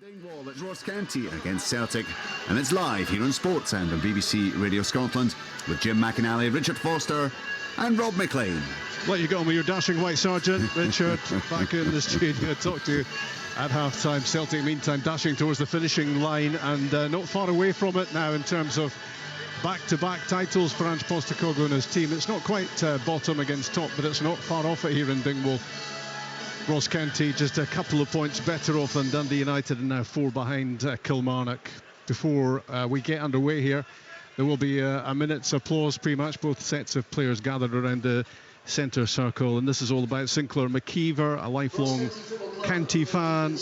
Dingwall at Ross County against Celtic, and it's live here on Sportsound on BBC Radio Scotland with Jim McInally, Richard Foster and Rob McLean. Let you go on with your dashing white sergeant, Richard, back in the studio to talk to you at half-time. Celtic, meantime, dashing towards the finishing line and not far away from it now in terms of back-to-back titles for Ange Postecoglou and his team. It's not quite bottom against top, but it's not far off it here in Dingwall. Ross County just a couple of points better off than Dundee United and now 4 behind Kilmarnock. Before we get underway here, there will be a minute's applause pre-match. Both sets of players gathered around the centre circle, and this is all about Sinclair McKeever, a lifelong County fan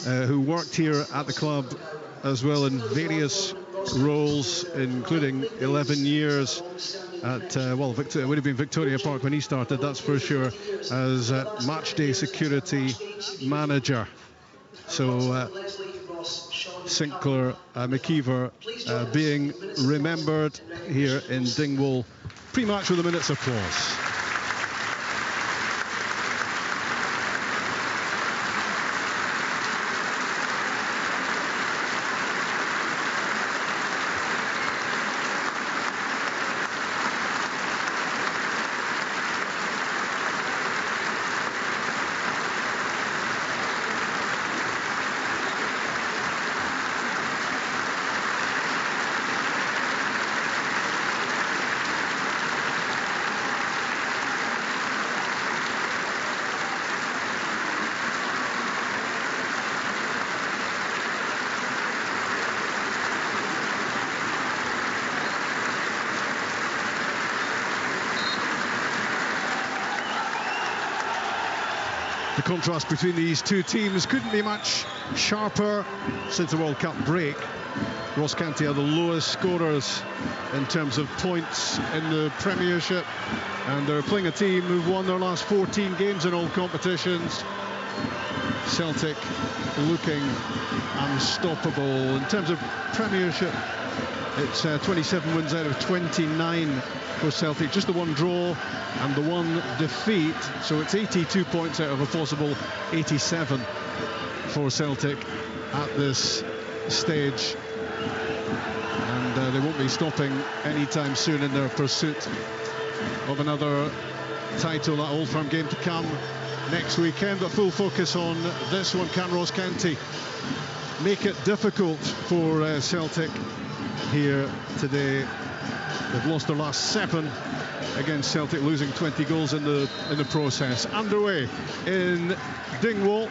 who worked here at the club as well in various roles, including 11 years at, it would have been Victoria Park when he started, that's for sure, as matchday security manager. So Sinclair McKeever being remembered here in Dingwall. Pre-match with a minute's applause. The contrast between these two teams couldn't be much sharper since the World Cup break. Ross County are the lowest scorers in terms of points in the Premiership, and they're playing a team who've won their last 14 games in all competitions. Celtic looking unstoppable. In terms of Premiership, it's 27 wins out of 29 for Celtic, just the one draw and the one defeat, so it's 82 points out of a possible 87 for Celtic at this stage, and they won't be stopping anytime soon in their pursuit of another title. That Old Firm game to come next weekend, but full focus on this one. Can Ross County make it difficult for Celtic here today? They've lost their last 7 against Celtic, losing 20 goals in the process. Underway in Dingwall,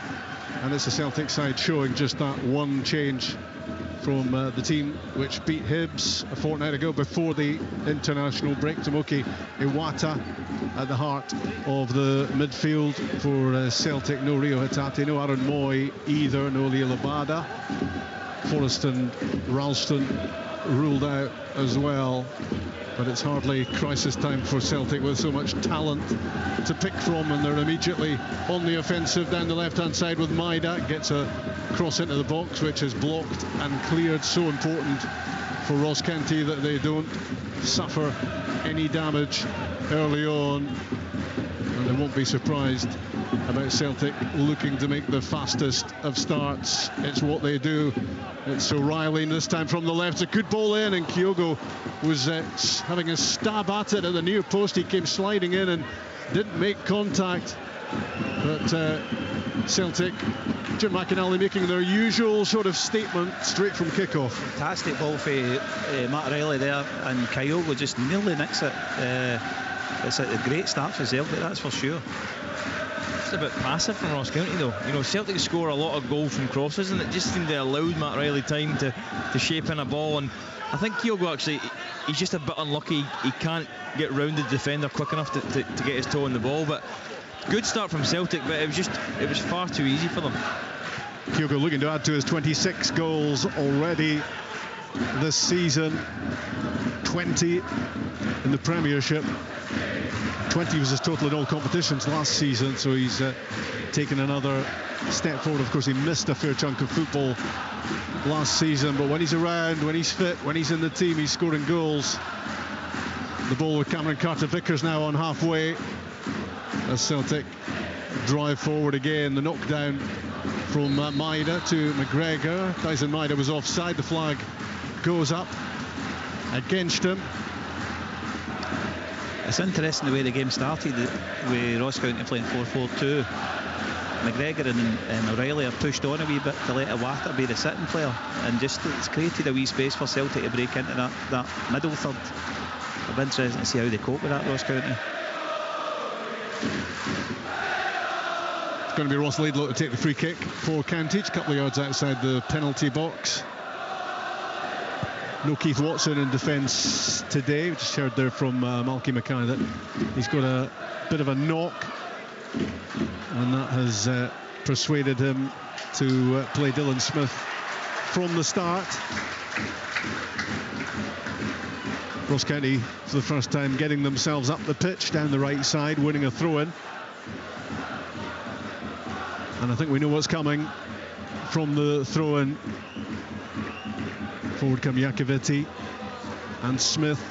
and it's the Celtic side showing just that one change from the team which beat Hibs a fortnight ago before the international break. Tomoki Iwata at the heart of the midfield for Celtic. No Rio Hatate, no Aaron Moy either, no Leo Labada. Forrest and Ralston ruled out as well, but it's hardly crisis time for Celtic with so much talent to pick from, and they're immediately on the offensive down the left-hand side with Maida. Gets a cross into the box which is blocked and cleared. So important for Ross County that they don't suffer any damage early on, and they won't be surprised about Celtic looking to make the fastest of starts. It's what they do. It's O'Reilly this time from the left. A good ball in, and Kyogo was having a stab at it at the near post. He came sliding in and didn't make contact, but Celtic, Jim McInally making their usual sort of statement straight from kickoff. Fantastic ball for Matt Riley there, and Kyogo just nearly nicks it. It's a great start for Celtic, that's for sure. A bit passive from Ross County though. You know, Celtic score a lot of goals from crosses, and it just seemed to allow Matt Riley time to shape in a ball. And I think Kyogo actually, he's just a bit unlucky. He can't get round the defender quick enough to get his toe on the ball. But good start from Celtic, but it was far too easy for them. Kyogo looking to add to his 26 goals already this season, 20 in the Premiership. 20 was his total in all competitions last season, so he's taken another step forward. Of course, he missed a fair chunk of football last season, but when he's around, when he's fit, when he's in the team, he's scoring goals. The ball with Cameron Carter-Vickers now on halfway as Celtic drive forward again. The knockdown from Maida to McGregor. Dyson Maida was offside. The flag goes up against him. It's interesting the way the game started, with Ross County playing 4-4-2. McGregor and O'Reilly are pushed on a wee bit to let Iwata be the sitting player, and just it's created a wee space for Celtic to break into that middle third. It'll be interesting to see how they cope with that, Ross County. It's going to be Ross Laidlaw to take the free kick for Cantage, a couple of yards outside the penalty box. No Keith Watson in defence today. We just heard there from Malky Mackay that he's got a bit of a knock, and that has persuaded him to play Dylan Smith from the start. Ross County, for the first time, getting themselves up the pitch down the right side, winning a throw-in. And I think we know what's coming from the throw-in. Forward come Iacovitti and Smith.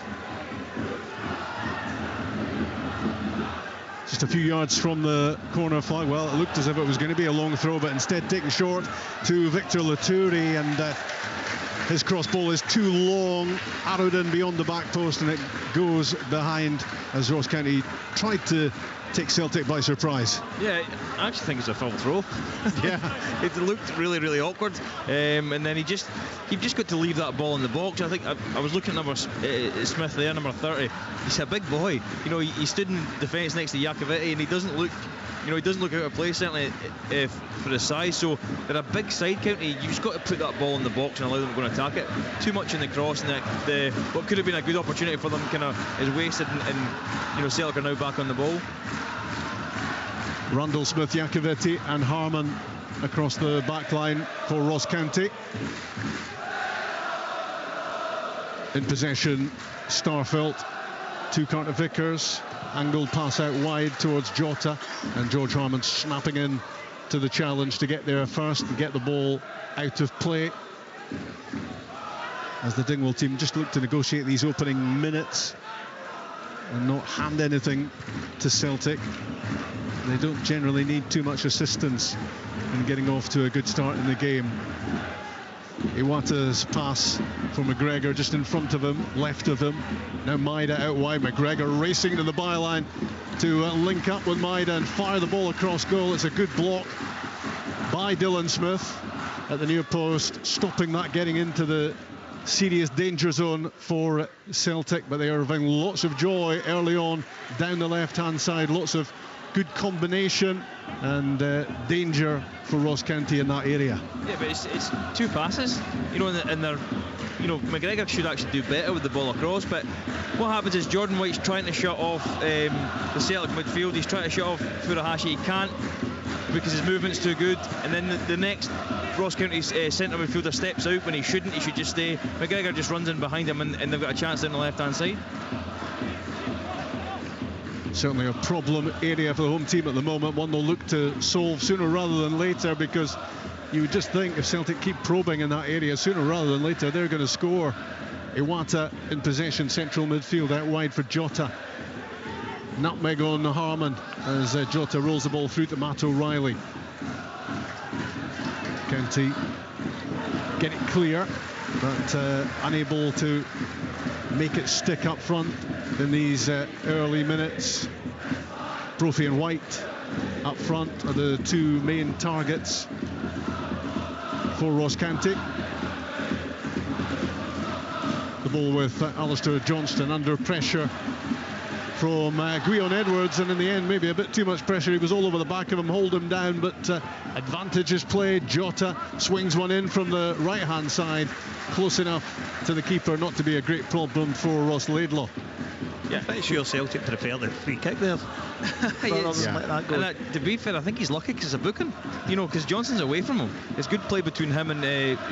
Just a few yards from the corner flag. Well, it looked as if it was going to be a long throw, but instead taken short to Victor Laturi, and his cross ball is too long, arrowed in beyond the back post, and it goes behind as Ross County tried to take Celtic by surprise. Yeah, I actually think it's a foul throw. Yeah, it looked really, really awkward, and then he just got to leave that ball in the box. I think I was looking at number Smith there, number 30. He's a big boy. You know, he stood in defence next to Iacovitti, and he doesn't look out of place, certainly for his size. So they're a big side County. You've just got to put that ball in the box and allow them to go and attack it. Too much in the cross, and what could have been a good opportunity for them kind of is wasted, and Celtic are now back on the ball. Rundle, Smith, Iacovitti and Harmon across the back line for Ross County. In possession, Starfelt to Carter Vickers. Angled pass out wide towards Jota, and George Harmon snapping in to the challenge to get there first and get the ball out of play. As the Dingwall team just look to negotiate these opening minutes and not hand anything to Celtic. They don't generally need too much assistance in getting off to a good start in the game. Iwata's pass for McGregor just in front of him, left of him. Now Maida out wide. McGregor racing to the byline to link up with Maida and fire the ball across goal. It's a good block by Dylan Smith at the near post, stopping that getting into the serious danger zone for Celtic. But they are having lots of joy early on down the left-hand side. Lots of good combination and danger for Ross County in that area. Yeah, but it's two passes, and they're, McGregor should actually do better with the ball across. But what happens is Jordan White's trying to shut off the Celtic midfield. He's trying to shut off Furuhashi. He can't because his movement's too good. And then the next Ross County's centre midfielder steps out when he shouldn't. He should just stay. McGregor just runs in behind him, and they've got a chance down the left-hand side. Certainly a problem area for the home team at the moment, one they'll look to solve sooner rather than later, because you would just think if Celtic keep probing in that area, sooner rather than later they're going to score. Iwata in possession, central midfield, out wide for Jota. Nutmeg on Harmon as Jota rolls the ball through to Matt O'Reilly. County get it clear, but unable to make it stick up front in these early minutes. Brophy and White up front are the two main targets for Ross County. The ball with Alistair Johnston under pressure from Guion Edwards, and in the end maybe a bit too much pressure. He was all over the back of him, hold him down, but advantage is played. Jota swings one in from the right hand side, close enough to the keeper not to be a great problem for Ross Laidlaw. Yeah, I'm pretty sure Celtic prepared the free kick there. Let that go. And to be fair, I think he's lucky because it's a booking, because Johnson's away from him. It's good play between him and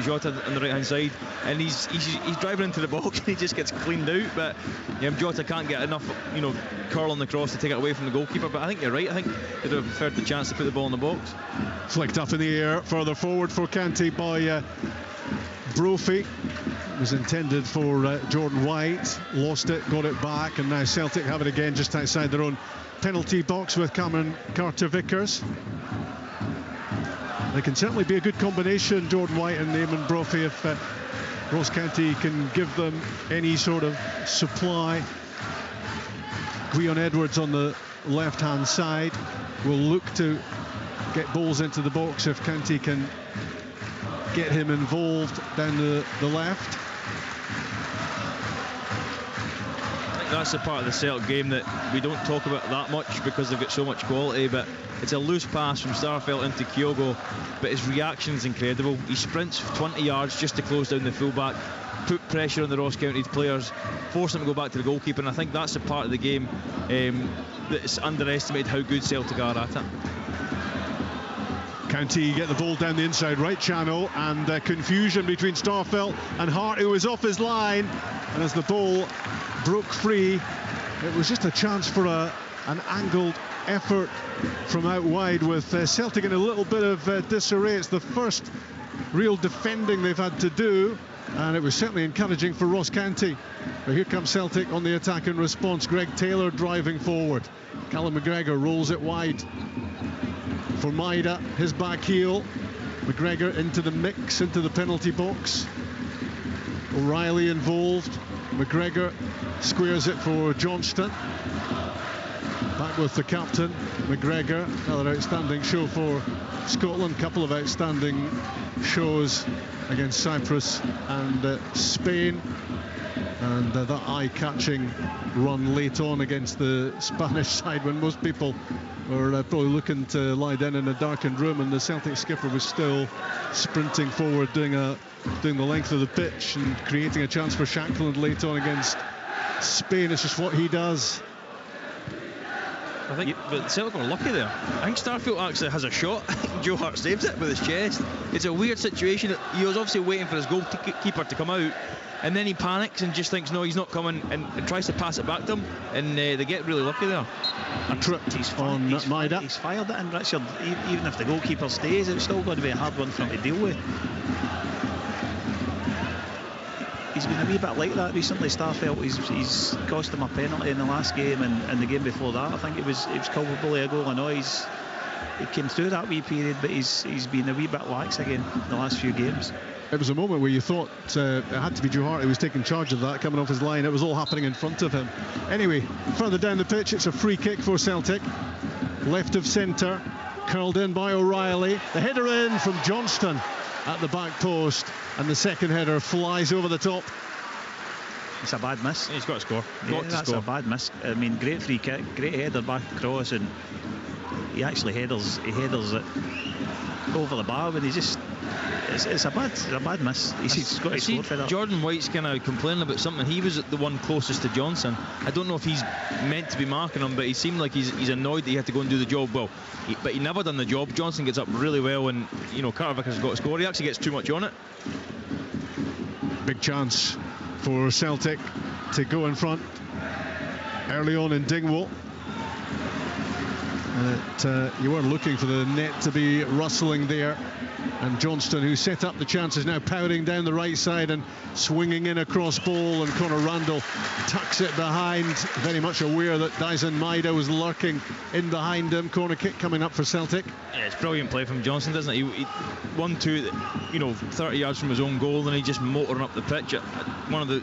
Jota on the right hand side, and he's driving into the box and he just gets cleaned out. But Jota can't get enough curl on the cross to take it away from the goalkeeper. But I think you're right. I think they'd have preferred the chance to put the ball in the box. Flicked up in the air further forward for County by Brophy. It was intended for Jordan White, lost it, got it back, and now Celtic have it again just outside their own penalty box with Cameron Carter-Vickers. They can certainly be a good combination, Jordan White and Eamon Brophy, if Ross County can give them any sort of supply. Gwion Edwards on the left-hand side will look to get balls into the box if County can get him involved down the left. That's the part of the Celtic game that we don't talk about that much because they've got so much quality, but it's a loose pass from Starfelt into Kyogo, but his reaction is incredible. He sprints 20 yards just to close down the fullback, put pressure on the Ross County players, force them to go back to the goalkeeper, and I think that's the part of the game that's underestimated how good Celtic are at it. County get the ball down the inside right channel, and confusion between Starfelt and Hart, who was off his line, and as the ball broke free, it was just a chance for an angled effort from out wide, with Celtic in a little bit of disarray. It's the first real defending they've had to do, and it was certainly encouraging for Ross County. But here comes Celtic on the attack in response. Greg Taylor driving forward. Callum McGregor rolls it wide for Maida, his back heel. McGregor into the mix, into the penalty box. O'Reilly involved. McGregor squares it for Johnston. Back with the captain, McGregor. Another outstanding show for Scotland. Couple of outstanding shows against Cyprus and Spain. And that eye-catching run late on against the Spanish side, when most people were probably looking to lie down in a darkened room, and the Celtic skipper was still sprinting forward, doing the length of the pitch and creating a chance for Shankland late on against Spain. It's just what he does. I think but Celtic were lucky there. I think Starfelt actually has a shot. Joe Hart saves it with his chest. It's a weird situation. He was obviously waiting for his goalkeeper to come out, and then he panics and just thinks no, he's not coming, and tries to pass it back to him, and they get really lucky there. A trip on Maida. He's fired it in, Richard. Even if the goalkeeper stays, it's still going to be a hard one for him to deal with. He's been a wee bit like that recently, Starfelt. He's cost him a penalty in the last game, and the game before that I think it was culpable of a goal. I know he came through that wee period, but he's been a wee bit lax again in the last few games. It was a moment where you thought it had to be Joe Hart who was taking charge of that, coming off his line. It was all happening in front of him. Anyway, further down the pitch, it's a free kick for Celtic. Left of centre, curled in by O'Reilly. The header in from Johnston at the back post, and the second header flies over the top. It's a bad miss. He's got to score. That's a bad miss. I mean, great free kick, great header back across, and he actually headers it over the bar, when he just... It's a bad miss. He's got to score for that. Jordan White's kind of complaining about something. He was the one closest to Johnson. I don't know if he's meant to be marking him, but he seemed like he's annoyed that he had to go and do the job. Well, but he never done the job. Johnson gets up really well, and Carter Vickers has got to score. He actually gets too much on it. Big chance for Celtic to go in front early on in Dingwall. And you weren't looking for the net to be rustling there. And Johnston, who set up the chance, is now powering down the right side and swinging in across ball, and Conor Randall tucks it behind, very much aware that Dyson Maida was lurking in behind him. Corner kick coming up for Celtic. Yeah, it's brilliant play from Johnston, doesn't it? He 1-2, 30 yards from his own goal, and he just motoring up the pitch. I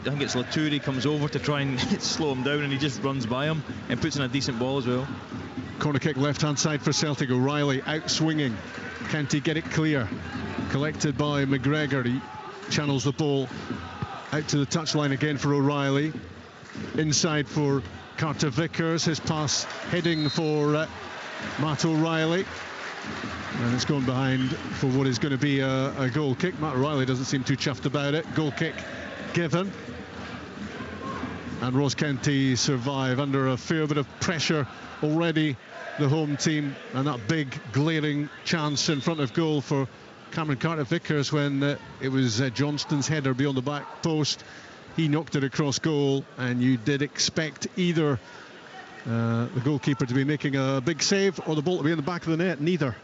think it's Laturi comes over to try and slow him down, and he just runs by him and puts in a decent ball as well. Corner kick left hand side for Celtic. O'Reilly out swinging. County get it clear. Collected by McGregor. He channels the ball out to the touchline again for O'Reilly. Inside for Carter Vickers. His pass heading for Matt O'Reilly. And it's gone behind for what is going to be a goal kick. Matt O'Reilly doesn't seem too chuffed about it. Goal kick given. And Ross County survive under a fair bit of pressure already, the home team, and that big glaring chance in front of goal for Cameron Carter Vickers when it was Johnston's header beyond the back post. He knocked it across goal, and you did expect either the goalkeeper to be making a big save or the ball to be in the back of the net. Neither.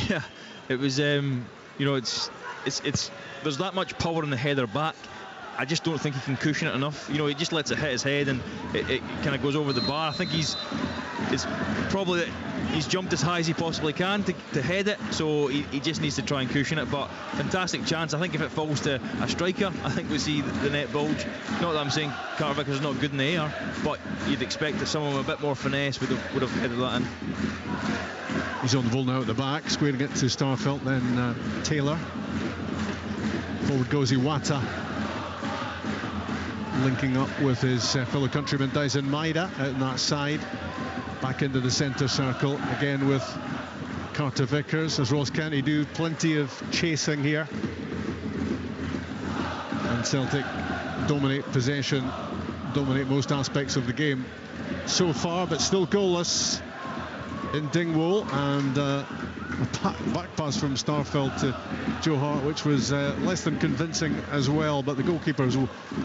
Yeah, it was it's there's that much power in the header back. I just don't think he can cushion it enough. He just lets it hit his head, and it kind of goes over the bar. I think he's it's probably that he's jumped as high as he possibly can to head it, so he just needs to try and cushion it. But fantastic chance. I think if it falls to a striker, I think we see the net bulge. Not that I'm saying Carter Vickers is not good in the air, but you'd expect that someone with a bit more finesse would have headed that in. He's on the ball now at the back, squaring it to Starfelt, then Taylor. Forward goes Iwata, linking up with his fellow countryman Dyson Maeda out on that side. Back into the centre circle again with Carter Vickers, as Ross County do plenty of chasing here. And Celtic dominate possession, dominate most aspects of the game so far, but still goalless in Dingwall. And a back pass from Starfelt to Joe Hart, which was less than convincing as well, but the goalkeeper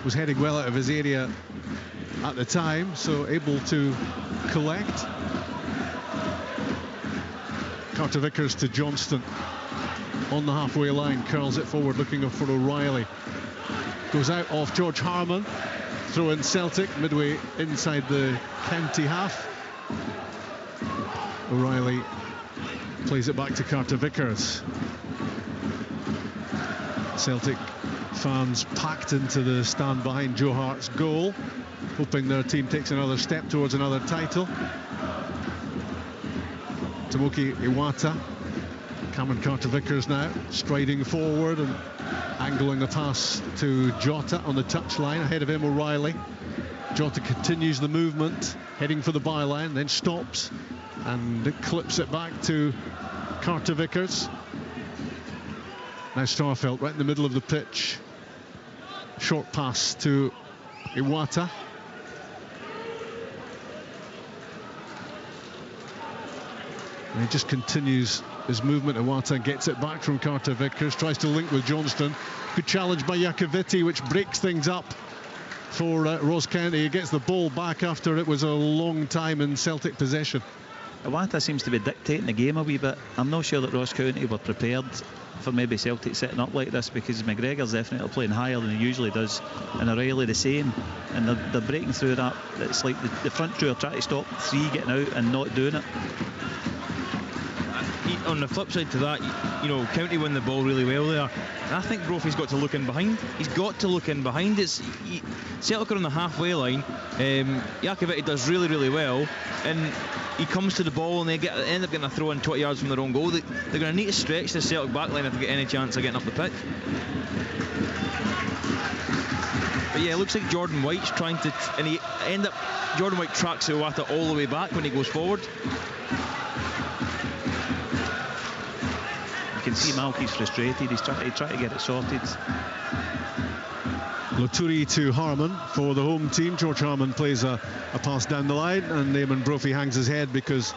was heading well out of his area at the time, so able to collect. Carter Vickers to Johnston on the halfway line, curls it forward looking for O'Reilly, goes out off George Harman, throw in Celtic midway inside the county half. O'Reilly plays it back to Carter Vickers. Celtic fans packed into the stand behind Joe Hart's goal, hoping their team takes another step towards another title. Tomoki Iwata, Cameron Carter Vickers now striding forward and angling the pass to Jota on the touchline. Ahead of him O'Reilly. Jota continues the movement, heading for the byline, then stops and clips it back to Carter Vickers. Now Starfelt right in the middle of the pitch. Short pass to Iwata. And he just continues his movement. Iwata gets it back from Carter Vickers, tries to link with Johnston. Good challenge by Iacovitti, which breaks things up for Ross County. He gets the ball back after it was a long time in Celtic possession. Iwata seems to be dictating the game a wee bit. I'm not sure that Ross County were prepared for maybe Celtic setting up like this, because McGregor's definitely playing higher than he usually does, and O'Reilly the same, and they're breaking through that. It's like the front two are trying to stop three getting out and not doing it. On the flip side to that, you know, County win the ball really well there. And I think Brophy's got to look in behind. He's got to look in behind. Celtic are on the halfway line. Iacovitti does really, really well, and he comes to the ball and they end up getting a throw in 20 yards from their own goal. They're going to need to stretch the Celtic back line if they get any chance of getting up the pitch. But yeah, it looks like Jordan White's trying to, and Jordan White tracks Iwata all the way back when he goes forward. You can see Malky's frustrated. He's trying to get it sorted. Laturi to Harman for the home team. George Harman plays a pass down the line, and Eamon Brophy hangs his head because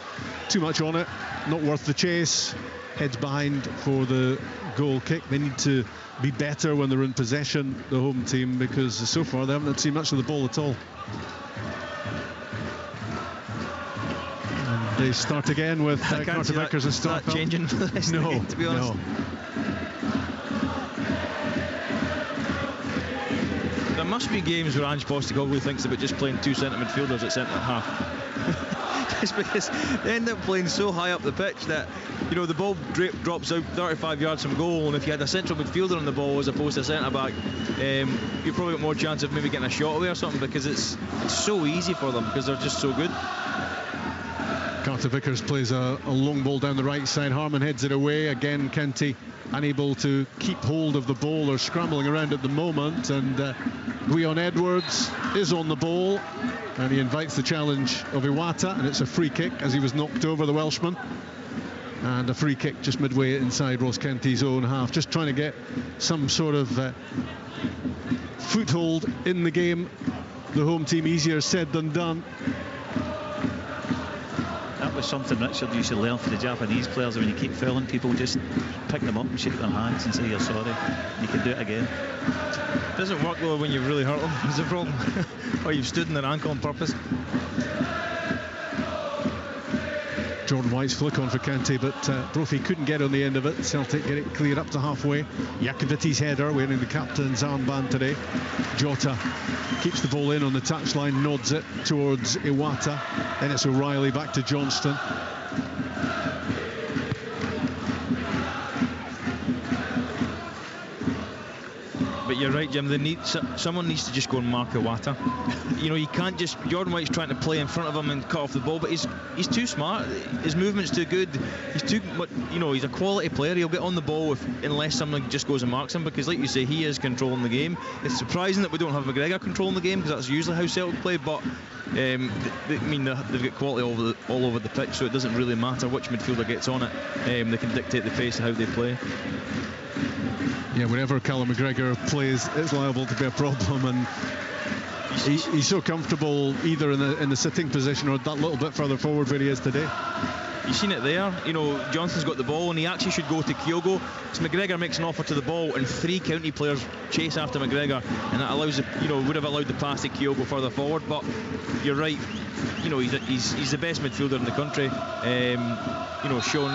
too much on it, not worth the chase. Heads behind for the goal kick. They need to be better when they're in possession, the home team, because so far they haven't seen much of the ball at all. And they start again with Carter Vickers and Starfelt. Not changing for this game, to be honest. No. There must be games where Ange Postecoglou thinks about just playing two centre midfielders at centre half. Just because they end up playing so high up the pitch that, you know, the ball drops out 35 yards from goal, and if you had a central midfielder on the ball as opposed to a centre back, you've probably got more chance of maybe getting a shot away or something, because it's so easy for them because they're just so good. Carter Vickers plays a long ball down the right side. Harman heads it away. Again, County unable to keep hold of the ball. They're scrambling around at the moment, and Gwion Edwards is on the ball, and he invites the challenge of Iwata, and it's a free kick as he was knocked over, the Welshman. And a free kick just midway inside Ross County's own half, just trying to get some sort of foothold in the game. The home team, easier said than done. That was something Richard used to learn for the Japanese players. When you keep fouling people, just pick them up and shake their hands and say you're sorry. You can do it again. It doesn't work though when you've really hurt them, is the problem. Or you've stood in their ankle on purpose. Jordan White's flick on for Canty, but Brophy couldn't get on the end of it. Celtic get it cleared up to halfway. Jakoviti's header, wearing the captain's armband today. Jota keeps the ball in on the touchline, nods it towards Iwata. Then it's O'Reilly back to Johnston. But you're right, Jim. Someone needs to just go and mark Iwata. You know, you can't just. Jordan White's trying to play in front of him and cut off the ball, but he's too smart. His movement's too good. He's too. You know, he's a quality player. He'll get on the ball unless someone just goes and marks him, because, like you say, he is controlling the game. It's surprising that we don't have McGregor controlling the game, because that's usually how Celtic play. But I mean, they've got quality all over the pitch, so it doesn't really matter which midfielder gets on it. They can dictate the pace of how they play. Yeah, whenever Callum McGregor plays, it's liable to be a problem, and he's so comfortable either in the sitting position or that little bit further forward where he is today. You've seen it there. You know, Johnson's got the ball and he actually should go to Kyogo. So McGregor makes an offer to the ball and 3 county players chase after McGregor, and that allows would have allowed the pass to Kyogo further forward. But you're right. You know, he's the best midfielder in the country. You know, shown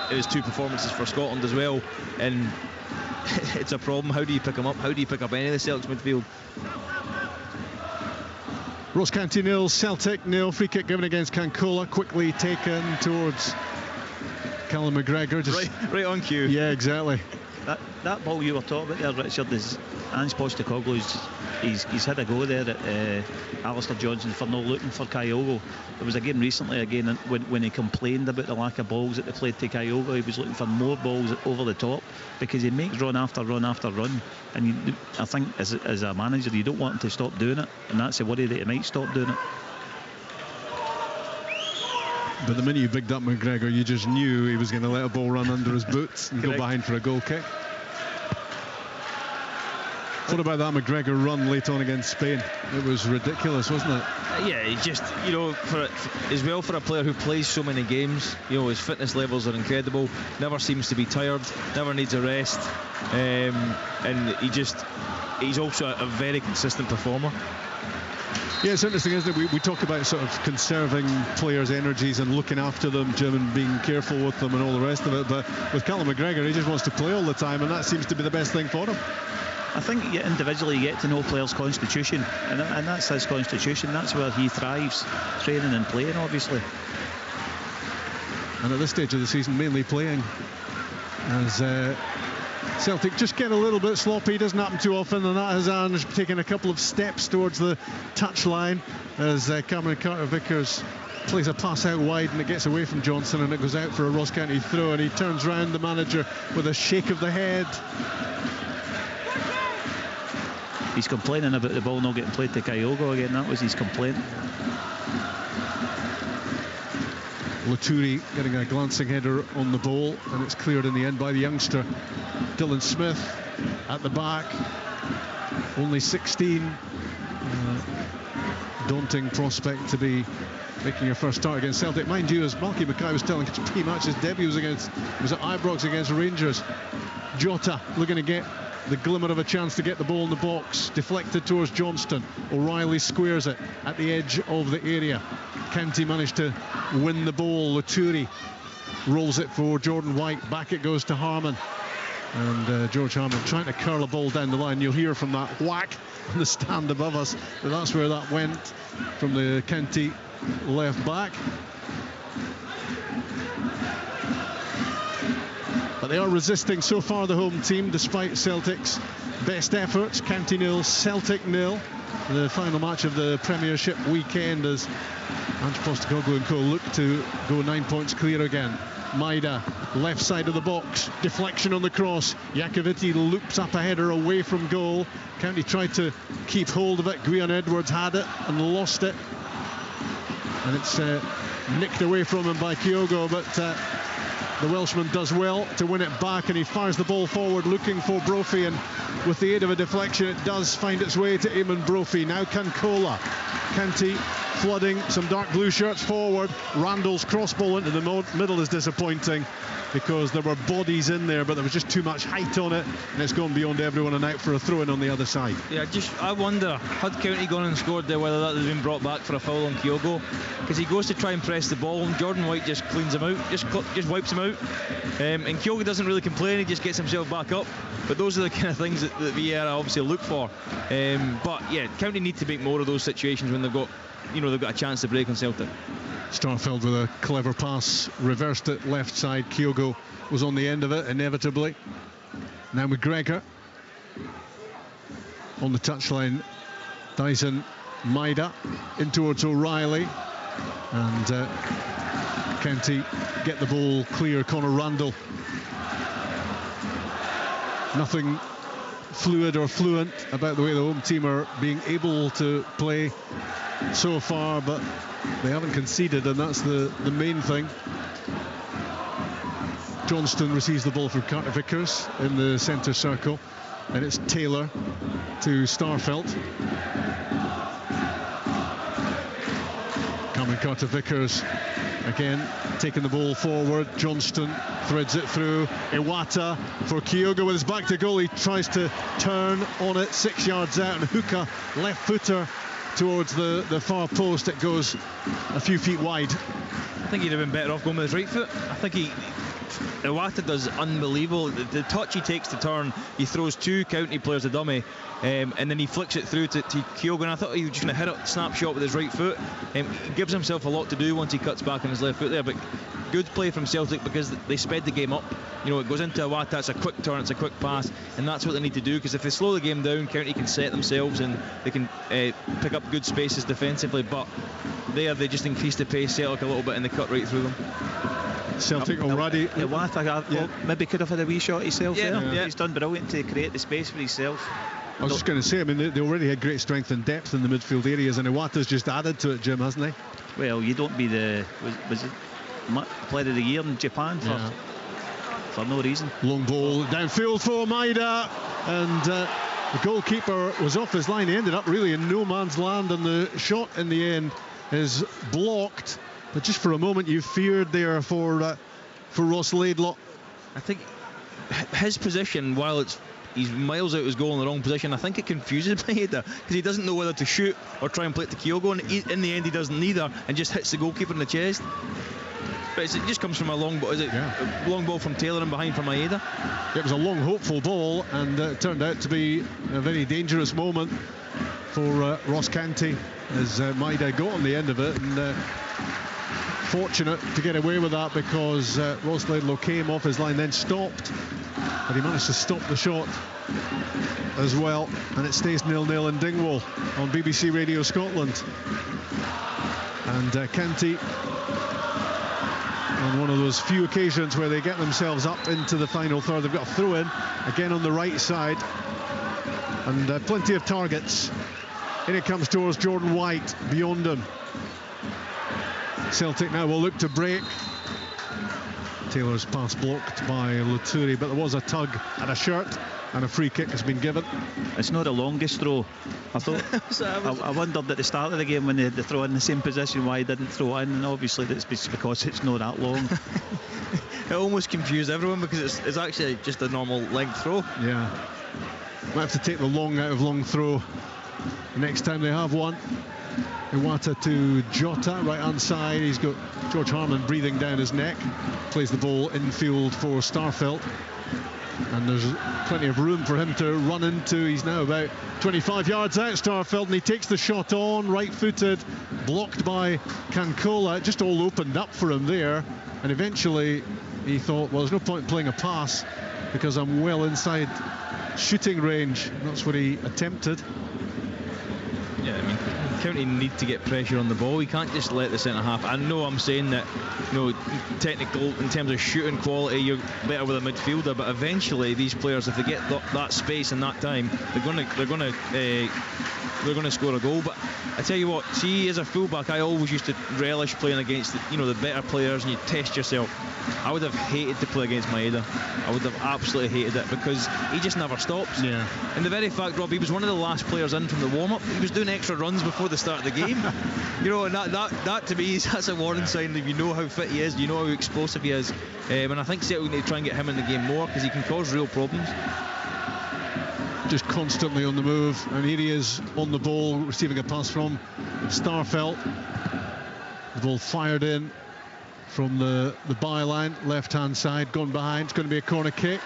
in his 2 performances for Scotland as well, and it's a problem. How do you pick him up? How do you pick up any of the Celtics midfield? Ross County 0, Celtic 0. Free kick given against Cancola, quickly taken towards Callum McGregor. Just right on cue. Yeah, exactly. That ball you were talking about there, Richard, is Ange Postecoglou's. He's had a go there at Alistair Johnson for not looking for Kyogo. There was a game recently again when he complained about the lack of balls that they played to Kyogo. He was looking for more balls over the top, because he makes run after run after run, and I think as a manager you don't want him to stop doing it, and that's a worry that he might stop doing it. But the minute you bigged up McGregor, you just knew he was going to let a ball run under his boots and go behind for a goal kick. What about that McGregor run late on against Spain? It was ridiculous, wasn't it? Yeah, he just, you know, for a player who plays so many games, you know, his fitness levels are incredible. Never seems to be tired, never needs a rest, and he's also a very consistent performer. Yeah, it's interesting, isn't it? We talk about sort of conserving players' energies and looking after them, Jim, and being careful with them and all the rest of it. But with Callum McGregor, he just wants to play all the time, and that seems to be the best thing for him. I think individually you get to know players' constitution, and that's his constitution. That's where he thrives, training and playing, obviously. And at this stage of the season, mainly playing, as Celtic just get a little bit sloppy. Doesn't happen too often, and that has Ange taken a couple of steps towards the touchline as Cameron Carter-Vickers plays a pass out wide, and it gets away from Johnson, and it goes out for a Ross County throw, and he turns round the manager with a shake of the head. He's complaining about the ball not getting played to Kyogo again. That was his complaint. Laturi getting a glancing header on the ball, and it's cleared in the end by the youngster Dylan Smith at the back, only 16. Daunting prospect to be making your first start against Celtic, mind you. As Malky Mackay was telling us pre-match, his debut was at Ibrox against Rangers. Jota looking to get the glimmer of a chance to get the ball in the box, deflected towards Johnston. O'Reilly squares it at the edge of the area. Canty managed to win the ball. Laturi rolls it for Jordan White. Back it goes to Harmon, and George Harmon trying to curl a ball down the line. You'll hear from that whack on the stand above us that that's where that went from the Canty left back. But they are resisting so far, the home team, despite Celtic's best efforts. County 0, Celtic 0. The final match of the Premiership weekend as Ange Postecoglou and co look to go 9 points clear again. Maida, left side of the box, deflection on the cross. Jakoviti loops up a header away from goal. County tried to keep hold of it. Guion Edwards had it and lost it. And it's nicked away from him by Kyogo, but the Welshman does well to win it back, and he fires the ball forward looking for Brophy, and with the aid of a deflection it does find its way to Eamon Brophy. Now Cancola. Canty flooding some dark blue shirts forward. Randall's cross ball into the middle is disappointing because there were bodies in there, but there was just too much height on it, and it's gone beyond everyone and out for a throw-in on the other side. Yeah, I wonder, had County gone and scored there, whether that had been brought back for a foul on Kyogo, because he goes to try and press the ball and Jordan White just cleans him out, just wipes him out, and Kyogo doesn't really complain, he just gets himself back up. But those are the kind of things that VAR obviously look for. But yeah, County need to make more of those situations when they've got a chance to break on Celtic. Starfelt with a clever pass, reversed it left side. Kyogo was on the end of it, inevitably. Now McGregor on the touchline. Dyson Maida in towards O'Reilly, and County get the ball clear. Conor Randall. Nothing fluid or fluent about the way the home team are being able to play so far, but they haven't conceded, and that's the main thing. Johnston receives the ball from Carter Vickers in the centre circle, and it's Taylor to Starfelt. Coming Carter Vickers again, taking the ball forward. Johnston threads it through. Iwata for Kyogo with his back to goal. He tries to turn on it 6 yards out, and Hooker left footer towards the far post. It goes a few feet wide. I think he'd have been better off going with his right foot. I think Iwata does unbelievable. The touch he takes to turn, he throws two County players a dummy, and then he flicks it through to Kyogo, and I thought he was just going to hit a snapshot with his right foot. He gives himself a lot to do once he cuts back on his left foot there, but good play from Celtic because they sped the game up. It goes into Iwata, it's a quick turn, it's a quick pass, and that's what they need to do, because if they slow the game down, County can set themselves and they can pick up good spaces defensively, but they just increase the pace Celtic a little bit and they cut right through them. Celtic already. Iwata maybe could have had a wee shot himself there. Yeah. He's done brilliant to create the space for himself. I was just going to say, I mean, they already had great strength and depth in the midfield areas, and Iwata's just added to it, Jim, hasn't he? Well, you don't be was it player of the year in Japan for no reason. Long ball downfield for Maida, and the goalkeeper was off his line. He ended up really in no man's land, and the shot in the end is blocked. But just for a moment, you feared there for Ross Laidlaw. I think his position, while he's miles out his goal in the wrong position, I think it confuses Maeda, because he doesn't know whether to shoot or try and play it to Kyogo, and in the end he doesn't neither, and just hits the goalkeeper in the chest. But it just comes from a long ball. A long ball from Taylor and behind for Maeda? It was a long, hopeful ball, and it turned out to be a very dangerous moment for Ross County, as Maeda got on the end of it, and fortunate to get away with that, because Ross Laidlaw came off his line, then stopped, but he managed to stop the shot as well, and it stays 0-0 in Dingwall on BBC Radio Scotland. And County, on one of those few occasions where they get themselves up into the final third, they've got a throw in again on the right side, and plenty of targets. In it comes towards Jordan White, beyond him. Celtic now will look to break. Taylor's pass blocked by Laturi, but there was a tug at a shirt, and a free kick has been given. It's not the longest throw. I thought I wondered at the start of the game when they had the throw in the same position why he didn't throw in, and obviously that's because it's not that long. It almost confused everyone, because it's actually just a normal length throw. Yeah, might have to take the long out of long throw the next time they have one. Iwata to Jota, right hand side. He's got George Harman breathing down his neck. Plays the ball infield for Starfelt, and there's plenty of room for him to run into. He's now about 25 yards out, Starfelt, and he takes the shot on, right-footed, blocked by Cancola. It just all opened up for him there, and eventually he thought, well, there's no point in playing a pass because I'm well inside shooting range. And that's what he attempted. Yeah, I mean, County need to get pressure on the ball. You can't just let the centre-half. I know I'm saying that, technical, in terms of shooting quality, you're better with a midfielder, but eventually these players, if they get that space and that time, they're going to score a goal. But I tell you what, see, as a fullback, I always used to relish playing against the better players, and you test yourself. I would have hated to play against Maeda. I would have absolutely hated it, because he just never stops. Yeah. And the very fact, Rob, he was one of the last players in from the warm-up. He was doing extra runs before the start of the game. You know, and that to me, that's a warning sign that you know how fit he is, you know how explosive he is. And I think Celtic need to try and get him in the game more, because he can cause real problems. Just constantly on the move, and here he is on the ball, receiving a pass from Starfelt. The ball fired in from the byline, left-hand side, gone behind. It's going to be a corner kick.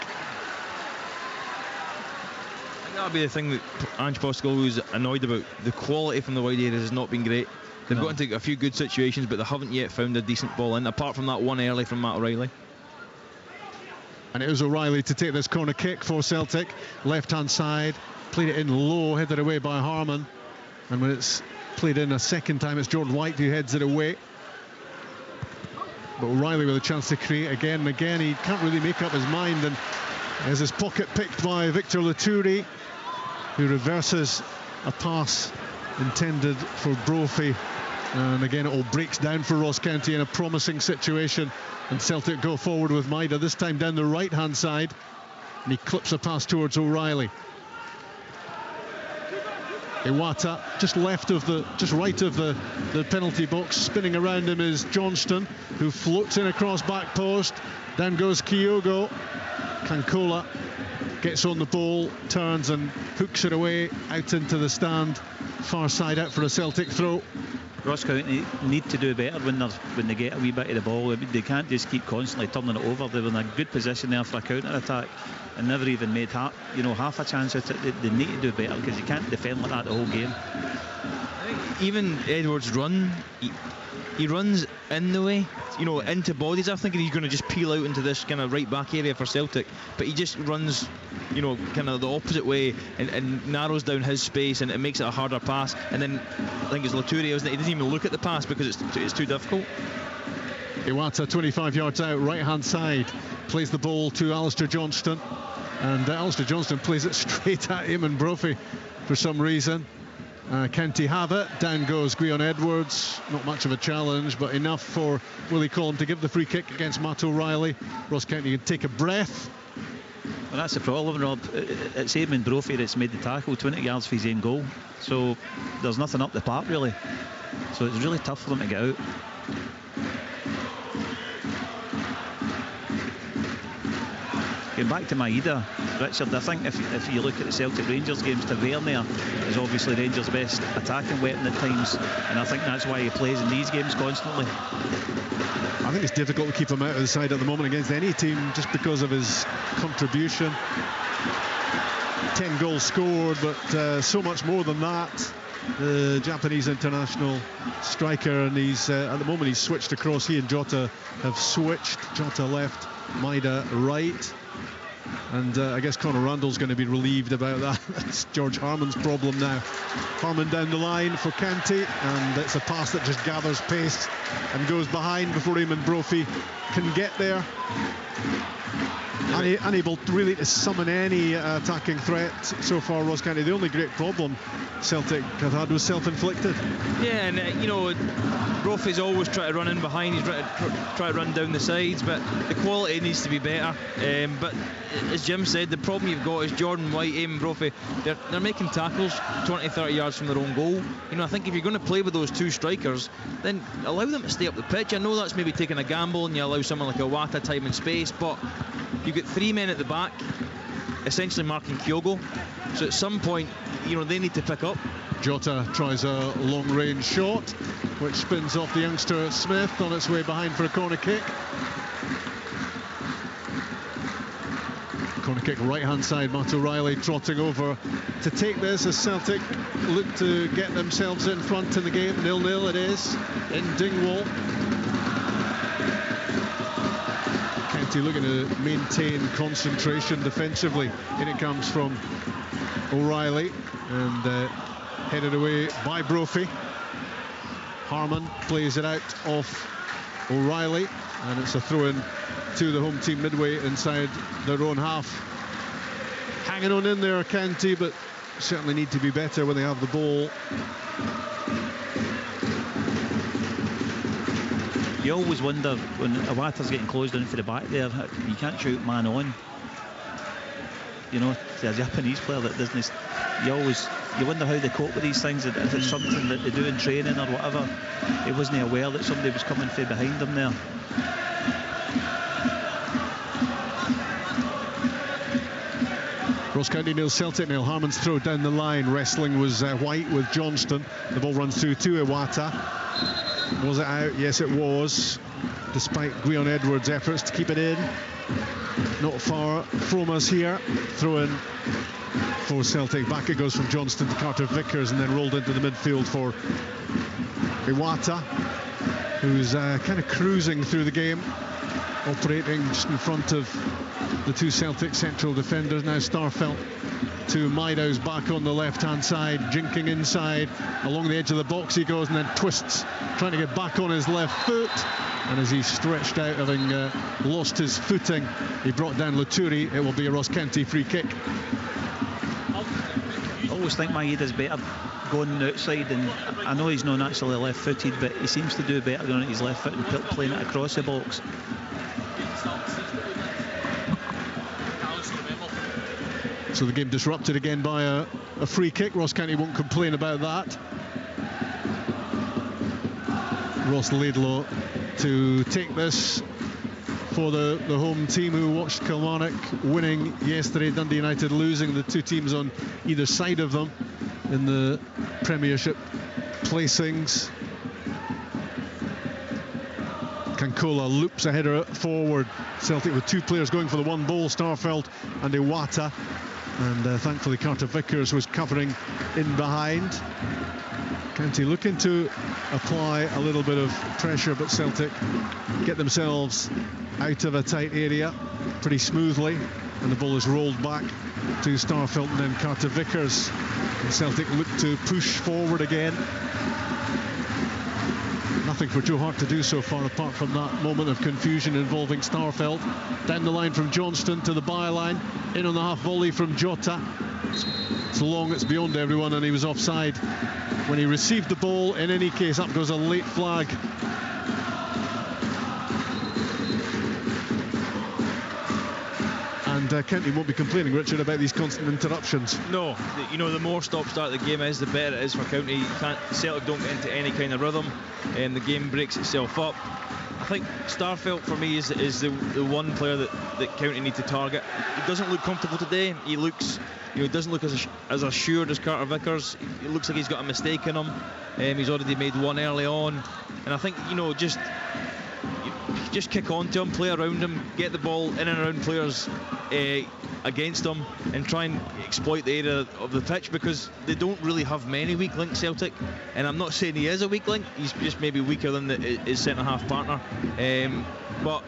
That'll be the thing that Ange Postecoglou is annoyed about. The quality from the wide areas has not been great. They've got into a few good situations, but they haven't yet found a decent ball in, apart from that one early from Matt O'Reilly. And it was O'Reilly to take this corner kick for Celtic. Left-hand side, played it in low, headed away by Harmon. And when it's played in a second time, it's Jordan White who heads it away. But O'Reilly with a chance to create again and again. He can't really make up his mind, and has his pocket picked by Victor Laturi, who reverses a pass intended for Brophy. And again, it all breaks down for Ross County in a promising situation, and Celtic go forward with Maida, this time down the right-hand side, and he clips a pass towards O'Reilly. Iwata just right of the penalty box. Spinning around him is Johnston, who floats in across back post. Down goes Kyogo. Kankola gets on the ball, turns and hooks it away out into the stand. Far side out for a Celtic throw. Ross County need to do better when they get a wee bit of the ball. I mean, they can't just keep constantly turning it over. They were in a good position there for a counter-attack and never even made half a chance out of it. They need to do better, because you can't defend like that the whole game. I think even Edwards' run, he runs in the way, you know, into bodies. I'm thinking he's going to just peel out into this kind of right back area for Celtic, but he just runs, you know, kind of the opposite way and narrows down his space, and it makes it a harder pass. And then I think it's Laturi, isn't it? He doesn't even look at the pass because it's too difficult. Iwata 25 yards out, right hand side, plays the ball to Alistair Johnston, and Alistair Johnston plays it straight at Eamon Brophy for some reason. County have it. Down goes Gwion Edwards. Not much of a challenge, but enough for Willie Collum to give the free kick against Matt O'Reilly. Ross County can take a breath. Well, that's the problem, Rob. It's Eamon Brophy that's made the tackle 20 yards for his own goal, so there's nothing up the park really, so it's really tough for them to get out. Going back to Maida, Richard, I think if you look at the Celtic Rangers games, Tavernier is obviously Rangers' best attacking weapon at times, and I think that's why he plays in these games constantly. I think it's difficult to keep him out of the side at the moment against any team, just because of his contribution. 10 goals scored, but so much more than that. The Japanese international striker, and he's at the moment he's switched across. He and Jota have switched. Jota left, Maida right. And I guess Conor Randall's going to be relieved about that. That's George Harmon's problem now. Harmon down the line for County, and it's a pass that just gathers pace and goes behind before Eamon Brophy can get there. Unable really to summon any attacking threat so far, Ross County. The only great problem Celtic have had was self-inflicted. Yeah, and you know, Brophy's always trying to run in behind. He's try to run down the sides, but the quality needs to be better. But as Jim said, the problem you've got is Jordan White, Eamon Brophy. They're making tackles 20-30 yards from their own goal. You know, I think if you're going to play with those two strikers, then allow them to stay up the pitch. I know that's maybe taking a gamble, and you allow someone like Iwata time and space, but you've got three men at the back essentially marking Kyogo, so at some point, you know, they need to pick up. Jota tries a long-range shot, which spins off the youngster Smith on its way behind for a corner kick. Corner kick right-hand side, Matt O'Reilly trotting over to take this as Celtic look to get themselves in front in the game. 0-0 it is in Dingwall. County looking to maintain concentration defensively. In it comes from O'Reilly, and headed away by Brophy. Harmon plays it out off O'Reilly, and it's a throw-in to the home team midway inside their own half. Hanging on in there, County, but certainly need to be better when they have the ball. You always wonder when Iwata's getting closed in for the back there, you can't shoot man on. you know, to a Japanese player that doesn't. You wonder how they cope with these things. If it's something that they do in training or whatever. He wasn't aware that somebody was coming from behind him there. Ross County nil, Celtic nil. Harmon's throw down the line. Wrestling was White with Johnston. The ball runs through to Iwata. Was it out? Yes, it was. Despite Gwion Edwards' efforts to keep it in. Not far from us here. Throw in for Celtic. Back it goes from Johnston to Carter Vickers, and then rolled into the midfield for Iwata, who's kind of cruising through the game, operating just in front of the two Celtic central defenders. Now Starfelt to Maida, who's back on the left-hand side, jinking inside. Along the edge of the box he goes, and then twists, trying to get back on his left foot. And as he stretched out, having lost his footing, he brought down Laturi. It will be a Ross County free kick. I always think Maeda's better going outside, and I know he's not naturally left-footed, but he seems to do better going at his left foot and playing it across the box. So the game disrupted again by a free kick. Ross County won't complain about that. Ross Laidlaw to take this for the home team, who watched Kilmarnock winning yesterday, Dundee United losing. The two teams on either side of them in the Premiership placings. Kankola loops a header forward. Celtic with two players going for the one ball, Starfelt and Iwata. And thankfully Carter Vickers was covering in behind. County looking to apply a little bit of pressure, but Celtic get themselves out of a tight area pretty smoothly, and the ball is rolled back to Starfelt and then Carter Vickers. And Celtic look to push forward again. Nothing for Joe Hart to do so far, apart from that moment of confusion involving Starfelt. Down the line from Johnston to the byline, in on the half volley from Jota. It's long, it's beyond everyone, and he was offside when he received the ball. In any case, up goes a late flag. And County won't be complaining, Richard, about these constant interruptions. No, you know, the more stop-start the game is, the better it is for County. Celtic don't get into any kind of rhythm, and the game breaks itself up. I think Starfelt for me is the one player that County need to target. He doesn't look comfortable today. He looks, you know, he doesn't look as assured as Carter Vickers. It looks like he's got a mistake in him. He's already made one early on, and I think, you know, just kick on to him, play around him, get the ball in and around players against him, and try and exploit the area of the pitch, because they don't really have many weak links, Celtic. And I'm not saying he is a weak link, he's just maybe weaker than his centre-half partner. But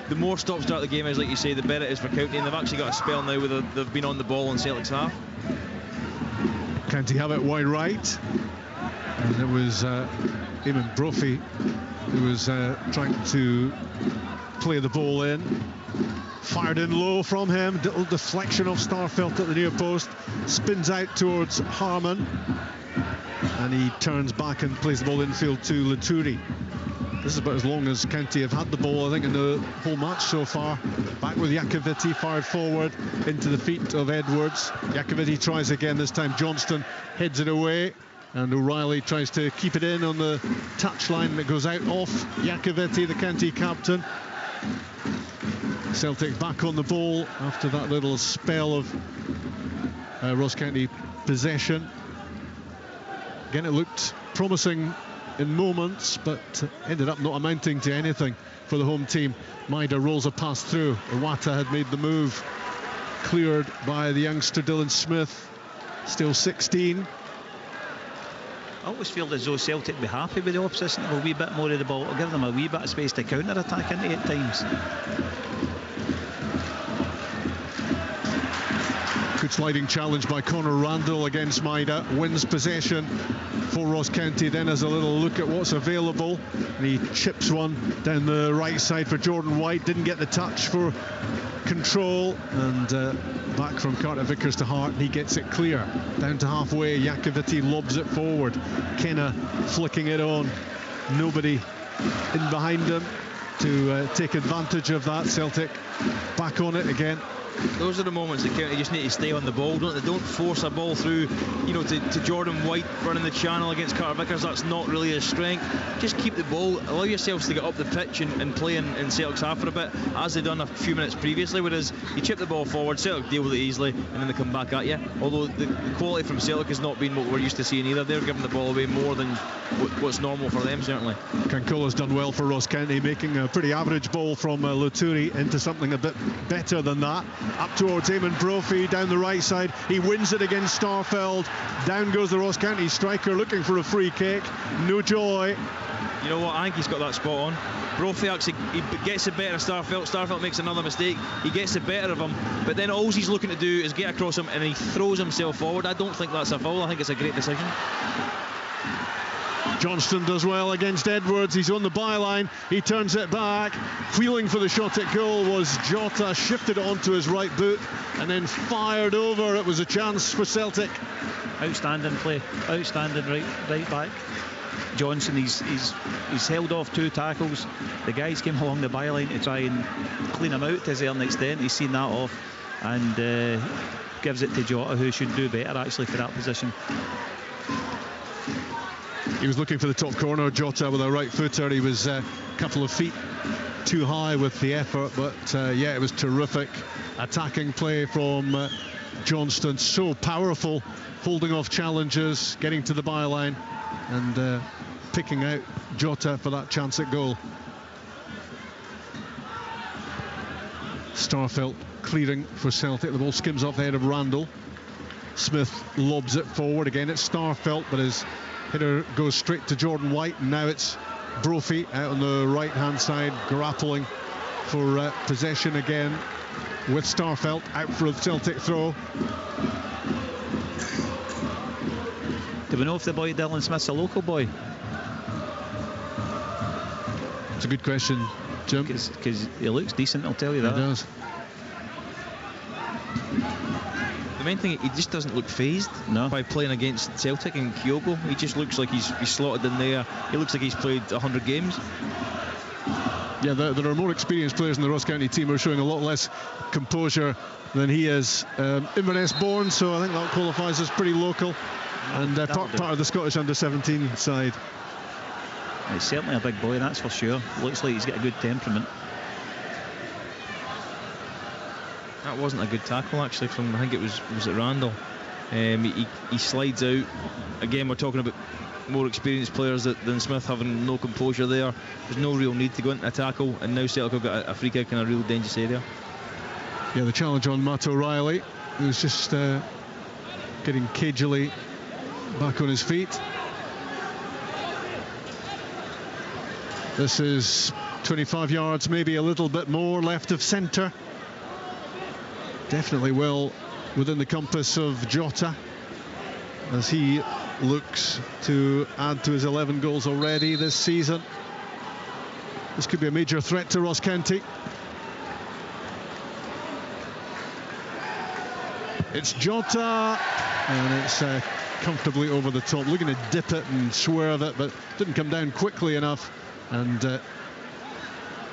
the more stop-start the game is, like you say, the better it is for County, and they've actually got a spell now where they've been on the ball in Celtic's half. County have it wide right, and it was Eamon Brophy who was trying to play the ball in. Fired in low from him, little deflection of Starfelt at the near post, spins out towards Harmon, and he turns back and plays the ball infield to Laturi. This is about as long as County have had the ball, I think, in the whole match so far. Back with Iacovitti, fired forward into the feet of Edwards. Iacovitti tries again, this time Johnston heads it away, and O'Reilly tries to keep it in on the touchline, that goes out off Iacovitti, the County captain. Celtic back on the ball after that little spell of Ross County possession. Again, it looked promising in moments, but ended up not amounting to anything for the home team. Maida rolls a pass through. Iwata had made the move, cleared by the youngster Dylan Smith, still 16. I always feel as though Celtic would be happy with the opposition to have a wee bit more of the ball, to give them a wee bit of space to counter-attack into at times. Good sliding challenge by Conor Randall against Maida, wins possession for Ross County, then has a little look at what's available, and he chips one down the right side for Jordan White. Didn't get the touch for control, and back from Carter Vickers to Hart, and he gets it clear down to halfway. Iacovitti lobs it forward, Kenna flicking it on, nobody in behind him to take advantage of that. Celtic back on it again. Those are the moments that County just need to stay on the ball, don't they? Don't force a ball through, you know, to Jordan White running the channel against Carter Vickers. That's not really his strength. Just keep the ball, allow yourselves to get up the pitch and play in Celtic's half for a bit, as they've done a few minutes previously, whereas you chip the ball forward, Celtic deal with it easily, and then they come back at you. Although the quality from Celtic has not been what we're used to seeing either. They're giving the ball away more than what's normal for them, certainly. Cancola's done well for Ross County, making a pretty average ball from Luturi into something a bit better than that. Up towards Eamon Brophy down the right side. He wins it against Starfeld. Down goes the Ross County striker looking for a free kick. No joy. You know what? I think he's got that spot on. Brophy actually he gets the better of Starfelt. Starfelt makes another mistake. He gets the better of him, but then all he's looking to do is get across him and he throws himself forward. I don't think that's a foul. I think it's a great decision. Johnston does well against Edwards. He's on the byline. He turns it back. Wheeling for the shot at goal was Jota. Shifted it onto his right boot and then fired over. It was a chance for Celtic. Outstanding play. Outstanding right back. Johnson, he's held off 2 tackles. The guys came along the byline to try and clean him out to a certain extent. He's seen that off and gives it to Jota, who should do better actually for that position. He was looking for the top corner, Jota, with a right footer. He was a couple of feet too high with the effort, but yeah, it was terrific attacking play from Johnston. So powerful, holding off challenges, getting to the byline and picking out Jota for that chance at goal. Starfelt clearing for Celtic. The ball skims off the head of Randall. Smith lobs it forward. Again, it's Starfelt, but his header goes straight to Jordan White, and now it's Brophy out on the right hand side, grappling for possession again with Starfelt out for a Celtic throw. Do we know if the boy Dylan Smith's a local boy? It's a good question, Jim. Because he looks decent, I'll tell you that. He does. The main thing, he just doesn't look phased by playing against Celtic and Kyogo. He just looks like he's slotted in there. He looks like he's played 100 games. Yeah, there are more experienced players in the Ross County team who are showing a lot less composure than he is. Inverness born, so I think that qualifies as pretty local. And part of the Scottish under-17 side. He's certainly a big boy, that's for sure. Looks like he's got a good temperament. That wasn't a good tackle actually from, I think it was it Randall. He slides out. Again, we're talking about more experienced players than Smith having no composure there. There's no real need to go into a tackle, and now Celtic have got a free kick in a real dangerous area. Yeah, the challenge on Matt O'Reilly, who's just getting cagily back on his feet. This is 25 yards, maybe a little bit more left of centre. Definitely well within the compass of Jota as he looks to add to his 11 goals already this season. This could be a major threat to Ross County. It's Jota, and it's comfortably over the top, looking to dip it and swerve it, but didn't come down quickly enough. And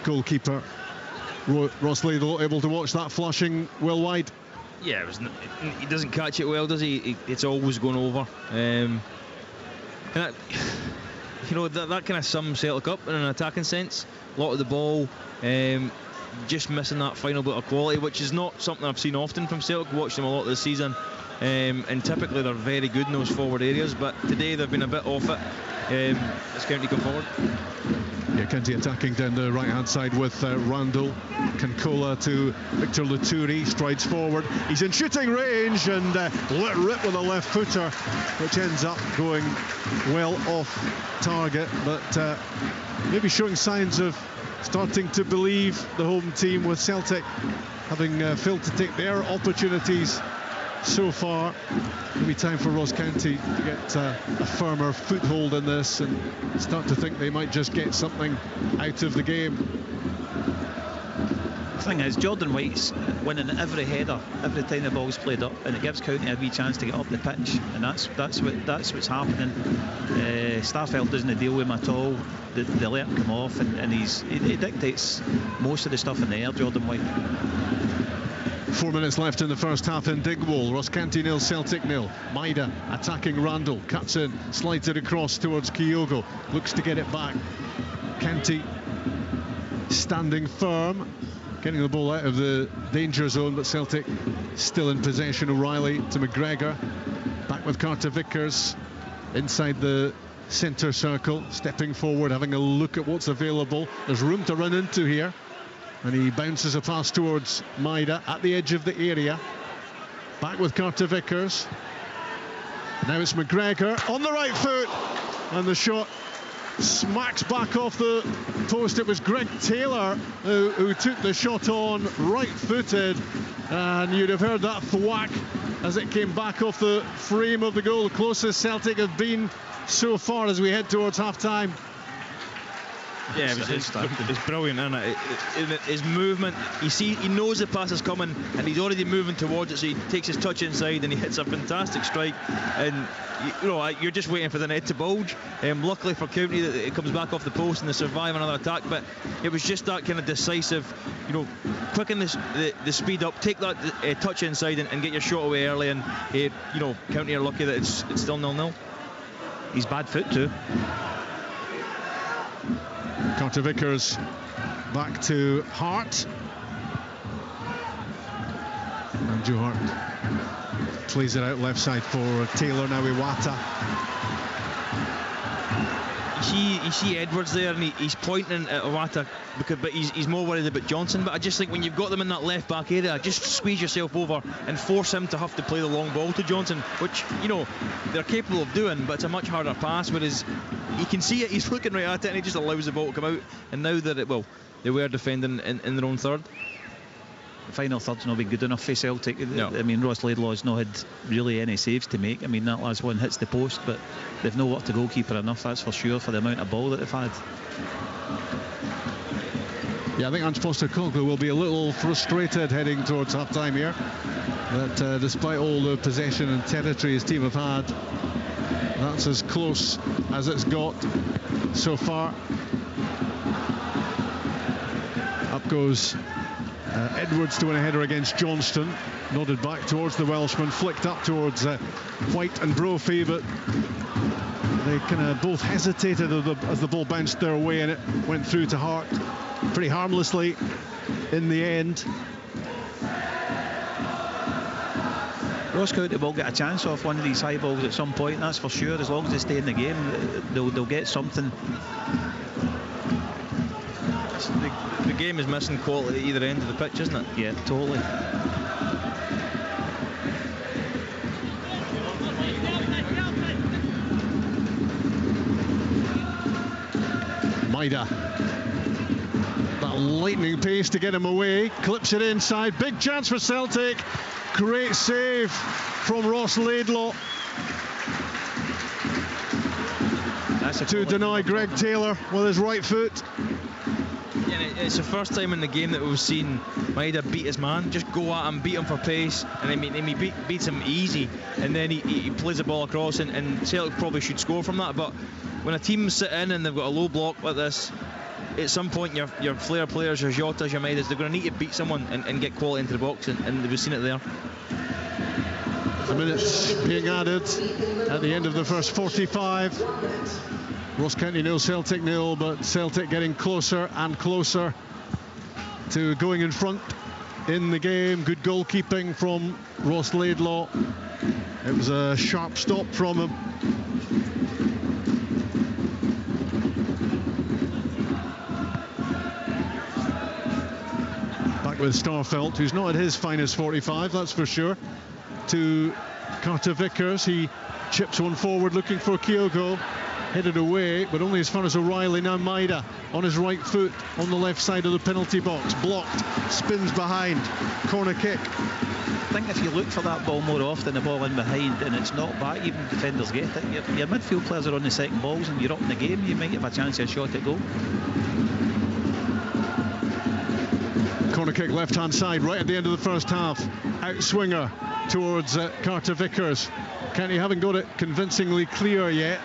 goalkeeper Ross Laidlaw able to watch that flushing well wide. Yeah, he doesn't catch it well, does he? It's always going over. And that, you know, that kind of sums Celtic up in an attacking sense. A lot of the ball, just missing that final bit of quality, which is not something I've seen often from Celtic. Watched them a lot this season, and typically they're very good in those forward areas, but today they've been a bit off it. Let's County go forward. Yeah, County attacking down the right hand side with Randall. Cancola to Victor Luturi, strides forward. He's in shooting range and let rip with a left footer, which ends up going well off target, but maybe showing signs of starting to believe the home team, with Celtic having failed to take their opportunities so far. It'll be time for Ross County to get a firmer foothold in this and start to think they might just get something out of the game. The thing is, Jordan White's winning every header every time the ball's played up, and it gives County a wee chance to get up the pitch, and that's what's happening. Starfelt doesn't deal with him at all. They let him come off, and he dictates most of the stuff in the air, Jordan White. 4 minutes left in the first half in Dingwall. Ross County 0, Celtic 0. Maida attacking Randall, cuts in, slides it across towards Kyogo, looks to get it back. County standing firm, getting the ball out of the danger zone, but Celtic still in possession. O'Reilly to McGregor, back with Carter Vickers inside the centre circle, stepping forward, having a look at what's available. There's room to run into here, and he bounces a pass towards Maida at the edge of the area. Back with Carter Vickers. Now it's McGregor on the right foot, and the shot smacks back off the post. It was Greg Taylor who took the shot on right-footed, and you'd have heard that thwack as it came back off the frame of the goal. The closest Celtic have been so far as we head towards half-time. Yeah, it's brilliant, isn't it? His movement, he knows the pass is coming, and he's already moving towards it, so he takes his touch inside and he hits a fantastic strike, and you're just waiting for the net to bulge. Luckily for County, that it comes back off the post and they survive another attack, but it was just that kind of decisive, quicken the speed up, take that touch inside and get your shot away early, and County are lucky that it's still 0-0. He's bad foot too. Carter Vickers back to Hart. And Joe Hart plays it out left side for Taylor. Now Iwata. You see Edwards there, and he's pointing at Iwata, but he's more worried about Johnson. But I just think when you've got them in that left back area, just squeeze yourself over and force him to have to play the long ball to Johnson, which they're capable of doing, but it's a much harder pass. Whereas he can see it, he's looking right at it, and he just allows the ball to come out. And now that they were defending in their own third. The final third's not been good enough for Celtic. No. I mean, Ross Laidlaw's not had really any saves to make. I mean, that last one hits the post, but they've not worked the goalkeeper enough, that's for sure, for the amount of ball that they've had. Yeah, I think Ange Postecoglou will be a little frustrated heading towards half-time here. That despite all the possession and territory his team have had, that's as close as it's got so far. Up goes Edwards to win a header against Johnston, nodded back towards the Welshman, flicked up towards White and Brophy, but they kind of both hesitated as the ball bounced their way, and it went through to Hart pretty harmlessly in the end. Ross County will get a chance off one of these high balls at some point, that's for sure. As long as they stay in the game, they'll get something. The game is missing quality at either end of the pitch, isn't it? Yeah, totally. Maida, that lightning pace to get him away, clips it inside, big chance for Celtic, great save from Ross Laidlaw to deny Greg Taylor with his right foot. Yeah, it's the first time in the game that we've seen Maida beat his man, just go at him, beat him for pace, and he beats him easy, and then he plays the ball across, and Celtic probably should score from that. But when a team sit in and they've got a low block like this, at some point your flair players, your Jotas, your Maidas, they're going to need to beat someone and get quality into the box, and we've seen it there. A minute being added at the end of the first 45. Ross County 0, Celtic 0, but Celtic getting closer and closer to going in front in the game. Good goalkeeping from Ross Laidlaw. It was a sharp stop from him. Back with Starfelt, who's not at his finest 45, that's for sure. To Carter Vickers, he chips one forward looking for Kyogo. Headed away, but only as far as O'Reilly. Now Maida on his right foot on the left side of the penalty box, blocked, spins behind, corner kick. I think if you look for that ball more often, the ball in behind, and it's not back, even defenders get it. Your midfield players are on the second balls, and you're up in the game, you might have a chance of a shot at goal. Corner kick left-hand side, right at the end of the first half. Outswinger towards Carter Vickers. County haven't got it convincingly clear yet.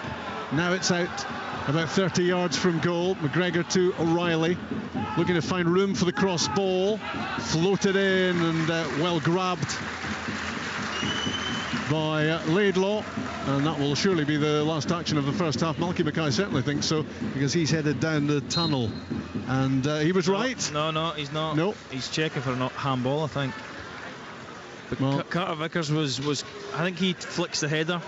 Now it's out about 30 yards from goal. McGregor to O'Reilly, looking to find room for the cross ball. Floated in and well grabbed by Laidlaw, and that will surely be the last action of the first half. Malky Mackay certainly thinks so, because he's headed down the tunnel, and he was right. No, he's not. No, he's checking for a handball, I think. But well, Carter Vickers was I think he flicks the header,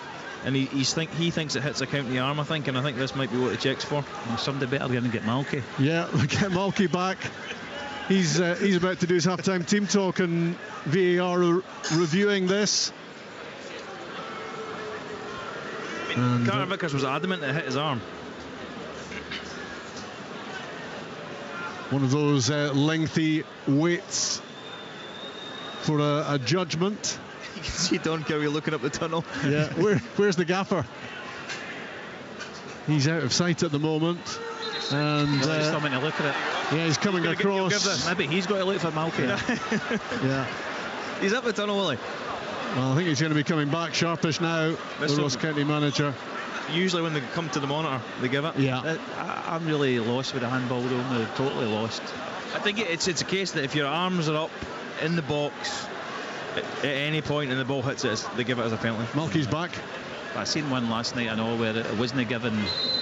and he thinks it hits a county arm, I think, and I think this might be what the check's for. Well, somebody better going to get Malky. Yeah, get Malky back. He's about to do his half-time team talk, and VAR reviewing this. And Carter Vickers was adamant it hit his arm. One of those lengthy waits for a judgment. You can see Don Cowie looking up the tunnel. Yeah, where's the gaffer? He's out of sight at the moment, and He's coming to look at it. yeah, he's coming across. Maybe he's got to look for Malky. Yeah, He's up the tunnel, Willie. well, I think he's going to be coming back sharpish now. The Ross County manager. Usually when they come to the monitor, they give it. Yeah, I'm really lost with the handball, though. I'm totally lost. I think it's a case that if your arms are up in the box at any point and the ball hits it, they give it as a penalty. Malky's back. I seen one last night, I know, where it wasn't given,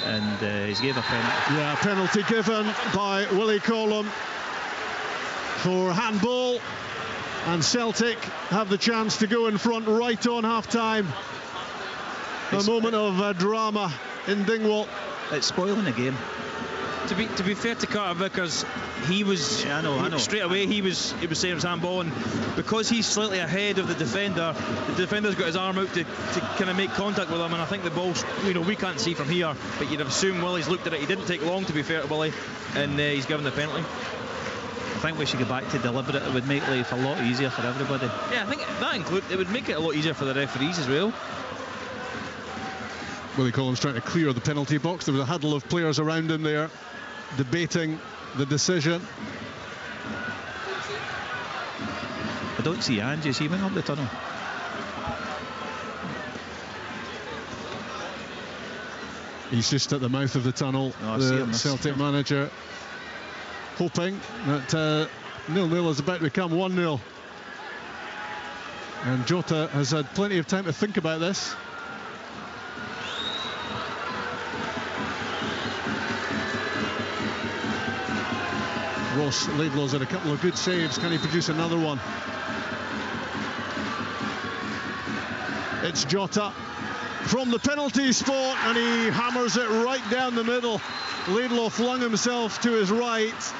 and he's gave a penalty. Yeah, penalty given by Willie Collum for handball, and Celtic have the chance to go in front right on half-time. A moment of drama in Dingwall. It's spoiling the game. To be fair to Carter Vickers, he was I know. straight away he was saying it was handball, and because he's slightly ahead of the defender's got his arm out to kind of make contact with him, and I think the ball's, we can't see from here, but you'd assume Willie's looked at it. He didn't take long, to be fair to Willie, and he's given the penalty. I think we should go back to deliberate. It would make life a lot easier for everybody. Yeah, I think it would make it a lot easier for the referees as well. Willie Collins trying to clear the penalty box. There was a huddle of players around him there, debating the decision. I don't see Angie. He went up the tunnel. He's just at the mouth of the tunnel. I see him. The Celtic manager hoping that 0-0 is about to become 1-0. And Jota has had plenty of time to think about this. Ross Laidlaw's had a couple of good saves. Can he produce another one? It's Jota from the penalty spot, and he hammers it right down the middle. Laidlaw flung himself to his right.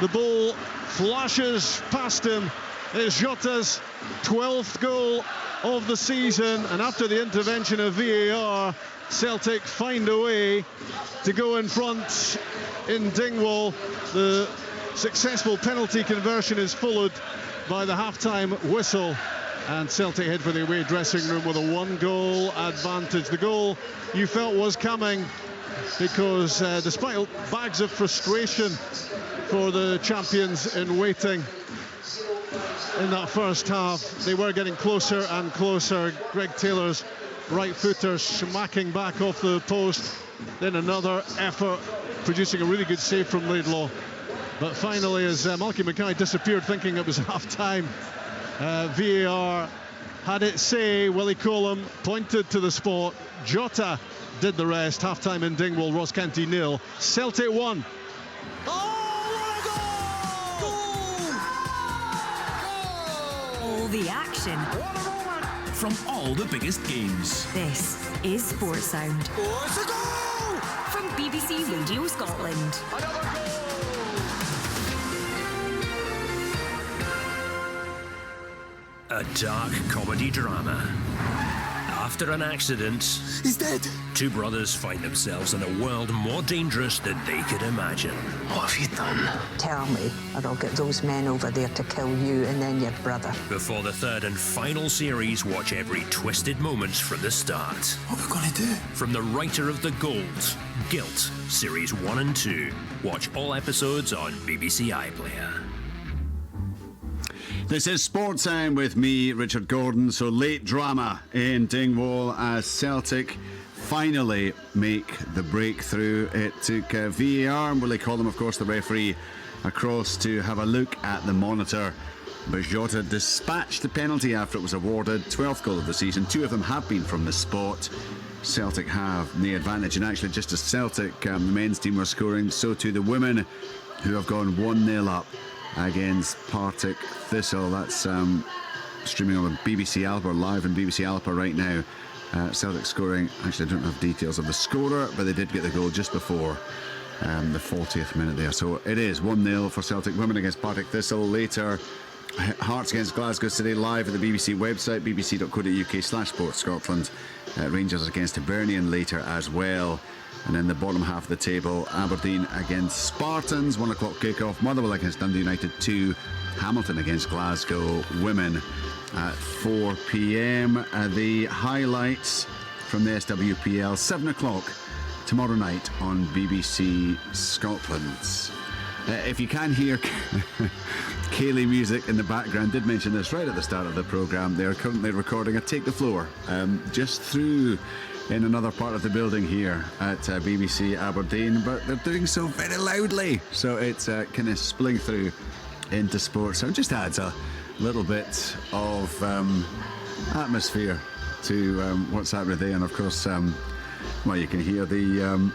The ball flashes past him. It's Jota's 12th goal of the season, and after the intervention of VAR, Celtic find a way to go in front in Dingwall. The successful penalty conversion is followed by the half-time whistle, and Celtic head for the away dressing room with a 1-goal advantage. The goal you felt was coming, because despite bags of frustration for the champions in waiting in that first half, they were getting closer and closer. Greg Taylor's right footer smacking back off the post, then another effort, producing a really good save from Laidlaw. But finally, as Malky Mackay disappeared thinking it was half-time, VAR had its say. Willie Collum pointed to the spot. Jota did the rest. Half-time in Dingwall, Ross County 0, Celtic 1. All the action from all the biggest games. This is Sports Sound. Oh, it's a goal! From BBC Radio Scotland. A dark comedy drama. After an accident, he's dead. Two brothers find themselves in a world more dangerous than they could imagine. What have you done? Tell me, or I'll get those men over there to kill you and then your brother. Before the third and final series, watch every twisted moment from the start. What are we going to do? From the writer of The Gold, Guilt, Series 1 and 2. Watch all episodes on BBC iPlayer. This is Sports Time with me, Richard Gordon. So late drama in Dingwall as Celtic finally make the breakthrough. It took VAR, and Willie Collum, of course, the referee, across to have a look at the monitor. But Jota dispatched the penalty after it was awarded. 12th goal of the season. 2 of them have been from the spot. Celtic have the advantage, and actually just as Celtic, the men's team, were scoring, so too the women, who have gone 1-0 up against Partick Thistle. That's streaming on BBC Alpha, live on BBC Alpha right now. Celtic scoring, actually I don't have details of the scorer, but they did get the goal just before the 40th minute there. So it is 1-0 for Celtic women against Partick Thistle. Later, Hearts against Glasgow City, live at the BBC website, bbc.co.uk/sportscotland. Rangers against Hibernian later as well. And in the bottom half of the table, Aberdeen against Spartans, 1 o'clock kickoff. Motherwell against Dundee United 2. Hamilton against Glasgow women at 4 p.m. The highlights from the SWPL, 7 o'clock tomorrow night on BBC Scotland. If you can hear Kaylee music in the background, did mention this right at the start of the programme. They are currently recording a Take the Floor just through in another part of the building here at BBC Aberdeen, but they're doing so very loudly, so it's kind of spilling through into sports. So it just adds a little bit of atmosphere to what's happening there. And of course, well, you can hear the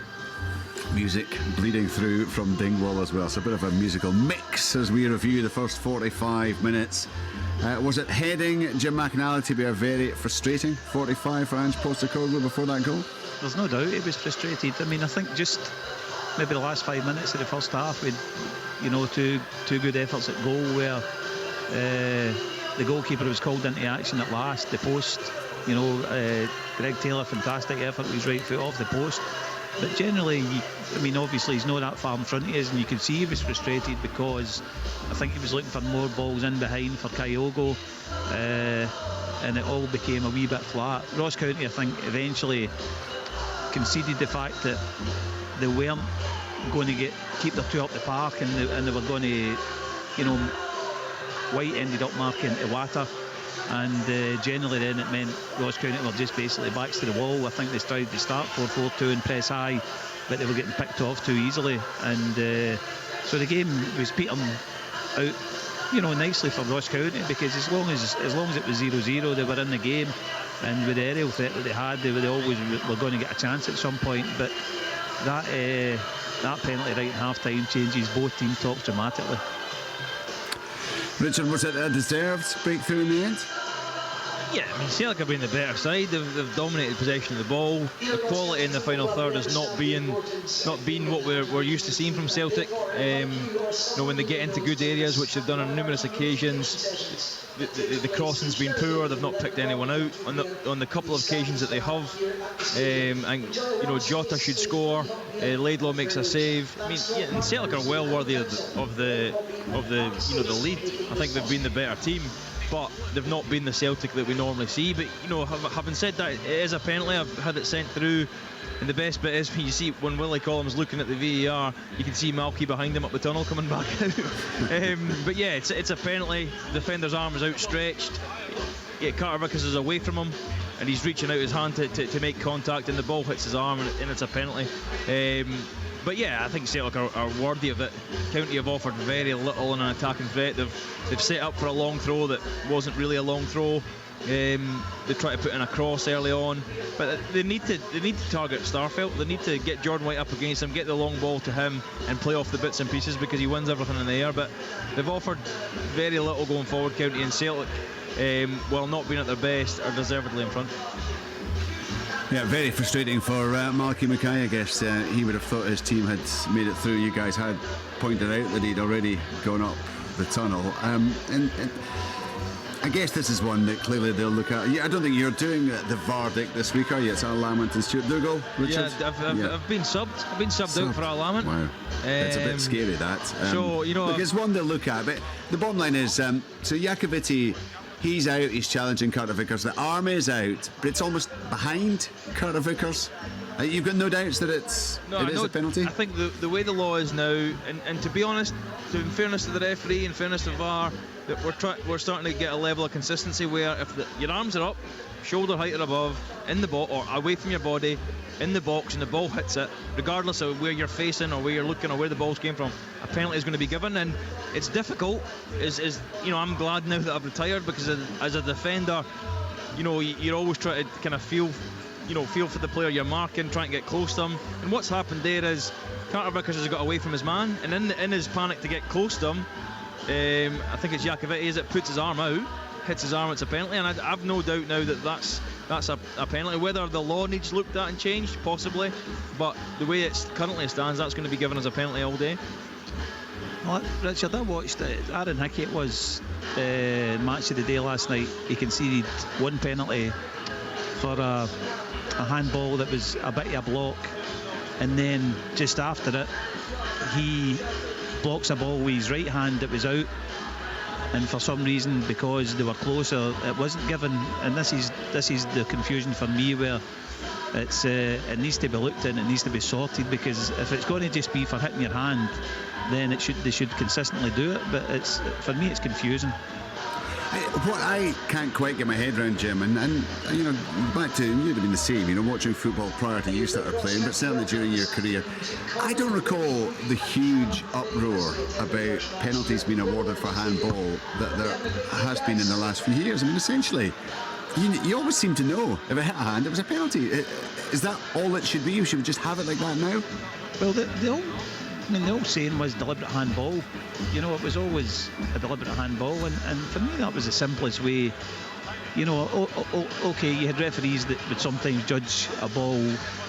music bleeding through from Dingwall as well. So a bit of a musical mix as we review the first 45 minutes. Was it heading Jim McInally to be a very frustrating 45 for Ange Postecoglou before that goal? There's no doubt he was frustrated. I mean, I think just maybe the last 5 minutes of the first half, with two good efforts at goal, where the goalkeeper was called into action at last. The post, Greg Taylor, fantastic effort with his right foot off the post. But generally, obviously he's not that far in front of us, and you could see he was frustrated because I think he was looking for more balls in behind for Kyogo, and it all became a wee bit flat. Ross County, I think, eventually conceded the fact that they weren't going to keep their 2 up the park, and they were going to, White ended up marking Iwata. And generally then it meant Ross County were just basically backs to the wall. I think they tried to start 4-4-2 and press high, but they were getting picked off too easily, and so the game was petering out nicely for Ross County, because as long as it was 0-0, they were in the game, and with the aerial threat that they had, they always were going to get a chance at some point. But that penalty right in half time changes both team talks dramatically. Richard, was it a deserved breakthrough in the end? Yeah, Celtic have been the better side. They've dominated possession of the ball. The quality in the final third has not been what we're used to seeing from Celtic. When they get into good areas, which they've done on numerous occasions, the crossing's been poor. They've not picked anyone out on the couple of occasions that they have. And Jota should score. Laidlaw makes a save. And Celtic are well worthy of the lead. I think they've been the better team, but they've not been the Celtic that we normally see. But having said that, it is a penalty. I've had it sent through, and the best bit is when you see when Willie Collum's looking at the VAR, you can see Malky behind him up the tunnel coming back out. But yeah, it's a penalty. The defender's arm is outstretched. Carter Vickers is away from him, and he's reaching out his hand to make contact, and the ball hits his arm, and it's a penalty. But yeah, I think Celtic are worthy of it. County have offered very little in an attacking threat. They've set up for a long throw that wasn't really a long throw. They try to put in a cross early on, but they need to target Starfelt. They need to get Jordan White up against him, get the long ball to him, and play off the bits and pieces, because he wins everything in the air. But they've offered very little going forward. County and Celtic, while not being at their best, are deservedly in front. Yeah, very frustrating for Malky Mackay. I guess he would have thought his team had made it through. You guys had pointed out that he'd already gone up the tunnel. And I guess this is one that clearly they'll look at. I don't think you're doing the verdict this week, are you? It's Al Lamont and Stuart Dougal, Richard? Yeah, I've been subbed. I've been subbed out for Al Lamont. Wow. That's a bit scary, that. So, look, it's one they'll look at. But the bottom line is, so Jakoviti, he's out, he's challenging Carter Vickers. The arm is out, but it's almost behind Carter Vickers. You've got no doubts that it is a penalty? I think the way the law is now, and to be honest, in fairness to the referee, in fairness to VAR, that we're starting to get a level of consistency where if your arms are up, shoulder height or above, in the box or away from your body, in the box, and the ball hits it, regardless of where you're facing or where you're looking or where the ball's came from, a penalty is going to be given. And it's difficult. I'm glad now that I've retired, because as a defender, you're always trying to kind of feel for the player you're marking, trying to get close to him. And what's happened there is Carter Vickers has got away from his man, and in his panic to get close to him, I think it's Jakovic puts his arm out, hits his arm, it's a penalty. And I've no doubt now that that's a penalty. Whether the law needs looked at and changed, possibly, but the way it currently stands, that's going to be given as a penalty all day. Well, Richard, I watched Aaron Hickey, it was match of the day last night. He conceded one penalty for a handball that was a bit of a block, and then just after it he blocks a ball with his right hand that was out, and for some reason, because they were closer, it wasn't given. And this is the confusion for me, where it needs to be looked at, it needs to be sorted, because if it's going to just be for hitting your hand, then they should consistently do it. But for me it's confusing. What I can't quite get my head around, Jim, and back to, you'd have been the same, watching football prior to you started playing, but certainly during your career, I don't recall the huge uproar about penalties being awarded for handball that there has been in the last few years. I mean, essentially, you always seem to know if it hit a hand, it was a penalty. Is that all it should be? Should we just have it like that now? Well, the old saying was deliberate handball. It was always a deliberate handball, and for me that was the simplest way. Okay, you had referees that would sometimes judge a ball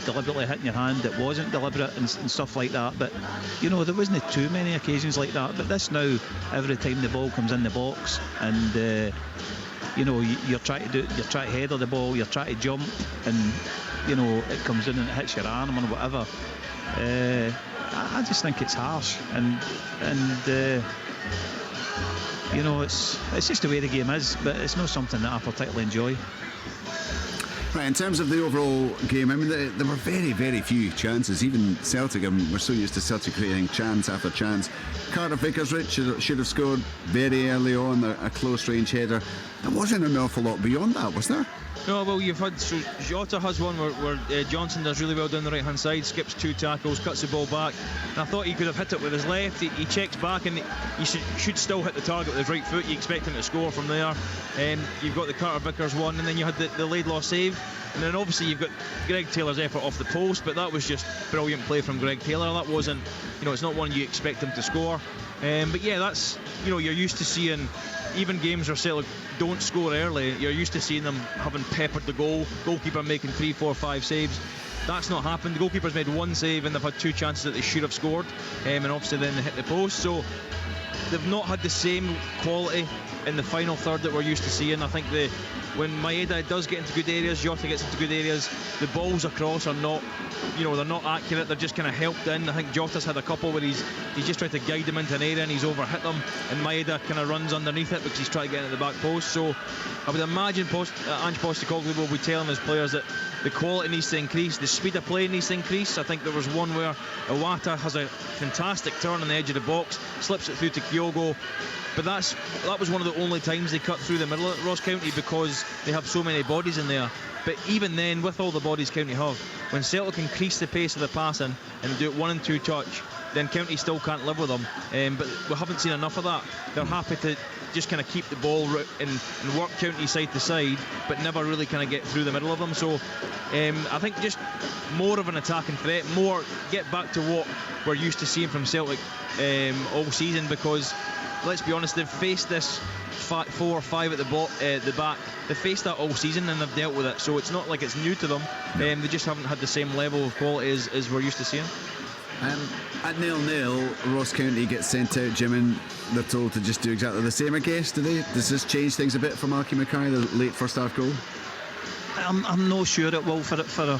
deliberately hitting your hand that wasn't deliberate and stuff like that, but there wasn't too many occasions like that. But this now, every time the ball comes in the box and you're trying to header the ball, you're trying to jump, and it comes in and it hits your arm or whatever. I just think it's harsh, and it's just the way the game is, but it's not something that I particularly enjoy. Right, in terms of the overall game, I mean, there were very, very few chances. Even Celtic, we're so used to Celtic creating chance after chance. Carter Vickers should have scored very early on, a close range header. There wasn't an awful lot beyond that, was there? No, well, you've had, so Jota has one where Johnson does really well down the right hand side, skips 2 tackles, cuts the ball back, and I thought he could have hit it with his left. He checks back, and he should still hit the target with his right foot. You expect him to score from there. You've got the Carter Vickers one, and then you had the Laidlaw save, and then obviously you've got Greg Taylor's effort off the post, but that was just brilliant play from Greg Taylor. That wasn't, it's not one you expect him to score. But yeah, that's, you're used to seeing, even games where Celtic don't score early, you're used to seeing them having peppered the goalkeeper making 3, 4, 5 saves. That's not happened. The goalkeeper's made 1 save and they've had 2 chances that they should have scored, and obviously then they hit the post. So they've not had the same quality in the final third that we're used to seeing. I think when Maeda does get into good areas, Jota gets into good areas, the balls across are not, they're not accurate, they're just kind of helped in. I think Jota's had a couple where he's just tried to guide them into an area and he's overhit them, and Maeda kind of runs underneath it because he's trying to get into the back post. So I would imagine Ange Postecoglou will be telling his players that the quality needs to increase, the speed of play needs to increase. I think there was one where Iwata has a fantastic turn on the edge of the box, slips it through to Kyogo, but that was one of the only times they cut through the middle at Ross County because they have so many bodies in there. But even then, with all the bodies County have, when Celtic increase the pace of the passing and do it 1 and 2 touch, then County still can't live with them. But we haven't seen enough of that. They're happy to just kind of keep the ball and work County side to side, but never really kind of get through the middle of them. So I think just more of an attacking threat, more get back to what we're used to seeing from Celtic all season, because let's be honest, they've faced this 4 or 5 at the back. They've faced that all season and they've dealt with it, so it's not like it's new to them. They just haven't had the same level of quality as we're used to seeing. At 0-0, Ross County gets sent out, Jim, and they're told to just do exactly the same, I guess. Does this change things a bit for Malky Mackay, the late first half goal? I'm not sure it will for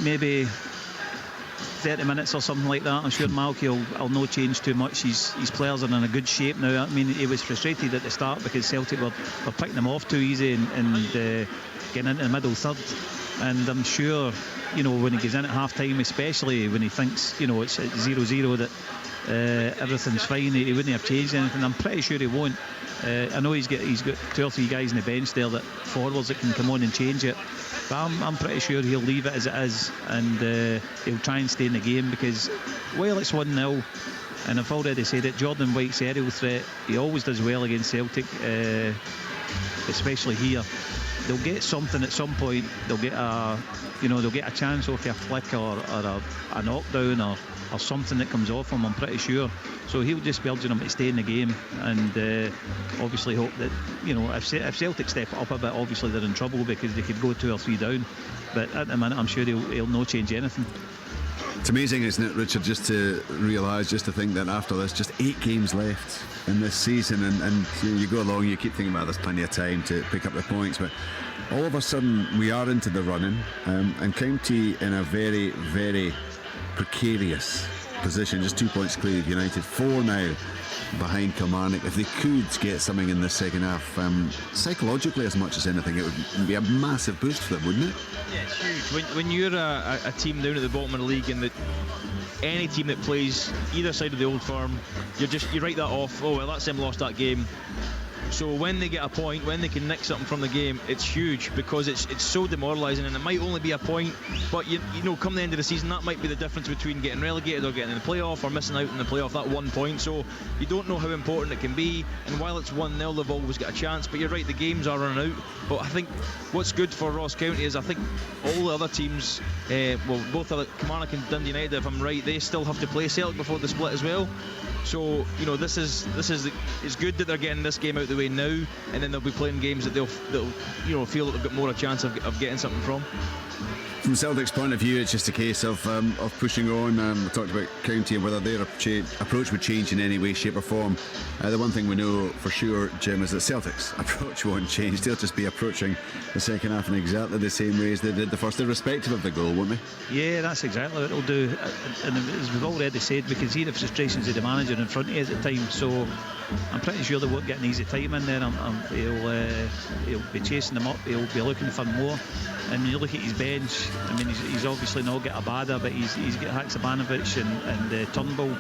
maybe 30 minutes or something like that. I'm sure Malky will not change too much. His players are in a good shape now. I mean, he was frustrated at the start because Celtic were picking him off too easy and getting into the middle third. And I'm sure, when he goes in at half time, especially when he thinks, it's 0-0, that everything's fine, he wouldn't have changed anything. I'm pretty sure he won't. I know he's got 2 or 3 guys on the bench there, that forwards that can come on and change it, but I'm pretty sure he'll leave it as it is, and he'll try and stay in the game, because while it's 1-0, and I've already said it, Jordan White's aerial threat, he always does well against Celtic, especially here. They'll get something at some point. They'll get a chance off a flick or a knockdown or something that comes off him, I'm pretty sure. So he'll just be urging him to stay in the game, and obviously hope that, if Celtic step up a bit, obviously they're in trouble, because they could go 2 or 3 down. But at the minute, I'm sure he'll not change anything. It's amazing, isn't it, Richard, just to think that after this, just 8 games left in this season, and you go along, you keep thinking about there's plenty of time to pick up the points, but all of a sudden we are into the running, and County in a very, very precarious position, just 2 points clear of United, 4 now behind Kilmarnock. If they could get something in the second half, psychologically as much as anything, it would be a massive boost for them, wouldn't it? Yeah, it's huge. When you're a team down at the bottom of the league, and that any team that plays either side of the Old Firm, you write that off. Oh well, that's them lost that game. So when they get a point, when they can nick something from the game, it's huge, because it's so demoralising, and it might only be a point, but you know, come the end of the season, that might be the difference between getting relegated or getting in the playoff, or missing out in the playoff, that 1 point. So you don't know how important it can be, and while it's 1-0, they've always got a chance. But you're right, the games are running out. But I think what's good for Ross County is, I think all the other teams, both Kilmarnock and Dundee United, if I'm right, they still have to play Celtic before the split as well. So this is it's good that they're getting this game out the way now, and then they'll be playing games that they'll feel that they've got more a chance of getting something from. From Celtic's point of view, it's just a case of pushing on. We talked about County and whether their approach would change in any way, shape or form. The one thing we know for sure, Jim, is that Celtic's approach won't change. They'll just be approaching the second half in exactly the same way as they did the first, irrespective of the goal, won't they? Yeah, that's exactly what it'll do. And as we've already said, we can see the frustrations of the manager in front of us at times. So I'm pretty sure they won't get an easy time in there. He'll be chasing them up. He'll be looking for more. And when you look at his bench, I mean, he's obviously not got Abada, but he's got Haksabanovic and Turnbull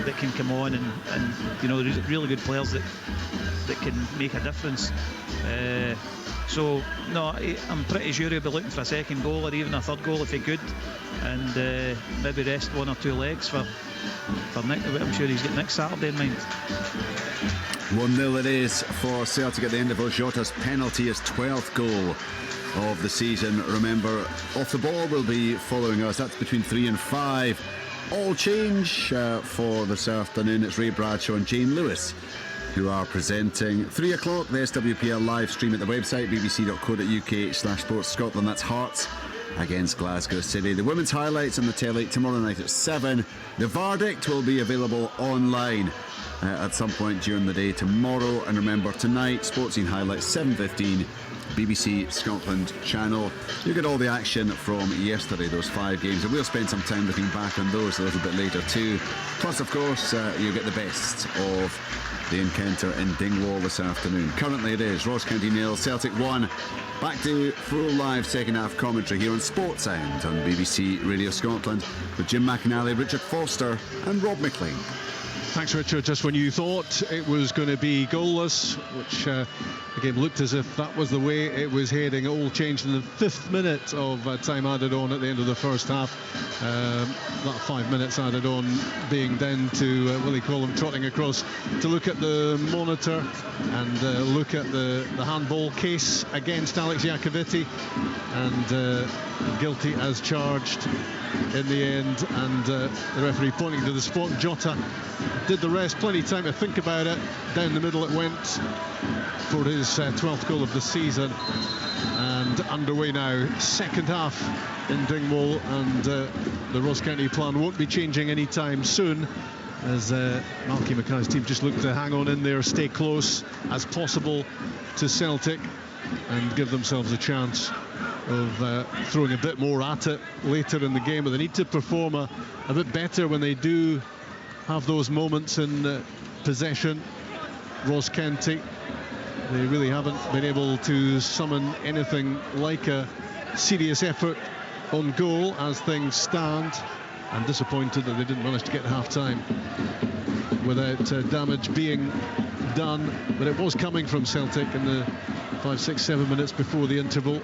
that can come on, and there's really good players that can make a difference. So no, I'm pretty sure he'll be looking for a second goal, or even a third goal if he could, and maybe rest 1 or 2 legs for Nick. I'm sure he's got next Saturday in mind. 1-0 it is for Celtic at the end of Jota's penalty, his 12th goal of the season. Remember, Off the Ball will be following us. That's between 3 and 5. All change for this afternoon. It's Ray Bradshaw and Jane Lewis who are presenting. 3 o'clock, the SWPL live stream at the website, bbc.co.uk/Sports Scotland. That's Hearts against Glasgow City. The women's highlights on the telly tomorrow night at 7. The verdict will be available online at some point during the day tomorrow. And remember, tonight, Sports Scene highlights 7:15, BBC Scotland channel. You get all the action from yesterday, those 5 games, and we'll spend some time looking back on those a little bit later too. Plus, of course, you get the best of the encounter in Dingwall this afternoon. Currently it is Ross County 0, Celtic 1. Back to full live second half commentary here on Sports Sound on BBC Radio Scotland with Jim McInally, Richard Foster and Rob McLean. Thanks, Richard. Just when you thought it was going to be goalless, which the game looked as if that was the way it was heading, it all changed in the 5th minute of time added on at the end of the first half. That 5 minutes added on being down to Willie Collum trotting across to look at the monitor and look at the handball case against Alex Iacovitti, and guilty as charged in the end, and the referee pointing to the spot. Jota did the rest, plenty of time to think about it. Down the middle it went for his 12th goal of the season, and underway now, second half in Dingwall, and the Ross County plan won't be changing anytime soon, as Malky Mackay's team just look to hang on in there, stay close as possible to Celtic, and give themselves a chance of throwing a bit more at it later in the game. But they need to perform a bit better when they do have those moments in possession. Ross County, they really haven't been able to summon anything like a serious effort on goal as things stand. and disappointed that they didn't manage to get half-time without damage being done, but it was coming from Celtic in the 5, 6, 7 minutes before the interval.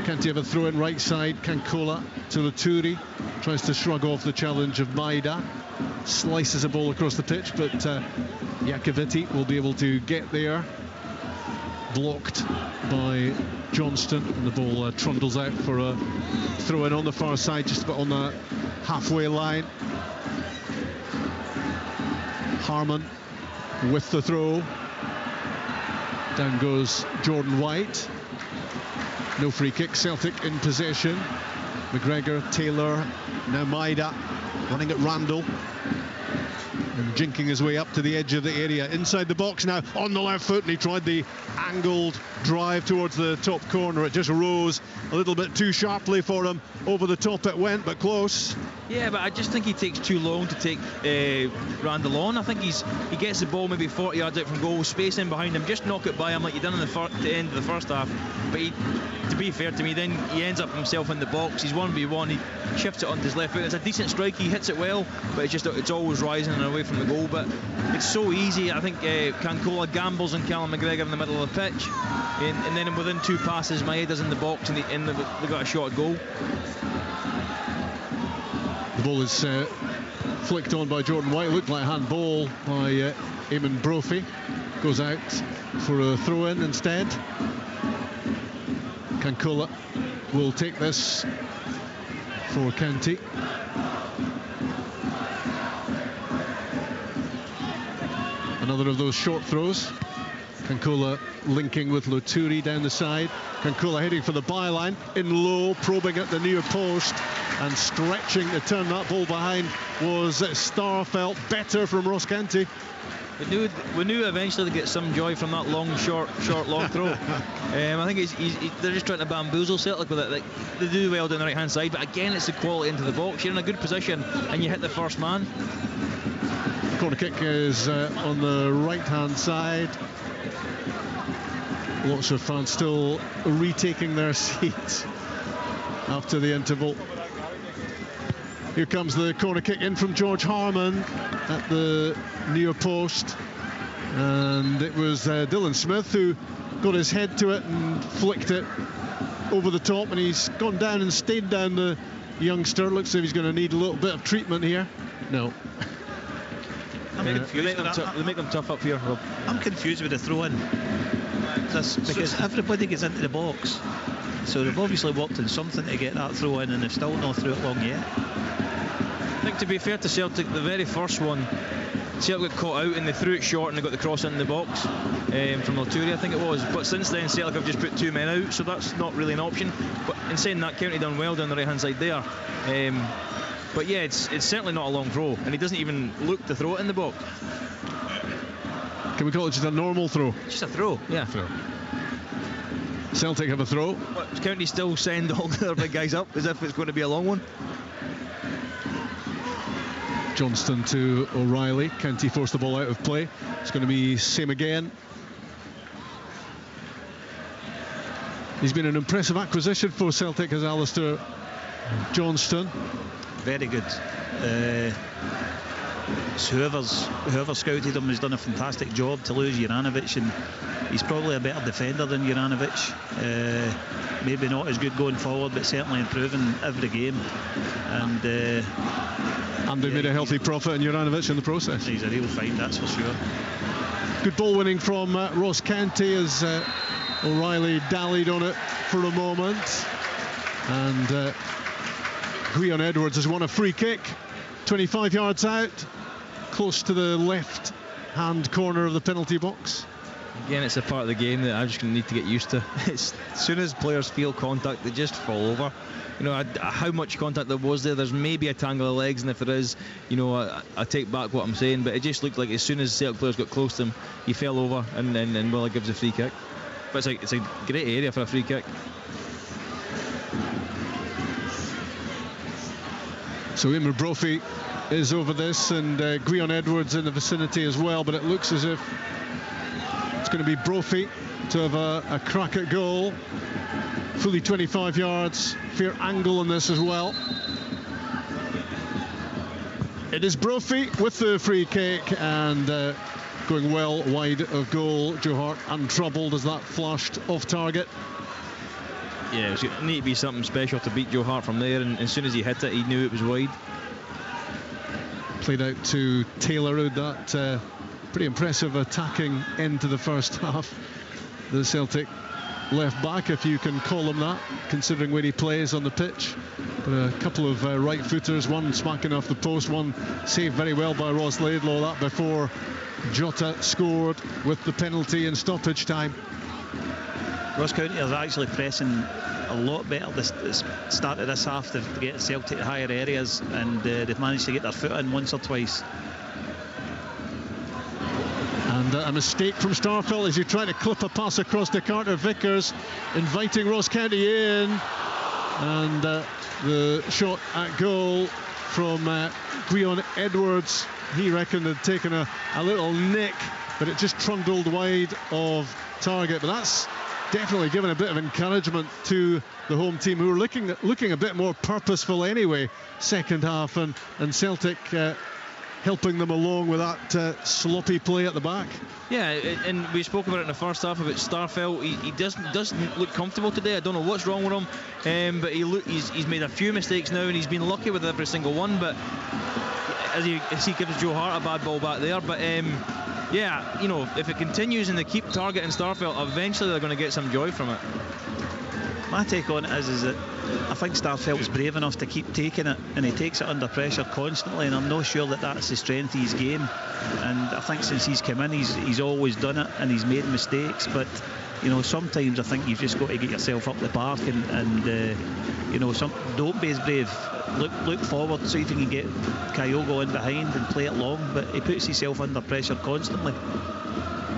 Can't he have a throw in right side? Kankola to Luturi, tries to shrug off the challenge of Maida, slices a ball across the pitch, but Iacovitti will be able to get there, blocked by Johnston, and the ball trundles out for a throw in on the far side, just about on the halfway line. Harmon with the throw. Down goes Jordan White. No free kick. Celtic in possession. McGregor, Taylor, now Maida running at Randall and jinking his way up to the edge of the area, inside the box now, on the left foot, and he tried the angled drive towards the top corner. It just rose a little bit too sharply for him. Over the top it went, but close. Yeah, but I just think he takes too long to take Randall on. I think he gets the ball maybe 40 yards out from goal, space in behind him, just knock it by him like he done in the end of the first half. But to be fair to me, then he ends up himself in the box. He's 1v1, he shifts it onto his left foot. It's a decent strike, he hits it well, but it's always rising and away from the goal. But it's so easy. I think Kankola gambles on Callum McGregor in the middle of the pitch, and then within 2 passes Maeda's in the box and they got a shot at goal. The ball is flicked on by Jordan White. It looked like a handball by Eamon Brophy. Goes out for a throw-in instead. Kankola will take this for County. Another of those short throws. Kankola linking with Luturi down the side. Kankola heading for the byline, in low, probing at the near post, and stretching to turn that ball behind was Starfelt. Better from Ross County. We knew eventually to get some joy from that long throw. I think they're just trying to bamboozle Celtic with it. Like, they do well down the right hand side, but again it's the quality into the box. You're in a good position and you hit the first man. Corner kick is on the right hand side. Lots of fans still retaking their seats after the interval. Here comes the corner kick in from George Harmon at the near post, and it was Dylan Smith who got his head to it and flicked it over the top, and he's gone down and stayed down, the youngster. Looks as if he's going to need a little bit of treatment here. No. They make them tough up here, Rob. I'm confused with the throw-in because everybody gets into the box, so they've obviously worked on something to get that throw-in, and they've still not threw it long yet. I think, to be fair to Celtic, the very first one, Celtic got caught out and they threw it short and they got the cross in the box from Luturi, I think it was. But since then, Celtic have just put 2 men out, so that's not really an option. But in saying that, County done well down the right hand side there. But yeah, it's certainly not a long throw, and he doesn't even look to throw it in the box. Can we call it just a normal throw? Just a throw, yeah. Throw. Celtic have a throw. But County still send all their big guys up as if it's going to be a long one. Johnston to O'Reilly. County forced the ball out of play. It's going to be same again. He's been an impressive acquisition for Celtic as Alistair Johnston. Very good. Whoever scouted him has done a fantastic job to lose Juranovic, and he's probably a better defender than Juranovic. Maybe not as good going forward, but certainly improving every game. And they made a healthy profit in Juranovic in the process. He's a real find, that's for sure. Good ball winning from Ross County as O'Reilly dallied on it for a moment, and Guion Edwards has won a free kick 25 yards out, close to the left hand corner of the penalty box. Again, it's a part of the game that I'm just going to need to get used to. As soon as players feel contact, they just fall over. You know, how much contact there was there. There's maybe a tangle of legs, and if there is, you know, I take back what I'm saying, but it just looked like as soon as Celtic players got close to him, he fell over, and Willa gives a free kick. But it's a great area for a free kick. So Eamon Brophy is over this, and Guion Edwards in the vicinity as well, but it looks as if it's going to be Brophy to have a crack at goal. Fully 25 yards, fair angle on this as well. It is Brophy with the free kick, and going well wide of goal. Joe Hart untroubled as that flashed off target. Yeah, it was need to be something special to beat Joe Hart from there, and as soon as he hit it, he knew it was wide. Played out to Taylor, that pretty impressive attacking end to the first half. The Celtic left back, if you can call him that, considering where he plays on the pitch. But a couple of right footers, one smacking off the post, one saved very well by Ross Laidlaw, that before Jota scored with the penalty in stoppage time. Ross County are actually pressing a lot better this start of this half to get Celtic higher areas, and they've managed to get their foot in once or twice. And a mistake from Starfelt as he tried to clip a pass across to Carter Vickers, inviting Ross County in. And the shot at goal from Gwion Edwards, he reckoned had taken a little nick, but it just trundled wide of target. But that's definitely given a bit of encouragement to the home team, who were looking a bit more purposeful anyway second half, and Celtic helping them along with that sloppy play at the back. Yeah, and we spoke about it in the first half about Starfelt. He doesn't look comfortable today. I don't know what's wrong with him, but he's made a few mistakes now, and he's been lucky with every single one. But as he gives Joe Hart a bad ball back there, but yeah, you know, if it continues and they keep targeting Starfelt, eventually they're going to get some joy from it. My take on it is that I think Starfelt's brave enough to keep taking it, and he takes it under pressure constantly, and I'm not sure that that's the strength of his game. And I think since he's come in, he's always done it, and he's made mistakes. But you know, sometimes I think you've just got to get yourself up the park, and you know, don't be as brave. Look forward, see if you can get Kyogo in behind and play it long. But he puts himself under pressure constantly.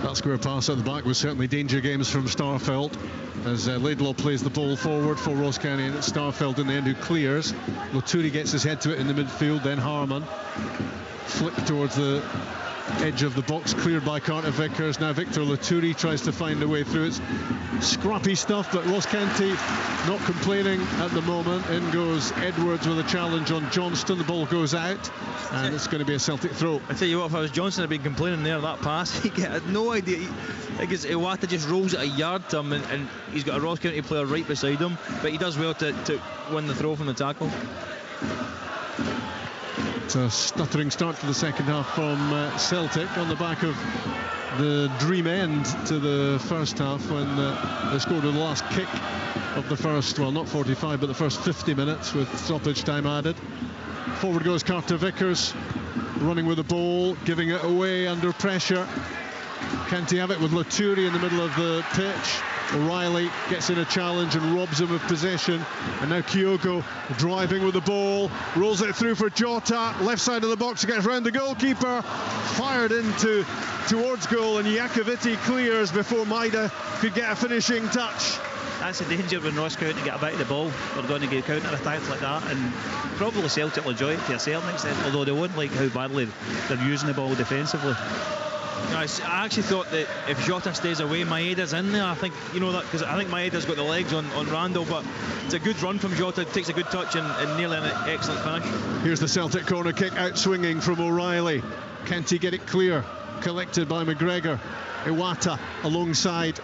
That square pass at the back was certainly danger games from Starfelt, as Laidlaw plays the ball forward for Ross County, and it's Starfelt in the end who clears. Loturi gets his head to it in the midfield, then Harman. Flick towards the edge of the box, cleared by Carter Vickers. Now Victor Loturi tries to find a way through. It's scrappy stuff, but Ross County not complaining at the moment. In goes Edwards with a challenge on Johnston. The ball goes out, and it's going to be a Celtic throw. I tell you what, if I was Johnson, I'd been complaining there, that pass. He had no idea. I guess Iwata just rolls it a yard to him, and he's got a Ross County player right beside him, but he does well to win the throw from the tackle. It's a stuttering start to the second half from Celtic, on the back of the dream end to the first half, when they scored with the last kick of the first, well, not 45, but the first 50 minutes with stoppage time added. Forward goes Carter Vickers, running with the ball, giving it away under pressure. Can't he have it with Loturi in the middle of the pitch? O'Reilly gets in a challenge and robs him of possession, and now Kyogo driving with the ball, rolls it through for Jota, left side of the box, gets round the goalkeeper, fired towards goal, and Iakoviti clears before Maida could get a finishing touch. That's the danger when Ross County get a bit of the ball. We're going to get counter-attacks like that, and probably Celtic will enjoy it to a certain extent, although they won't like how badly they're using the ball defensively. I actually thought that if Jota stays away, Maeda's in there. I think, you know, that because I think Maeda's got the legs on Randall, but it's a good run from Jota, takes a good touch and nearly an excellent finish. Here's the Celtic corner kick, out swinging from O'Reilly. Can't he get it clear? Collected by McGregor. Iwata alongside.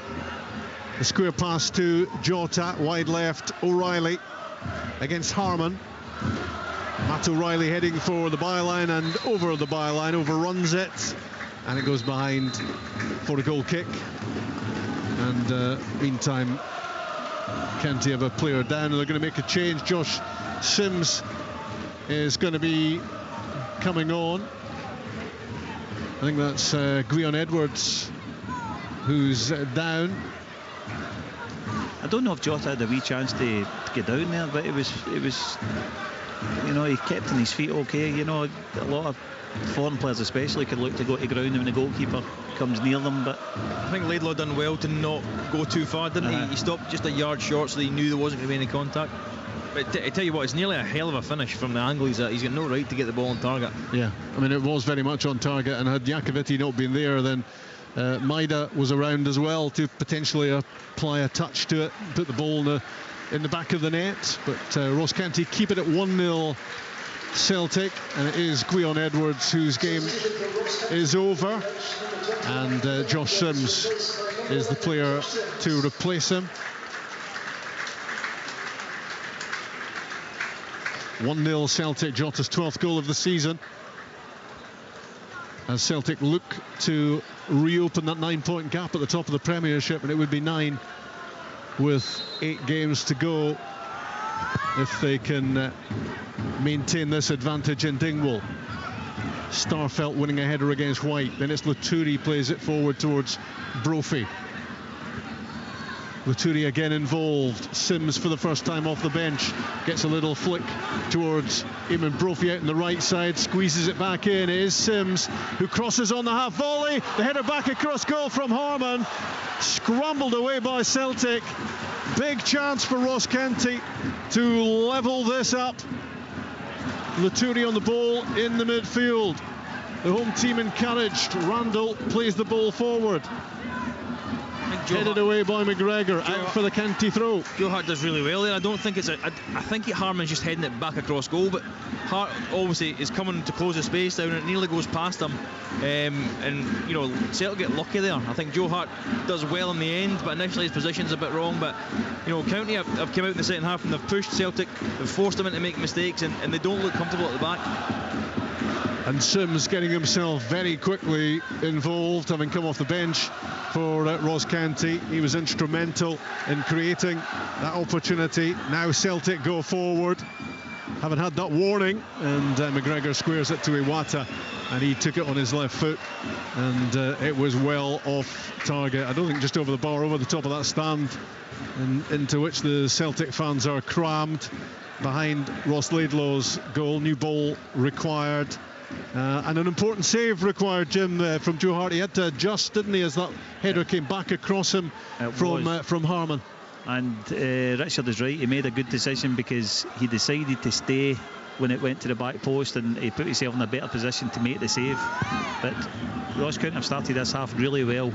The square pass to Jota, wide left. O'Reilly against Harman. Matt O'Reilly heading for the byline and over the byline, overruns it, and it goes behind for a goal kick. And meantime, Canty have a player down, and they're going to make a change. Josh Sims is going to be coming on. I think that's Gwion Edwards who's down. I don't know if Jota had a wee chance to get down there, but it was, you know, he kept on his feet okay. You know, a lot of foreign players especially could look to go to ground when the goalkeeper comes near them, but I think Laidlaw done well to not go too far, didn't he? He stopped just a yard short so that he knew there wasn't going to be any contact. But I tell you what, it's nearly a hell of a finish from the angle he's at. He's got no right to get the ball on target. Yeah, I mean, it was very much on target, and had Iakoviti not been there, then Maida was around as well to potentially apply a touch to it, put the ball in the back of the net. But Ross County keep it at 1-0 Celtic, and it is Gwion Edwards whose game is over, and Josh Sims is the player to replace him. 1-0 Celtic, Jota's 12th goal of the season, as Celtic look to reopen that 9-point gap at the top of the Premiership, and it would be 9 with 8 games to go if they can maintain this advantage in Dingwall. Starfelt winning a header against White, then it's Laturi plays it forward towards Brophy. Laturi again involved. Sims for the first time off the bench gets a little flick towards Eamon Brophy out on the right side, squeezes it back in. It is Sims who crosses on the half volley, the header back across goal from Harman, scrambled away by Celtic. Big chance for Ross County to level this up. Laturi on the ball in the midfield, the home team encouraged. Randall plays the ball forward, headed away by McGregor, out for the County throw. Joe Hart does really well there. I don't think it's I think Harman's just heading it back across goal, but Hart obviously is coming to close the space down and it nearly goes past him. And you know, Celtic get lucky there. I think Joe Hart does well in the end, but initially his position's a bit wrong. But you know, County have come out in the second half and they've pushed Celtic, they've forced them into making mistakes, and they don't look comfortable at the back. And Sims getting himself very quickly involved, having come off the bench for Ross County. He was instrumental in creating that opportunity. Now Celtic go forward, having had that warning, and McGregor squares it to Iwata, and he took it on his left foot, and it was well off target. I don't think just over the bar, over the top of that stand, and into which the Celtic fans are crammed behind Ross Laidlaw's goal. New ball required. And an important save required, Jim, from Joe Hart. He had to adjust, didn't he, as that header came back across him from Harman. And Richard is right, he made a good decision because he decided to stay when it went to the back post, and he put himself in a better position to make the save. But Ross County have started this half really well.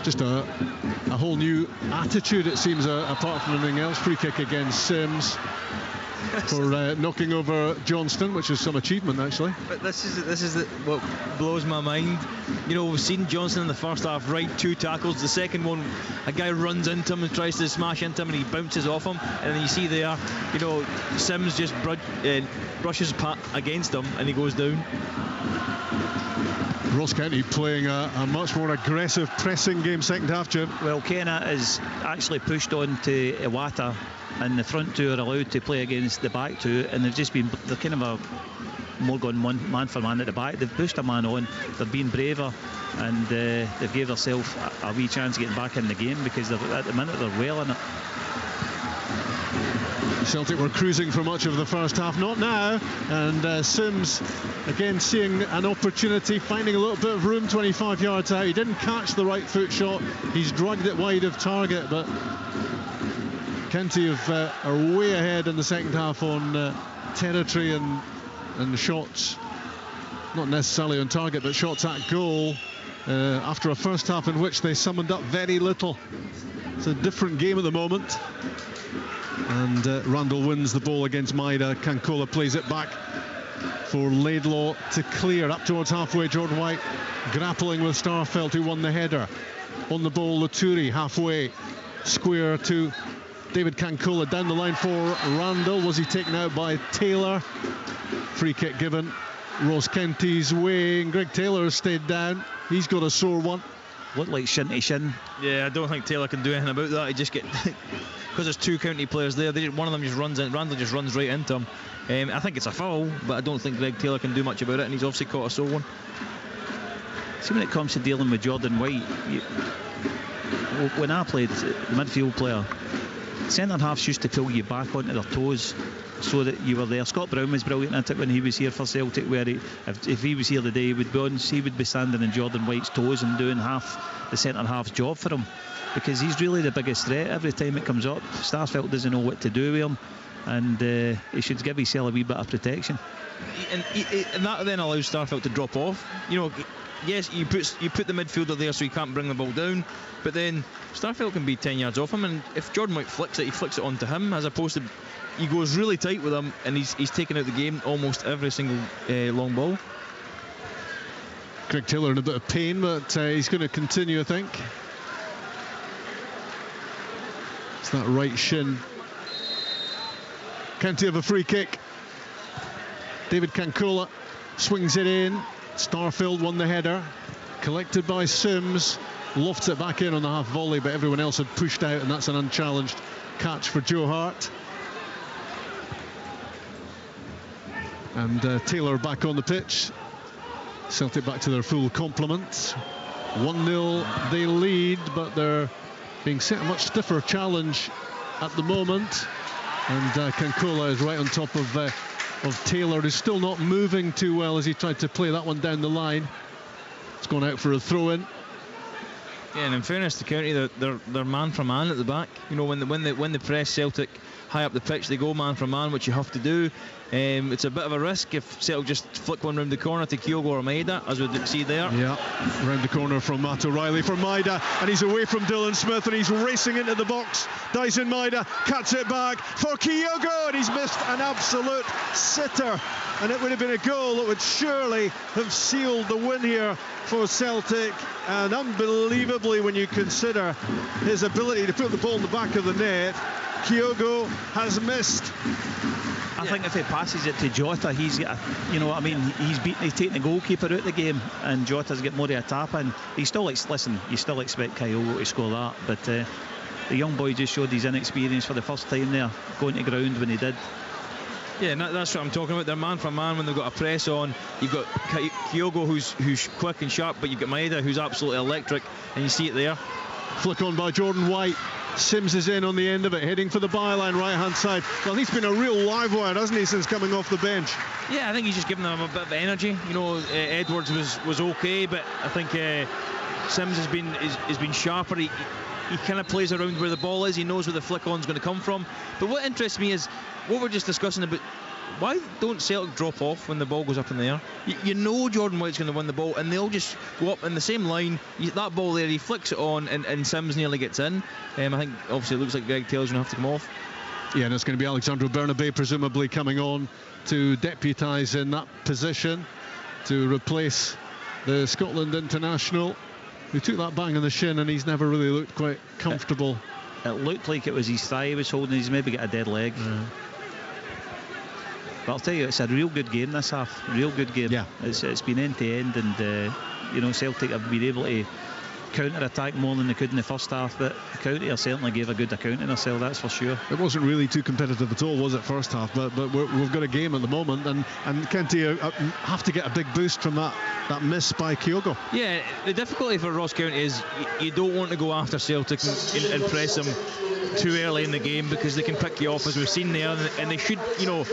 Just a whole new attitude, it seems, apart from anything else. Free kick against Sims for knocking over Johnston, which is some achievement actually. But this is what blows my mind. You know, we've seen Johnston in the first half right 2 tackles. The second one, a guy runs into him and tries to smash into him, and he bounces off him. And then you see there, you know, Sims just brushes against him, and he goes down. Ross County playing a much more aggressive pressing game second half, Jim. Well, Kenna is actually pushed on to Iwata, and the front 2 are allowed to play against the back 2, and they're kind of more gone man for man at the back. They've pushed a man on, they've been braver, and they've gave themselves a wee chance of getting back in the game, because at the minute they're well in it. Celtic were cruising for much of the first half, not now, and Sims again seeing an opportunity, finding a little bit of room 25 yards out. He didn't catch the right foot shot, he's dragged it wide of target, but County are way ahead in the second half on territory and shots, not necessarily on target, but shots at goal, after a first half in which they summoned up very little. It's a different game at the moment. And Randall wins the ball against Maida. Kankola plays it back for Laidlaw to clear up towards halfway. Jordan White grappling with Starfelt, who won the header. On the ball, Laturi halfway, square to David Kankola, down the line for Randall. Was he taken out by Taylor? Free kick given Ross County's way, and Greg Taylor stayed down. He's got a sore one. Looked like shin to shin. Yeah, I don't think Taylor can do anything about that. He just get because there's 2 County players there. One of them just runs in. Randall just runs right into him. I think it's a foul, but I don't think Greg Taylor can do much about it, and he's obviously caught a sore one. See, when it comes to dealing with Jordan White, when I played the midfield player, centre halves used to pull you back onto their toes so that you were there. Scott Brown was brilliant at it when he was here for Celtic, where if he was here today, he would be standing in Jordan White's toes and doing half the centre half's job for him, because he's really the biggest threat every time it comes up. Starfelt doesn't know what to do with him, and he should give himself a wee bit of protection. And that then allows Starfelt to drop off. You know, yes, you put the midfielder there so he can't bring the ball down, but then Starfelt can be 10 yards off him, and if Jordan White flicks it, he flicks it onto him, as opposed to he goes really tight with him, and he's taken out the game almost every single long ball. Greg Taylor in a bit of pain, but he's going to continue, I think. It's that right shin. County have a free kick. David Cancola swings it in. Starfield won the header. Collected by Sims. Lofts it back in on the half volley, but everyone else had pushed out, and that's an unchallenged catch for Joe Hart. And Taylor back on the pitch. Celtic back to their full complement. 1-0 they lead, but they're being set a much stiffer challenge at the moment. And Cancola is right on top of Taylor, who's still not moving too well as he tried to play that one down the line. It's gone out for a throw-in. Yeah, and in fairness to County, they're man for man at the back. You know, when they press Celtic high up the pitch, they go man for man, which you have to do. It's a bit of a risk if Celtic just flick one round the corner to Kyogo or Maeda, as we see there. Yeah, round the corner from Matt O'Reilly for Maeda, and he's away from Dylan Smith, and he's racing into the box. Dyson Maeda cuts it back for Kyogo, and he's missed an absolute sitter, and it would have been a goal that would surely have sealed the win here for Celtic. And unbelievably, when you consider his ability to put the ball in the back of the net, Kyogo has missed. I think if he passes it to Jota, he's got you know what I mean, he's taking the goalkeeper out of the game, and Jota's got more of a tap in. You still expect Kyogo to score that, but the young boy just showed his inexperience for the first time there, going to ground when he did. Yeah, and that's what I'm talking about. They're man for man when they've got a press on. You've got Kyogo who's quick and sharp, but you've got Maeda who's absolutely electric, and you see it there. Flick on by Jordan White. Sims is in on the end of it, heading for the byline, right-hand side. Well, he's been a real live wire, hasn't he, since coming off the bench? Yeah, I think he's just given them a bit of energy. You know, Edwards was okay, but I think Sims has been sharper. He kind of plays around where the ball is. He knows where the flick-on's going to come from. But what interests me is what we're just discussing about why don't Celtic drop off when the ball goes up in the air? You know Jordan White's going to win the ball, and they'll just go up in the same line. That ball there, he flicks it on, and Sims nearly gets in. I think obviously it looks like Greg Taylor's going to have to come off. Yeah, and it's going to be Alexandro Bernabé presumably coming on to deputise in that position to replace the Scotland international, who took that bang on the shin, and he's never really looked quite comfortable. It looked like it was his thigh he was holding. He's maybe got a dead leg. Yeah. But I'll tell you, it's a real good game this half. Real good game. Yeah. It's been end to end, and you know, Celtic have been able to counter-attack more than they could in the first half, but County certainly gave a good account of themselves, that's for sure. It wasn't really too competitive at all, was it, first half? But we've got a game at the moment, and County have to get a big boost from that miss by Kyogo. Yeah, the difficulty for Ross County is you don't want to go after Celtic and press them too early in the game, because they can pick you off, as we've seen there, and they should, you know,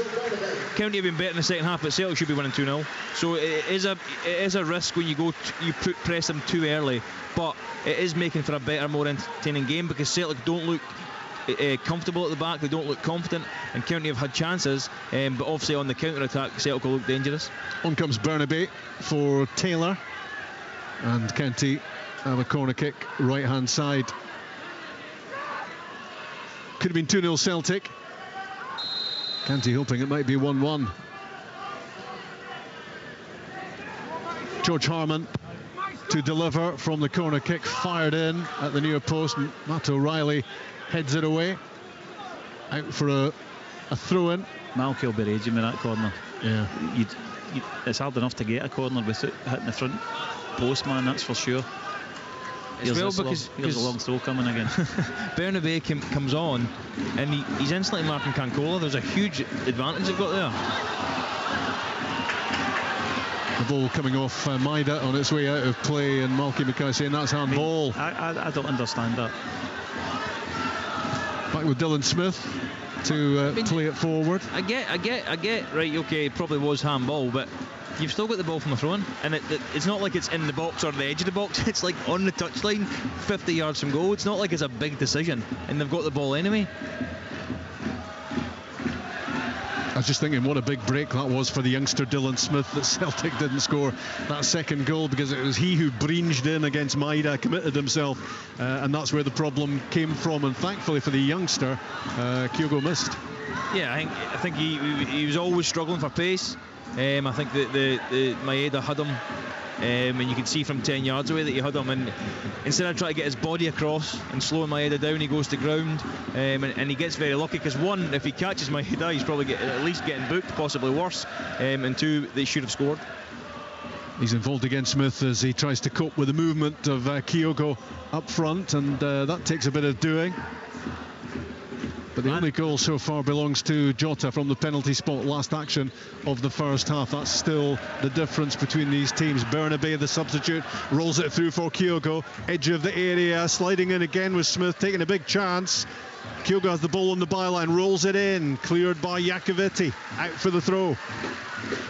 County have been better in the second half, but Celtic should be winning 2-0. So it is a risk when you press them too early, but it is making for a better, more entertaining game, because Celtic don't look comfortable at the back, they don't look confident, and County have had chances, but obviously on the counter-attack Celtic will look dangerous. On comes Bernabé for Taylor, and County have a corner kick right hand side. Could have been 2-0 Celtic. County hoping it might be 1-1. George Harman to deliver from the corner kick, fired in at the near post. Matt O'Reilly heads it away, out for a throw-in. Malky will be raging with that corner. Yeah, it's hard enough to get a corner without hitting the front post, man, that's for sure. Here's a long throw coming again. Bernabé comes on, and he's instantly marking Cancola. There's a huge advantage they've got there. The ball coming off Maeda on its way out of play, and Malky Mackay saying that's handball. I don't understand that. Back with Dylan Smith to play it forward. I get. Right, okay, it probably was handball, but you've still got the ball from a throw-in, and it's not like it's in the box or the edge of the box. It's like on the touchline, 50 yards from goal. It's not like it's a big decision, and they've got the ball anyway. I was just thinking what a big break that was for the youngster Dylan Smith that Celtic didn't score that second goal, because it was he who breached in against Maida, committed himself, and that's where the problem came from. And thankfully for the youngster, Kyogo missed. Yeah, I think he was always struggling for pace. I think that the Maeda had him, and you can see from 10 yards away that he had him, and instead of trying to get his body across and slowing Maeda down, he goes to ground, and he gets very lucky, because one, if he catches Maeda, he's probably at least getting booked, possibly worse, and two, they should have scored. He's involved against Smith as he tries to cope with the movement of Kyogo up front, and that takes a bit of doing. But the only goal so far belongs to Jota from the penalty spot, last action of the first half. That's still the difference between these teams. Bernabe, the substitute, rolls it through for Kyogo. Edge of the area, sliding in again with Smith, taking a big chance. Kyogo has the ball on the byline, rolls it in, cleared by Iacovitti, out for the throw.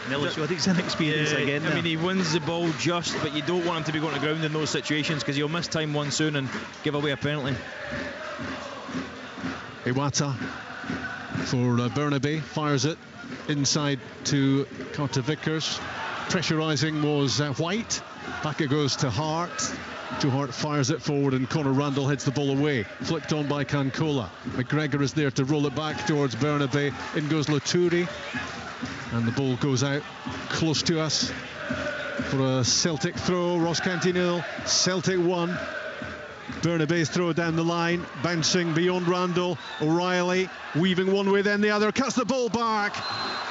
Nelly showed his inexperience again. I mean, he wins the ball just, but you don't want him to be going to ground in those situations, because he'll miss time one soon and give away a penalty. Iwata for Bernabe, fires it inside to Carter Vickers. Pressurising was White. Back it goes to Hart. Joe Hart fires it forward, and Conor Randall heads the ball away. Flicked on by Cancola. McGregor is there to roll it back towards Bernabe. In goes Laturi, and the ball goes out close to us for a Celtic throw. Ross County 0, Celtic 1. Bernabe's throw down the line, bouncing beyond Randall. O'Reilly weaving one way then the other, cuts the ball back,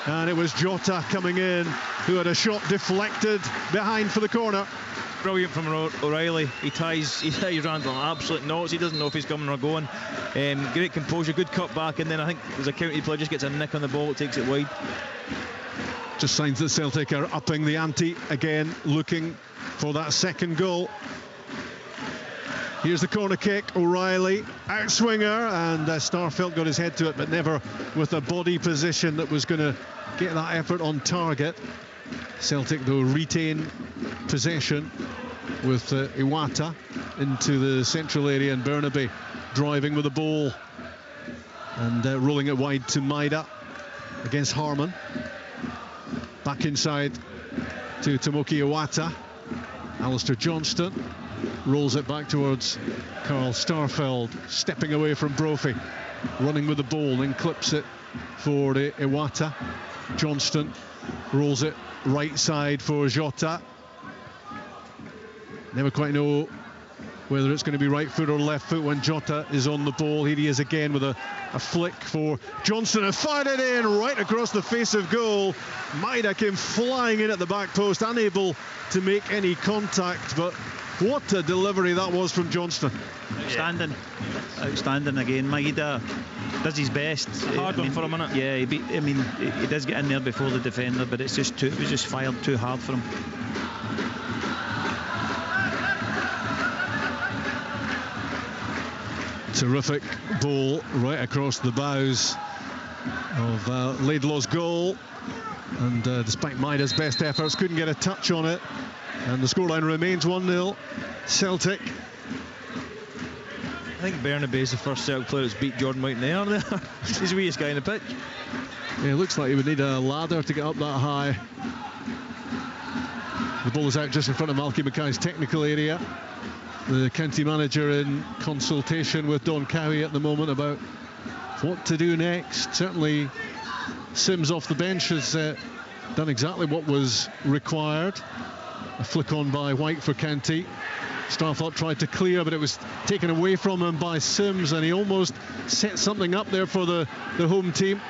and it was Jota coming in, who had a shot deflected behind for the corner. Brilliant from O'Reilly. He ties Randall in absolute knots. He doesn't know if he's coming or going. Great composure, good cut back, and then I think there's a county player just gets a nick on the ball, takes it wide. Just signs that Celtic are upping the ante again, looking for that second goal. Here's the corner kick, O'Reilly, outswinger, and Starfelt got his head to it, but never with a body position that was going to get that effort on target. Celtic, though, retain possession with Iwata into the central area, and Bernabe driving with the ball and rolling it wide to Maida against Harmon. Back inside to Tomoki Iwata. Alistair Johnston rolls it back towards Carl Starfeld, stepping away from Brophy, running with the ball, then clips it for Iwata. Johnston rolls it right side for Jota. Never quite know whether it's going to be right foot or left foot when Jota is on the ball. Here he is again with a flick for Johnston, and fired it in right across the face of goal. Maida came flying in at the back post, unable to make any contact, but what a delivery that was from Johnston. Outstanding again. Maida does his best. Hard one for a minute. Yeah, he does get in there before the defender, but it was just fired too hard for him. Terrific ball right across the bows of Laidlaw's goal, and despite Maida's best efforts, couldn't get a touch on it, and the scoreline remains 1-0 Celtic. I think Bernabe is the first Celtic player that's beat Jordan White in the air there. He's the weakest guy in the pitch. Yeah, it looks like he would need a ladder to get up that high. The ball is out just in front of Malky Mackay's technical area. The county manager in consultation with Don Cowie at the moment about what to do next. Certainly Sims off the bench has done exactly what was required. A flick on by White for County. Starfelt tried to clear, but it was taken away from him by Sims, and he almost set something up there for the home team.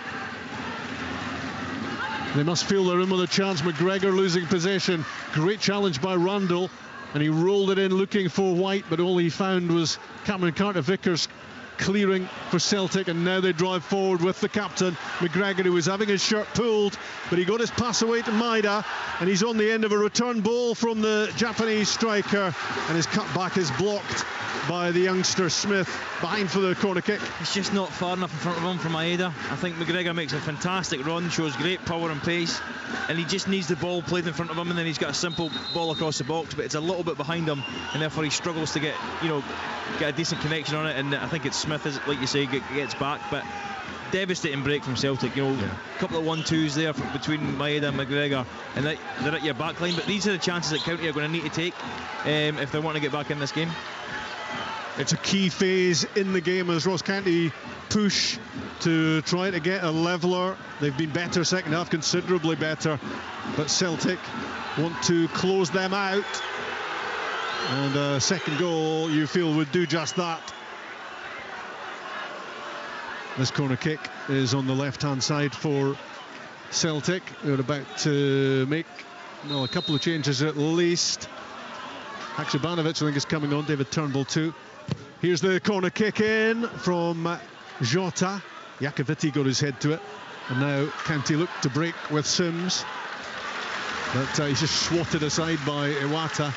They must feel they're in with a chance. McGregor losing possession. Great challenge by Randall, and he rolled it in looking for White, but all he found was Cameron Carter-Vickers clearing for Celtic, and now they drive forward with the captain McGregor, who was having his shirt pulled, but he got his pass away to Maida, and he's on the end of a return ball from the Japanese striker, and his cutback is blocked by the youngster Smith behind for the corner kick. It's just not far enough in front of him from Maeda. I think McGregor makes a fantastic run, shows great power and pace, and he just needs the ball played in front of him, and then he's got a simple ball across the box, but it's a little bit behind him, and therefore he struggles to get a decent connection on it, and I think it's Smith, like you say, gets back. But devastating break from Celtic. A couple of 1-2s there between Maeda and McGregor, and they're at your back line. But these are the chances that County are going to need to take if they want to get back in this game. It's a key phase in the game as Ross County push to try to get a leveller. They've been better second half, considerably better, but Celtic want to close them out, and a second goal you feel would do just that. This corner kick is on the left hand side for Celtic. They're about to make a couple of changes at least. Haksabanovic I think is coming on, David Turnbull too. Here's the corner kick in from Jota. Iacovitti got his head to it, and now County look to break with Sims, but he's just swatted aside by Iwata.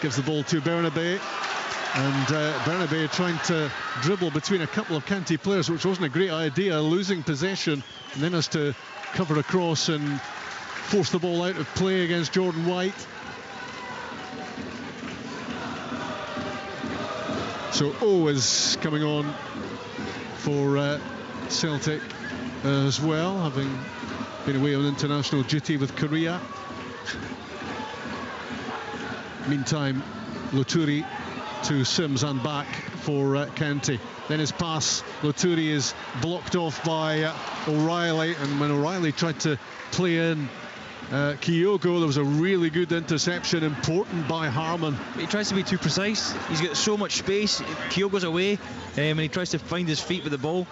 Gives the ball to Bernabe, and Bernabe trying to dribble between a couple of County players, which wasn't a great idea, losing possession, and then has to cover across and force the ball out of play against Jordan White. So O is coming on for Celtic as well, having been away on international duty with Korea. Meantime, Loturi to Sims and back for County. Then his pass, Loturi is blocked off by O'Reilly, and when O'Reilly tried to play in Kyogo, there was a really good interception, important by Harmon. He tries to be too precise. He's got so much space. Kyogo's away, and he tries to find his feet with the ball.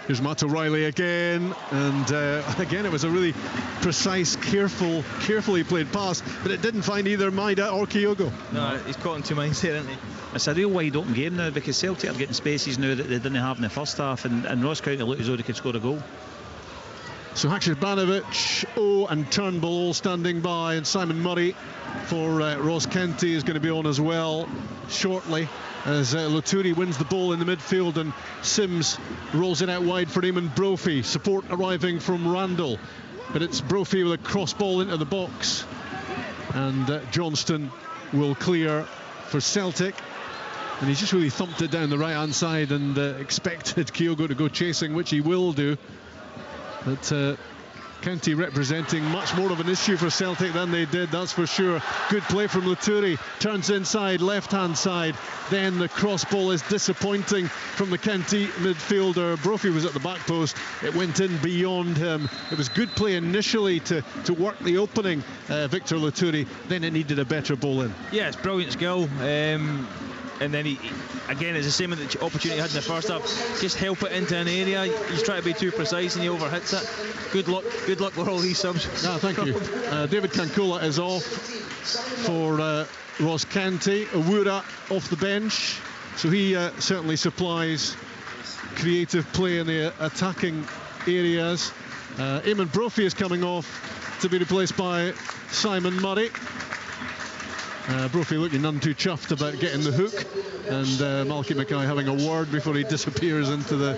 Here's Matt O'Reilly again, and again it was a really precise, carefully played pass, but it didn't find either Maeda or Kyogo. No, he's caught in two minds there, isn't he? It's a real wide open game now, because Celtic are getting spaces now that they didn't have in the first half, and Ross County look as though they could score a goal. So Haksabanovic, O and Turnbull all standing by, and Simon Murray for Ross County is going to be on as well shortly, as Loturi wins the ball in the midfield and Sims rolls it out wide for Eamon Brophy. Support arriving from Randall, but it's Brophy with a cross ball into the box, and Johnston will clear for Celtic, and he's just really thumped it down the right hand side and expected Kyogo to go chasing, which he will do. But County representing much more of an issue for Celtic than they did, that's for sure. Good play from Loturi, turns inside, left hand side, then the cross ball is disappointing from the County midfielder. Brophy was at the back post, it went in beyond him. It was good play initially to work the opening, Victor Loturi, then it needed a better ball in. Yeah, it's brilliant skill. And then he again, it's the same with the opportunity he had in the first half. Just help it into an area. He's trying to be too precise and he overhits it. Good luck with all these subs. No, thank you. David Kankula is off for Ross County. Awura off the bench, so he certainly supplies creative play in the attacking areas. Eamon Brophy is coming off to be replaced by Simon Murray. Brophy looking none too chuffed about getting the hook, and Malky Mackay having a word before he disappears into the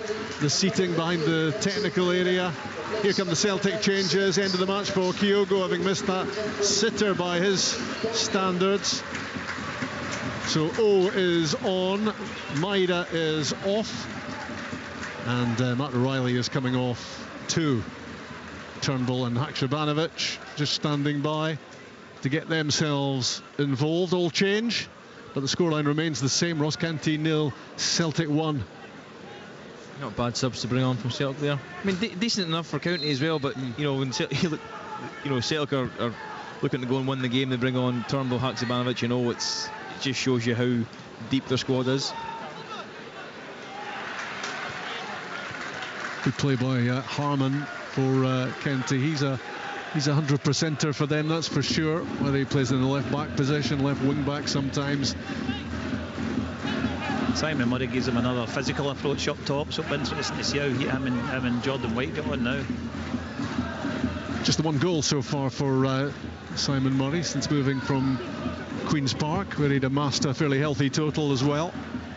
seating behind the technical area. Here come the Celtic changes, end of the match for Kyogo, having missed that sitter by his standards. So O is on, Maeda is off, and Matt O'Reilly is coming off too. Turnbull and Haksabanovic just standing by to get themselves involved. All change, but the scoreline remains the same. Ross County 0, Celtic 1. Not bad subs to bring on from Celtic there. I mean, decent enough for County as well, but you know, when Celtic are looking to go and win the game, they bring on Turnbull, Haksabanovic. You know, it just shows you how deep their squad is. Good play by Harmon for County. He's a 100%er for them, that's for sure. Whether he plays in the left back position, left wing back sometimes. Simon Murray gives him another physical approach up top, so it'll be interesting to see how him and Jordan White get on now. Just the one goal so far for Simon Murray since moving from Queen's Park, where he'd amassed a fairly healthy total as well.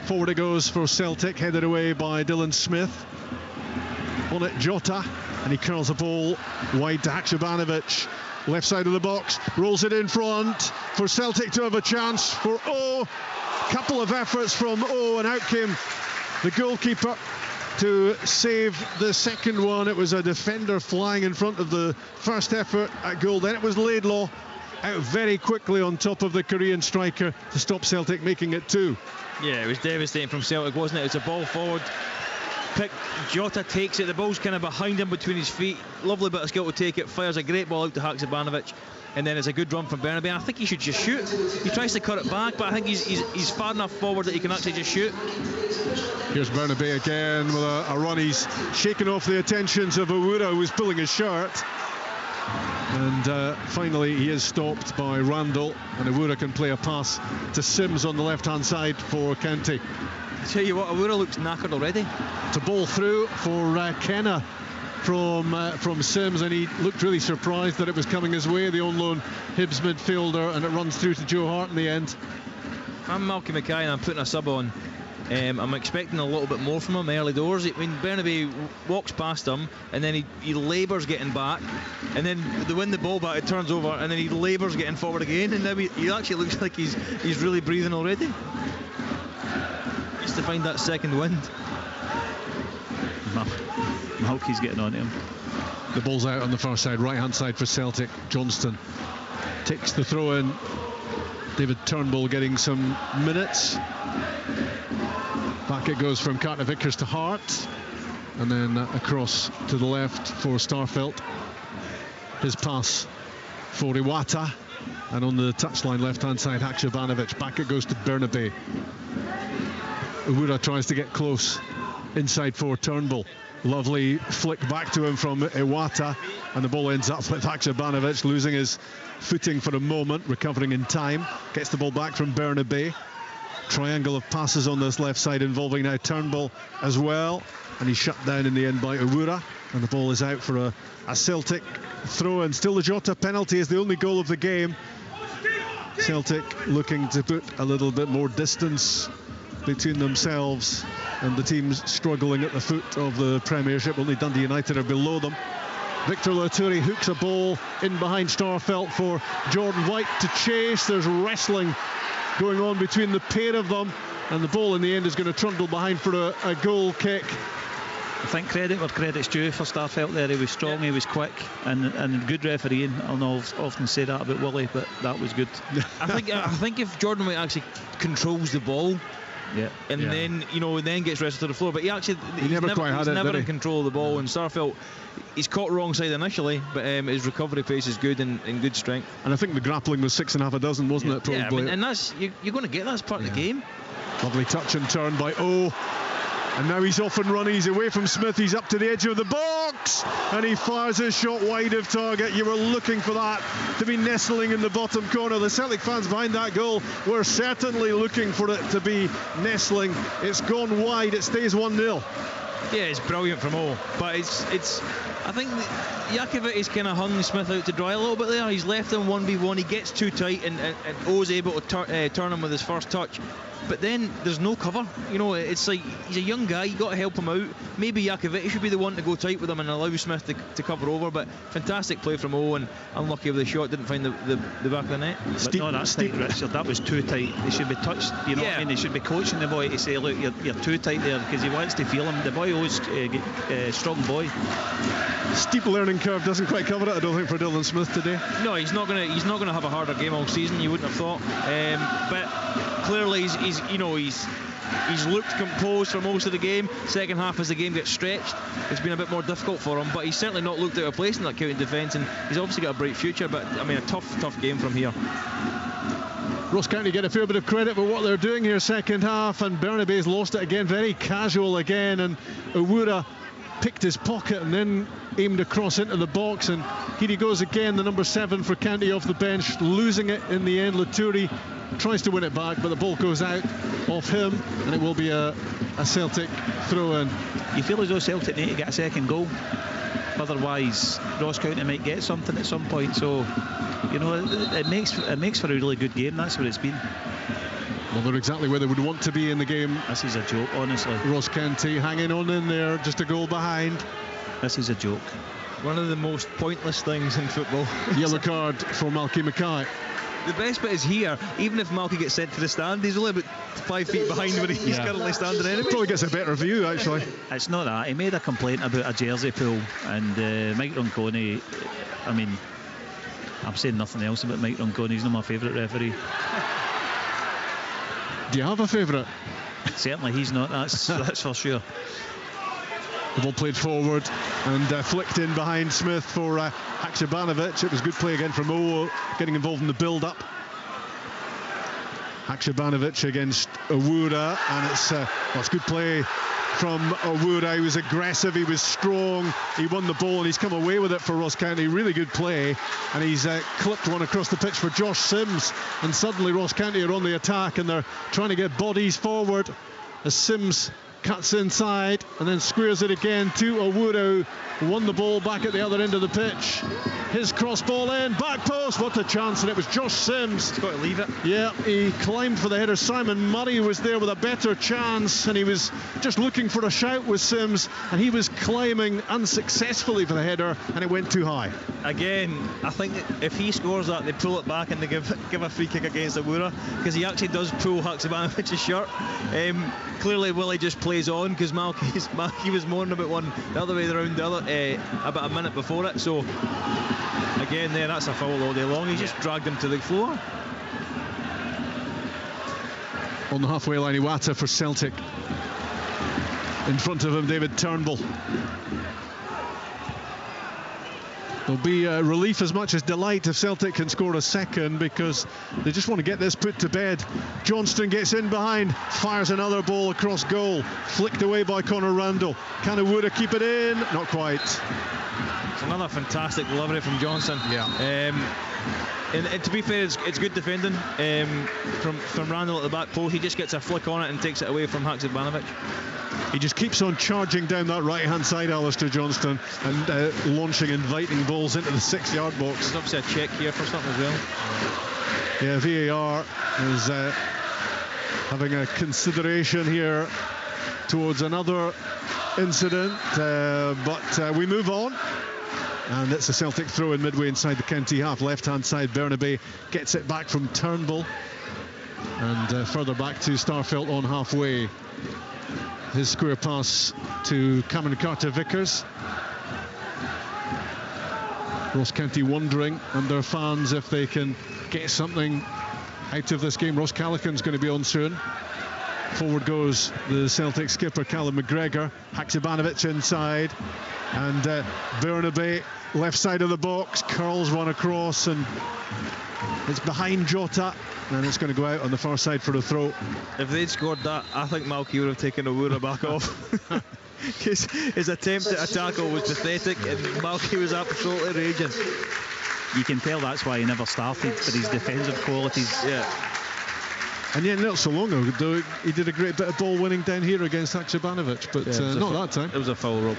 Forward it goes for Celtic, headed away by Dylan Smith. On it, Jota, and he curls the ball wide to Haksabanovic, left side of the box, rolls it in front for Celtic to have a chance for O. Couple of efforts from O, and out came the goalkeeper. to save the second one. It was a defender flying in front of the first effort at goal. Then it was Laidlaw out very quickly on top of the Korean striker to stop Celtic making it 2. Yeah, it was devastating from Celtic, wasn't it? It's a ball forward. Jota takes it, the ball's kind of behind him between his feet. Lovely bit of skill to take it, fires a great ball out to Haksabanovic, and then it's a good run from Bernabei. I think he should just shoot. He tries to cut it back, but I think he's far enough forward that he can actually just shoot. Here's Bernabei again with a run. He's shaking off the attentions of Awura, who was pulling his shirt. And finally he is stopped by Randall, and Awura can play a pass to Sims on the left-hand side for County. I tell you what, Awura looks knackered already. To ball through for Kenna from Sims, and he looked really surprised that it was coming his way, the on loan Hibs midfielder, and it runs through to Joe Hart in the end. I'm Malky Mackay and I'm putting a sub on. I'm expecting a little bit more from him early doors. I mean, Bernabei walks past him and then he labours getting back, and then they win the ball back, it turns over, and then he labours getting forward again, and now he actually looks like he's really breathing already. Needs to find that second wind. Malky's getting on to him. The ball's out on the far side, right hand side for Celtic. Johnston takes the throw in. David Turnbull getting some minutes. Back it goes from Carter Vickers to Hart, and then across to the left for Starfelt. His pass for Iwata, and on the touchline left hand side Haksabanovic. Back it goes to Bernabei. Awura tries to get close inside for Turnbull. Lovely flick back to him from Iwata, and the ball ends up with Haksabanovic losing his footing for a moment, recovering in time. Gets the ball back from Bernabei. Triangle of passes on this left side involving now Turnbull as well, and he's shut down in the end by Awura, and the ball is out for a Celtic throw, and still the Jota penalty is the only goal of the game. Celtic looking to put a little bit more distance between themselves and the teams struggling at the foot of the Premiership. Only Dundee United are below them. Victor Laturi hooks a ball in behind Starfelt for Jordan White to chase. There's wrestling going on between the pair of them, and the ball in the end is going to trundle behind for a goal kick. I think credit where credit's due for Starfelt there. He was strong, he was quick, and good refereeing. I'll often say that about Willie, but that was good. I think if Jordan White actually controls the ball, then gets wrestled to the floor, but he's never in control of the ball, and Starfelt, he's caught wrong side initially, but his recovery pace is good and good strength. And I think the grappling was 6 1/2 dozen, wasn't it? Probably. Yeah, I mean, and that's you're going to get that as part of the game. Lovely touch and turn by O. And now he's off and running. He's away from Smith. He's up to the edge of the box, and he fires his shot wide of target. You were looking for that to be nestling in the bottom corner. The Celtic fans behind that goal were certainly looking for it to be nestling. It's gone wide. It stays 1-0. Yeah, it's brilliant from O, but it's I think Jakovic has kind of hung Smith out to dry a little bit there. He's left him 1v1. He gets too tight, and O's able to turn him with his first touch. But then there's no cover. It's like he's a young guy. You got to help him out. Maybe Jakovic should be the one to go tight with him and allow Smith to cover over. But fantastic play from O, and unlucky with the shot, didn't find the back of the net. But no, that's tight, Richard. That was too tight. They should be touched. You know what I mean? They should be coaching the boy to say, look, you're too tight there, because he wants to feel him. The boy always strong boy. Steep learning curve, doesn't quite cover it, I don't think, for Dylan Smith today. No, he's not gonna have a harder game all season. You wouldn't have thought. But clearly he's looked composed for most of the game. Second half, as the game gets stretched, it's been a bit more difficult for him, but he's certainly not looked out of place in that County defence, and he's obviously got a bright future. But I mean, a tough game from here. Ross County get a fair bit of credit for what they're doing here second half, and Bernabei's lost it again, very casual again, and Awura picked his pocket and then aimed across into the box, and here he goes again, the number 7 for County off the bench, losing it in the end. Laturi tries to win it back, but the ball goes out off him, and it will be a Celtic throw-in. You feel as though Celtic need to get a second goal, otherwise Ross County might get something at some point. So it makes for a really good game. That's what it's been. Well, they're exactly where they would want to be in the game. This is a joke, honestly. Ross County hanging on in there, just a goal behind. This is a joke. One of the most pointless things in football. Yellow card for Malky Mackay. The best bit is here, even if Malky gets sent to the stand, he's only about 5 feet behind where he's currently standing anyway. Probably gets a better view, actually. It's not that. He made a complaint about a jersey pull, and Mike Ronconi, I mean, I'm saying nothing else about Mike Ronconi. He's not my favourite referee. Do you have a favourite? Certainly he's not, that's for sure. The ball played forward and flicked in behind Smith for Haksabanovic. It was good play again from O, getting involved in the build-up. Haksabanovic against Owura, and it's good play from Owura. He was aggressive, he was strong, he won the ball, and he's come away with it for Ross County. Really good play, and he's clipped one across the pitch for Josh Sims, and suddenly Ross County are on the attack, and they're trying to get bodies forward as Sims cuts inside and then squares it again to Owura, who won the ball back at the other end of the pitch. His cross ball in, back post, what a chance, and it was Josh Sims. He's got to leave it. Yeah, he climbed for the header. Simon Murray was there with a better chance, and he was just looking for a shout with Sims, and he was climbing unsuccessfully for the header, and it went too high. Again, I think if he scores that, they pull it back and they give a free kick against Owura, because he actually does pull Haksabanovic's shirt. Clearly Willie just plays on, because Malky was moaning about one the other way around about a minute before it. So again there, that's a foul all day long. He just dragged him to the floor. On the halfway line, Iwata for Celtic. In front of him, David Turnbull. There'll be relief as much as delight if Celtic can score a second, because they just want to get this put to bed. Johnston gets in behind, fires another ball across goal, flicked away by Conor Randall. Can Owura keep it in? Not quite. It's another fantastic delivery from Johnston. Yeah. And to be fair, it's good defending from Randall at the back post. He just gets a flick on it and takes it away from Haksabanovic. He just keeps on charging down that right-hand side, Alistair Johnston, and launching inviting balls into the 6-yard box. There's obviously a check here for something as well. Yeah, VAR is having a consideration here towards another incident, but we move on. And it's a Celtic throw in midway inside the county half. Left-hand side, Bernabe gets it back from Turnbull. And further back to Starfelt on halfway. His square pass to Cameron Carter-Vickers. Ross County wondering, and their fans, if they can get something out of this game. Ross Callaghan's going to be on soon. Forward goes the Celtic skipper, Callum McGregor. Haksabanovic inside, and Bernabe, left side of the box, curls one across, and it's behind Jota, and it's going to go out on the far side for a throw. If they'd scored that, I think Malky would have taken Owura back off. Because his attempt at a tackle was pathetic, and Malky was absolutely raging. You can tell that's why he never started, for his defensive qualities. Yeah. And yet not so long ago, he did a great bit of ball winning down here against Haksabanovic, but not that time. It was a foul rope.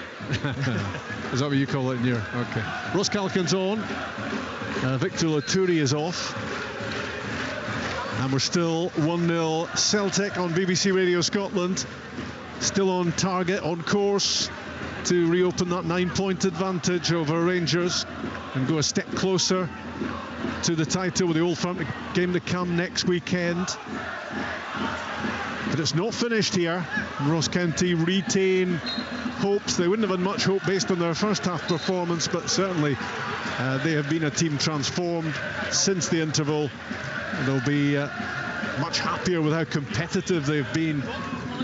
Is that what you call it in here? Okay. Ross Callaghan's on. Victor Laturi is off. And we're still 1-0 Celtic on BBC Radio Scotland. Still on target, on course to reopen that 9-point advantage over Rangers and go a step closer to the title with the Old Firm game to come next weekend. But it's not finished here. Ross County retain hopes. They wouldn't have had much hope based on their first half performance, but certainly they have been a team transformed since the interval. They'll be much happier with how competitive they've been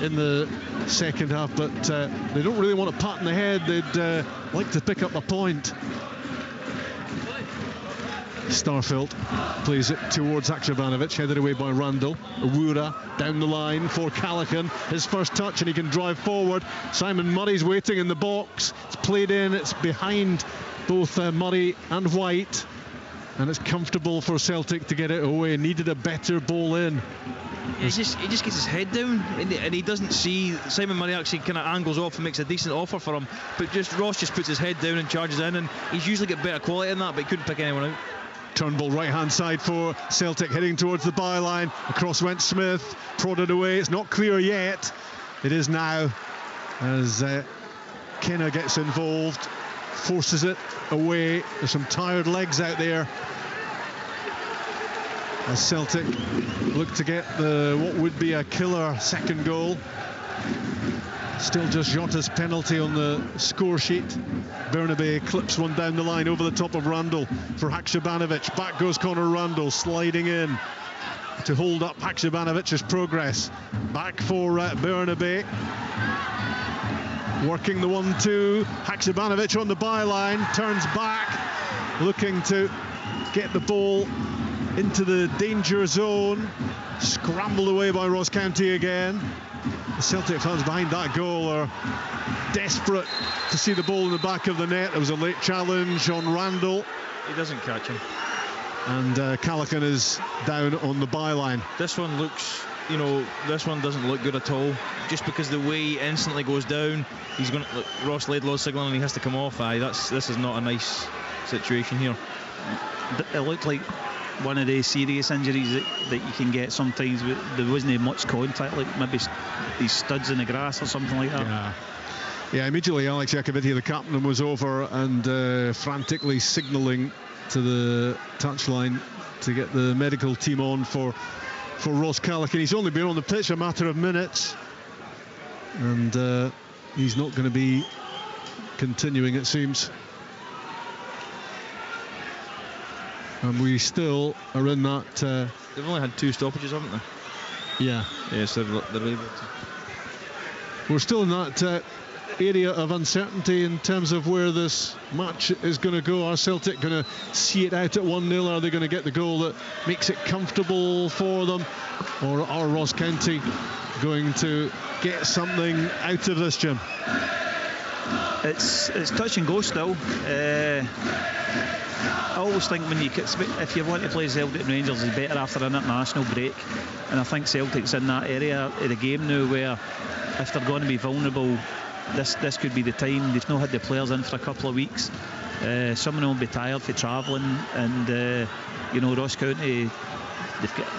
in the second half, but they don't really want a pat in the head. They'd like to pick up a point. Starfelt plays it towards Haksabanovic, headed away by Randall. Owura down the line for Callaghan, his first touch, and he can drive forward. Simon Murray's waiting in the box. It's played in, it's behind both Murray and White, and it's comfortable for Celtic to get it away. Needed a better ball in. He just gets his head down, and he doesn't see. Simon Murray actually kind of angles off and makes a decent offer for him, but Ross just puts his head down and charges in, and he's usually got better quality than that, but he couldn't pick anyone out. Turnbull right hand side for Celtic, heading towards the byline. Across went Smith, prodded away. It's not clear yet. It is now, as Kenna gets involved, forces it away. There's some tired legs out there. as Celtic look to get what would be a killer second goal. Still just Jota's penalty on the score sheet. Bernabé clips one down the line over the top of Randall for Haksabanovic. Back goes Conor Randall, sliding in to hold up Haksabanović's progress. Back for Bernabé. Working the 1-2. Haksabanović on the byline, turns back, looking to get the ball into the danger zone. Scrambled away by Ross County again. The Celtic fans behind that goal are desperate to see the ball in the back of the net. There was a late challenge on Randall. He doesn't catch him. And Callaghan is down on the byline. This one looks, this one doesn't look good at all. Just because the way he instantly goes down, he's going to, Ross Laidlaw's signaling and he has to come off. This is not a nice situation here. It looked like one of the serious injuries that you can get sometimes. There wasn't much contact, like maybe these studs in the grass or something like that. Yeah, immediately Alex Iacovitti, the captain, was over and frantically signalling to the touchline to get the medical team on for Ross Callaghan. He's only been on the pitch a matter of minutes, and he's not going to be continuing, it seems. And we still are in that... They've only had 2 stoppages, haven't they? Yeah. Yes, they're able to. We're still in that area of uncertainty in terms of where this match is going to go. Are Celtic going to see it out at 1-0? Are they going to get the goal that makes it comfortable for them? Or are Ross County going to get something out of this, Jim? It's touch and go still. I always think if you want to play Celtic and Rangers, it's better after an international break, and I think Celtic's in that area of the game now where if they're going to be vulnerable, this could be the time. They've not had the players in for a couple of weeks. Some of them will be tired for travelling, and Ross County,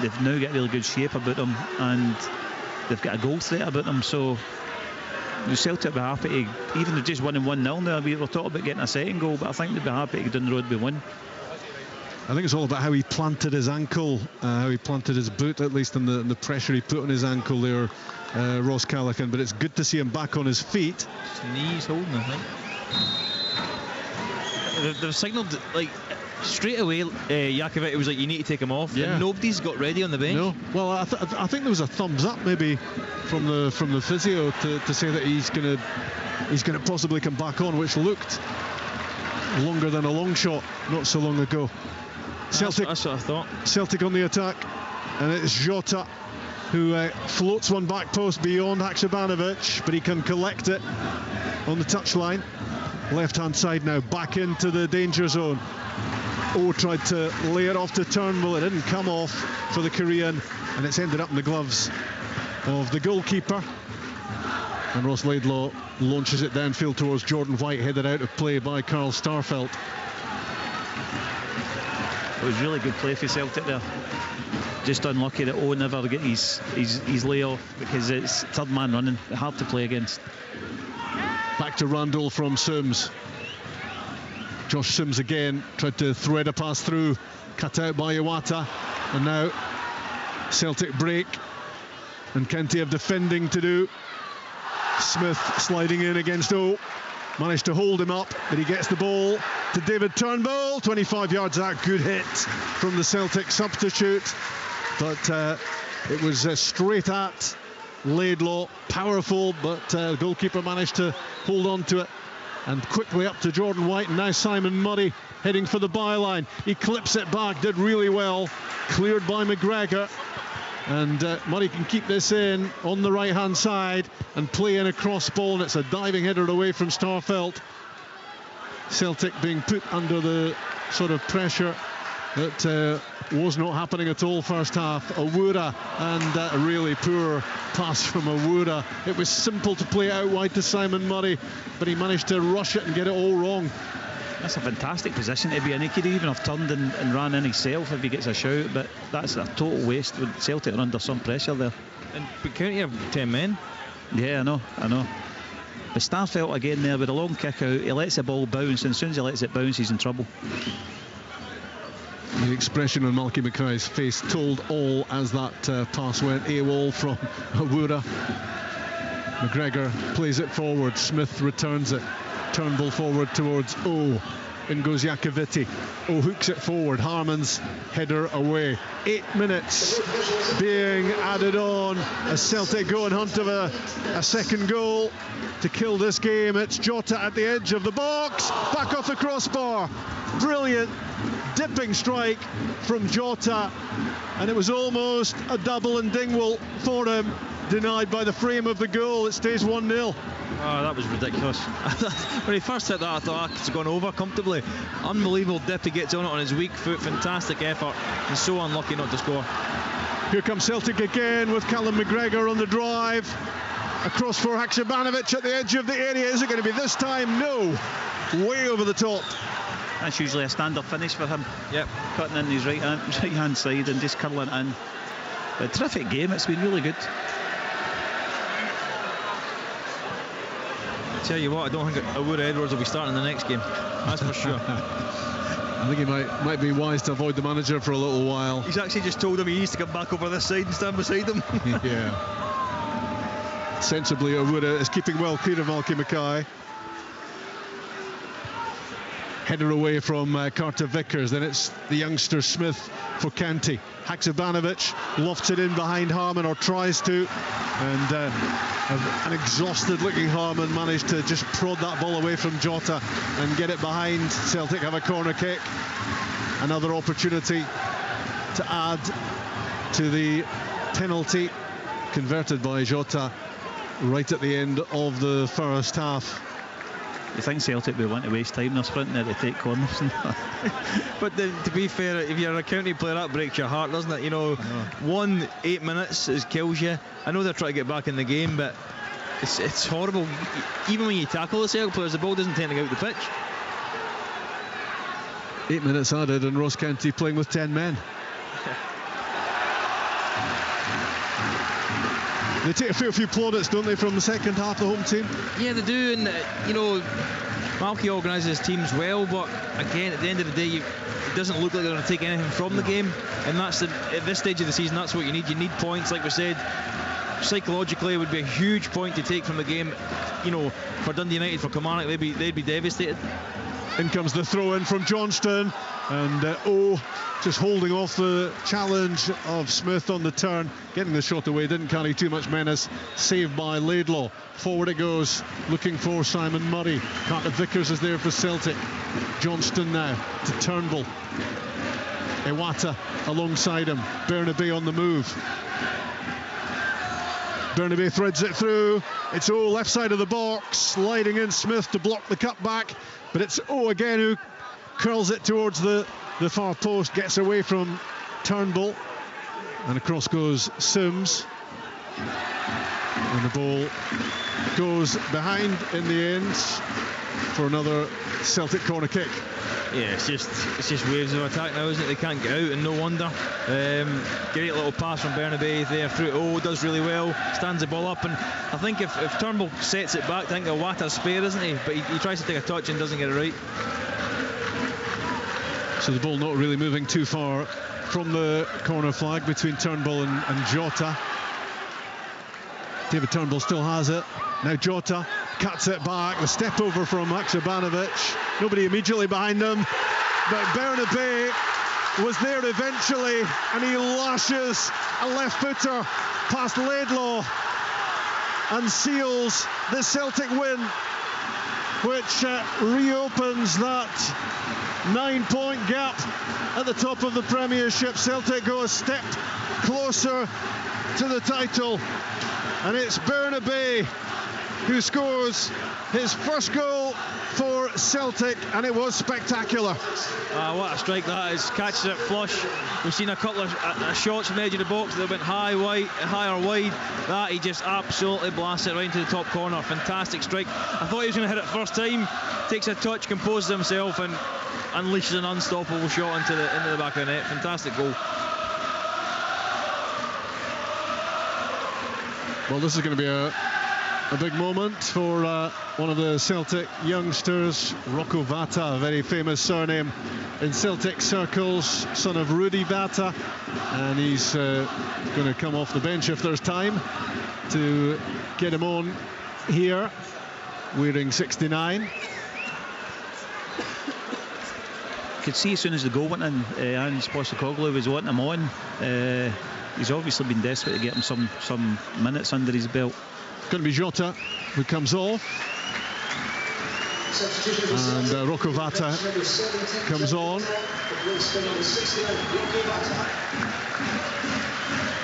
they've now got really good shape about them, and they've got a goal threat about them. So the Celtic will be happy to, even if just winning 1-0 now, we were talking about getting a second goal, but I think they'll be happy to get down the road with one. I think it's all about how he planted his ankle, how he planted his boot, at least, and the pressure he put on his ankle there, Ross Callaghan. But it's good to see him back on his feet. His knees holding, I think. They've signalled, like, straight away, Iacovitti was like, you need to take him off. Yeah. And nobody's got ready on the bench. No. Well, I think there was a thumbs up maybe from the physio to say that he's going to possibly come back on, which looked longer than a long shot not so long ago. Celtic, that's what I thought. Celtic on the attack, and it's Jota who floats one back post beyond Haksabanovic, but he can collect it on the touchline. Left hand side now, back into the danger zone. Tried to lay it off to Turnbull. It didn't come off for the Korean, and it's ended up in the gloves of the goalkeeper. And Ross Laidlaw launches it downfield towards Jordan White, headed out of play by Carl Starfelt. It was really good play for Celtic there. Just unlucky that Owen never get his layoff, because it's third man running, hard to play against. Back to Randall from Sims. Josh Sims again tried to thread a pass through, cut out by Iwata, and now Celtic break, and County have defending to do. Smith sliding in against O, managed to hold him up, but he gets the ball to David Turnbull, 25 yards out. Good hit from the Celtic substitute, but it was straight at Laidlaw, powerful, but the goalkeeper managed to hold on to it. And quickly up to Jordan White, and now Simon Murray heading for the byline. He clips it back, did really well, cleared by McGregor, and Murray can keep this in on the right hand side and play in a cross ball, and it's a diving header away from Starfelt. Celtic being put under the sort of pressure that was not happening at all first half. Awura, and a really poor pass from Awura. It was simple to play out wide to Simon Murray, but he managed to rush it and get it all wrong. That's a fantastic position to be in. He could even have turned and ran in himself if he gets a shout, but that's a total waste. Celtic are under some pressure there. But County have 10 men. Yeah, I know. But Starfelt again there with a long kick out. He lets the ball bounce, and as soon as he lets it bounce, he's in trouble. The expression on Malky Mackay's face told all as that pass went AWOL from Awura. McGregor plays it forward, Smith returns it, Turnbull forward towards O. In goes Yakoviti. O hooks it forward, Harman's header away. 8 minutes being added on as Celtic go in hunt of a second goal to kill this game. It's Jota at the edge of the box, back off the crossbar. Brilliant dipping strike from Jota, and it was almost a double in Dingwall for him, denied by the frame of the goal. It stays 1-0. Oh, that was ridiculous. When he first hit that, I thought it's gone over comfortably. Unbelievable dip, he gets on it on his weak foot, fantastic effort, and so unlucky not to score. Here comes Celtic again with Callum McGregor on the drive. Across for Haksabanovic at the edge of the area. Is it going to be this time? No. Way over the top. That's usually a standard finish for him. Yep. Cutting in his right hand side and just curling it in. A terrific game, it's been really good. Tell you what, I don't think Awura Edwards will be starting the next game. That's for sure. I think he might be wise to avoid the manager for a little while. He's actually just told him he needs to come back over this side and stand beside him. Yeah. Sensibly, Awura is keeping well clear of Malky Mackay. Header away from Carter Vickers. Then it's the youngster Smith for County. Haksabanovic lofts it in behind Harman, or tries to, and an exhausted looking Harman managed to just prod that ball away from Jota and get it behind. Celtic have a corner kick. Another opportunity to add to the penalty, converted by Jota right at the end of the first half. You think Celtic will want to waste time? They're sprinting there to take corners. But to be fair, if you're a county player, that breaks your heart, doesn't it? You know, 8 minutes kills you. I know they're trying to get back in the game, but it's horrible. Even when you tackle the Celtic players, the ball doesn't tend to go out the pitch. 8 minutes added, and Ross County playing with 10 men. They take a fair few plaudits, don't they, from the second half, the home team? Yeah, they do, and you know, Malky organises teams well, but again, at the end of the day, it doesn't look like they're going to take anything from the game, and that's at this stage of the season, that's what you need. You need points, like we said. Psychologically, it would be a huge point to take from the game. You know, for Dundee United, for Kilmarnock, they'd be devastated. In comes the throw in from Johnston, and just holding off the challenge of Smith on the turn, getting the shot away, didn't carry too much menace. Saved by Laidlaw. Forward it goes, looking for Simon Murray. Carter Vickers is there for Celtic. Johnston now to Turnbull. Iwata alongside him. Bernabei on the move. Bernabei threads it through. It's left side of the box, sliding in Smith to block the cutback, but it's again who curls it towards the far post, gets away from Turnbull, and across goes Sims, and the ball goes behind in the end for another Celtic corner kick. Yeah, it's just waves of attack now, isn't it? They can't get out, and no wonder. Great little pass from Bernabei there through. Does really well, stands the ball up, and I think if Turnbull sets it back, I think Iwata's spare, isn't he? But he tries to take a touch and doesn't get it right. So the ball not really moving too far from the corner flag between Turnbull and Jota. David Turnbull still has it. Now Jota cuts it back. The step over from Haksabanovic. Nobody immediately behind them, but Bernabei was there eventually, and he lashes a left footer past Laidlaw and seals the Celtic win, which reopens that 9-point gap at the top of the Premiership. Celtic go a step closer to the title, and it's Bernabei who scores his first goal for Celtic, and it was spectacular. What a strike that is. Catches it flush. We've seen a couple of shots from the edge of the box that went high or wide. That he just absolutely blasts it right into the top corner. Fantastic strike. I thought he was going to hit it first time. Takes a touch, composes himself, and unleashes an unstoppable shot into the back of the net. Fantastic goal. Well, this is going to be a A big moment for one of the Celtic youngsters, Rocco Vata, a very famous surname in Celtic circles, son of Rudy Vata, and he's going to come off the bench if there's time to get him on here, wearing 69. Could see as soon as the goal went in, Hans Postecoglou was wanting him on. He's obviously been desperate to get him some minutes under his belt. Going to be Jota who comes off, and Rocco Vata comes on.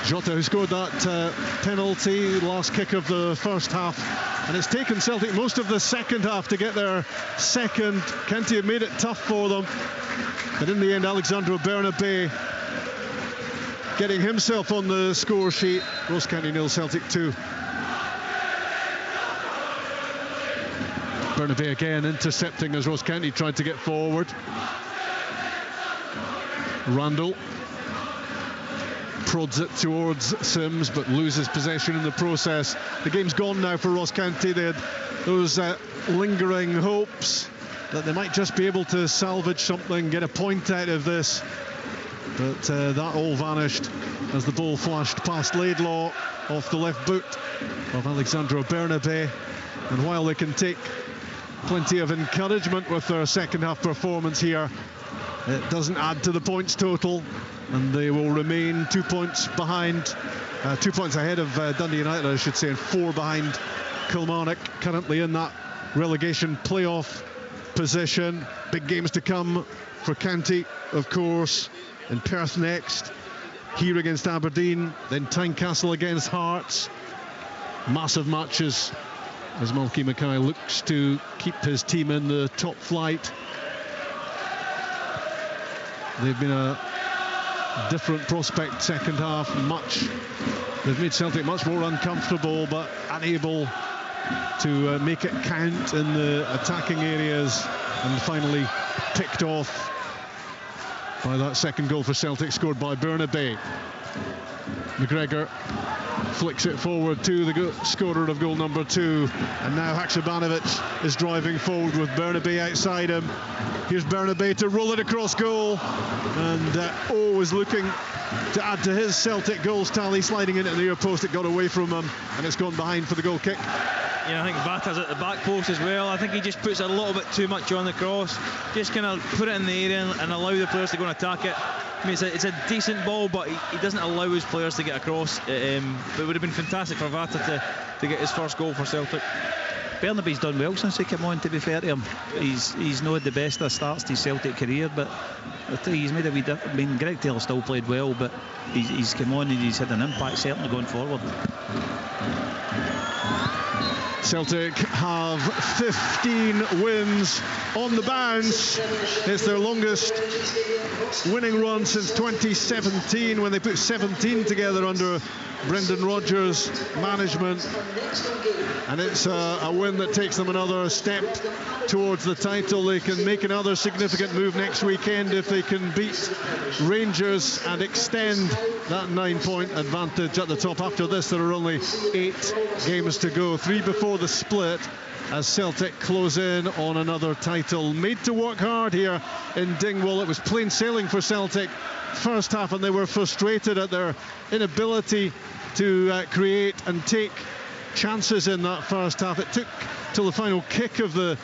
Jota, who scored that penalty, last kick of the first half, and it's taken Celtic most of the second half to get their second. County have made it tough for them, but in the end Alexandro Bernabé getting himself on the score sheet. Ross County 0, Celtic 2. Bernabé again intercepting as Ross County tried to get forward. Randall prods it towards Sims but loses possession in the process. The game's gone now for Ross County. They had those lingering hopes that they might just be able to salvage something, get a point out of this, but that all vanished as the ball flashed past Laidlaw off the left boot of Alexandro Bernabé. And while they can take plenty of encouragement with their second half performance here, it doesn't add to the points total, and they will remain 2 points behind, 2 points ahead of Dundee United, I should say, and 4 behind Kilmarnock, currently in that relegation playoff position. Big games to come for County, of course, in Perth next, here against Aberdeen, then Tynecastle against Hearts. Massive matches as Malky Mackay looks to keep his team in the top flight. They've been a different prospect second half. They've made Celtic much more uncomfortable, but unable to make it count in the attacking areas, and finally picked off by that second goal for Celtic, scored by Bernabé. McGregor flicks it forward to the scorer of goal number 2, and now Haksabanovic is driving forward with Bernabé outside him. Here's Bernabé to roll it across goal, and O is looking to add to his Celtic goals tally, sliding in at the near post. It got away from him, and it's gone behind for the goal kick. Yeah, I think Vata's at the back post as well. I think he just puts a little bit too much on the cross, just kind of put it in the area and allow the players to go and attack it. I mean, it's a decent ball, but he doesn't allow his players to get across. But it would have been fantastic for Vata to get his first goal for Celtic. Bernabé's done well since he came on, to be fair to him. He's not the best of starts to his Celtic career, but I tell you, he's made a wee difference. I mean, Greg Taylor still played well, but he's come on and he's had an impact, certainly going forward. Celtic have 15 wins on the bounce. It's their longest winning run since 2017, when they put 17 together under Brendan Rodgers' management. And it's a win that takes them another step towards the title. They can make another significant move next weekend if they can beat Rangers and extend that 9-point advantage at the top. After this, there are only 8 games to go, 3 before the split, as Celtic close in on another title. Made to work hard here in Dingwall. It was plain sailing for Celtic first half, and they were frustrated at their inability to create and take chances in that first half. It took till the final kick of the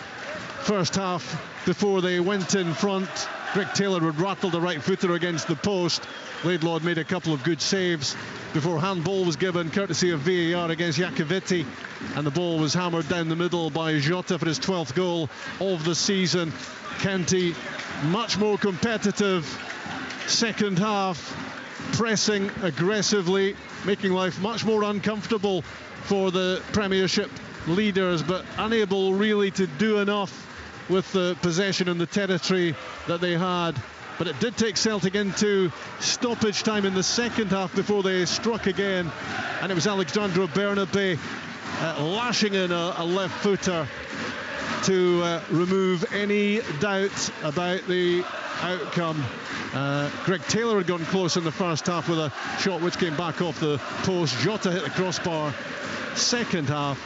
first half before they went in front. Greg Taylor would rattle the right footer against the post. Laidlaw made a couple of good saves before handball was given, courtesy of VAR, against Iacovitti, and the ball was hammered down the middle by Jota for his 12th goal of the season. County much more competitive second half, pressing aggressively, making life much more uncomfortable for the Premiership leaders, but unable really to do enough with the possession and the territory that they had. But it did take Celtic into stoppage time in the second half before they struck again, and it was Alexandro Bernabé lashing in a left footer to remove any doubt about the outcome. Greg Taylor had gone close in the first half with a shot which came back off the post. Jota hit the crossbar. Second half,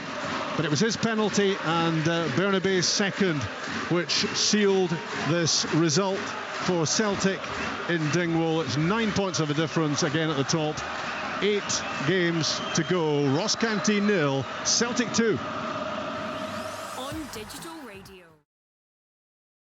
But it was his penalty and Bernabei's second which sealed this result for Celtic in Dingwall. It's 9 points of a difference again at the top. 8 games to go. Ross County 0, Celtic 2. On digital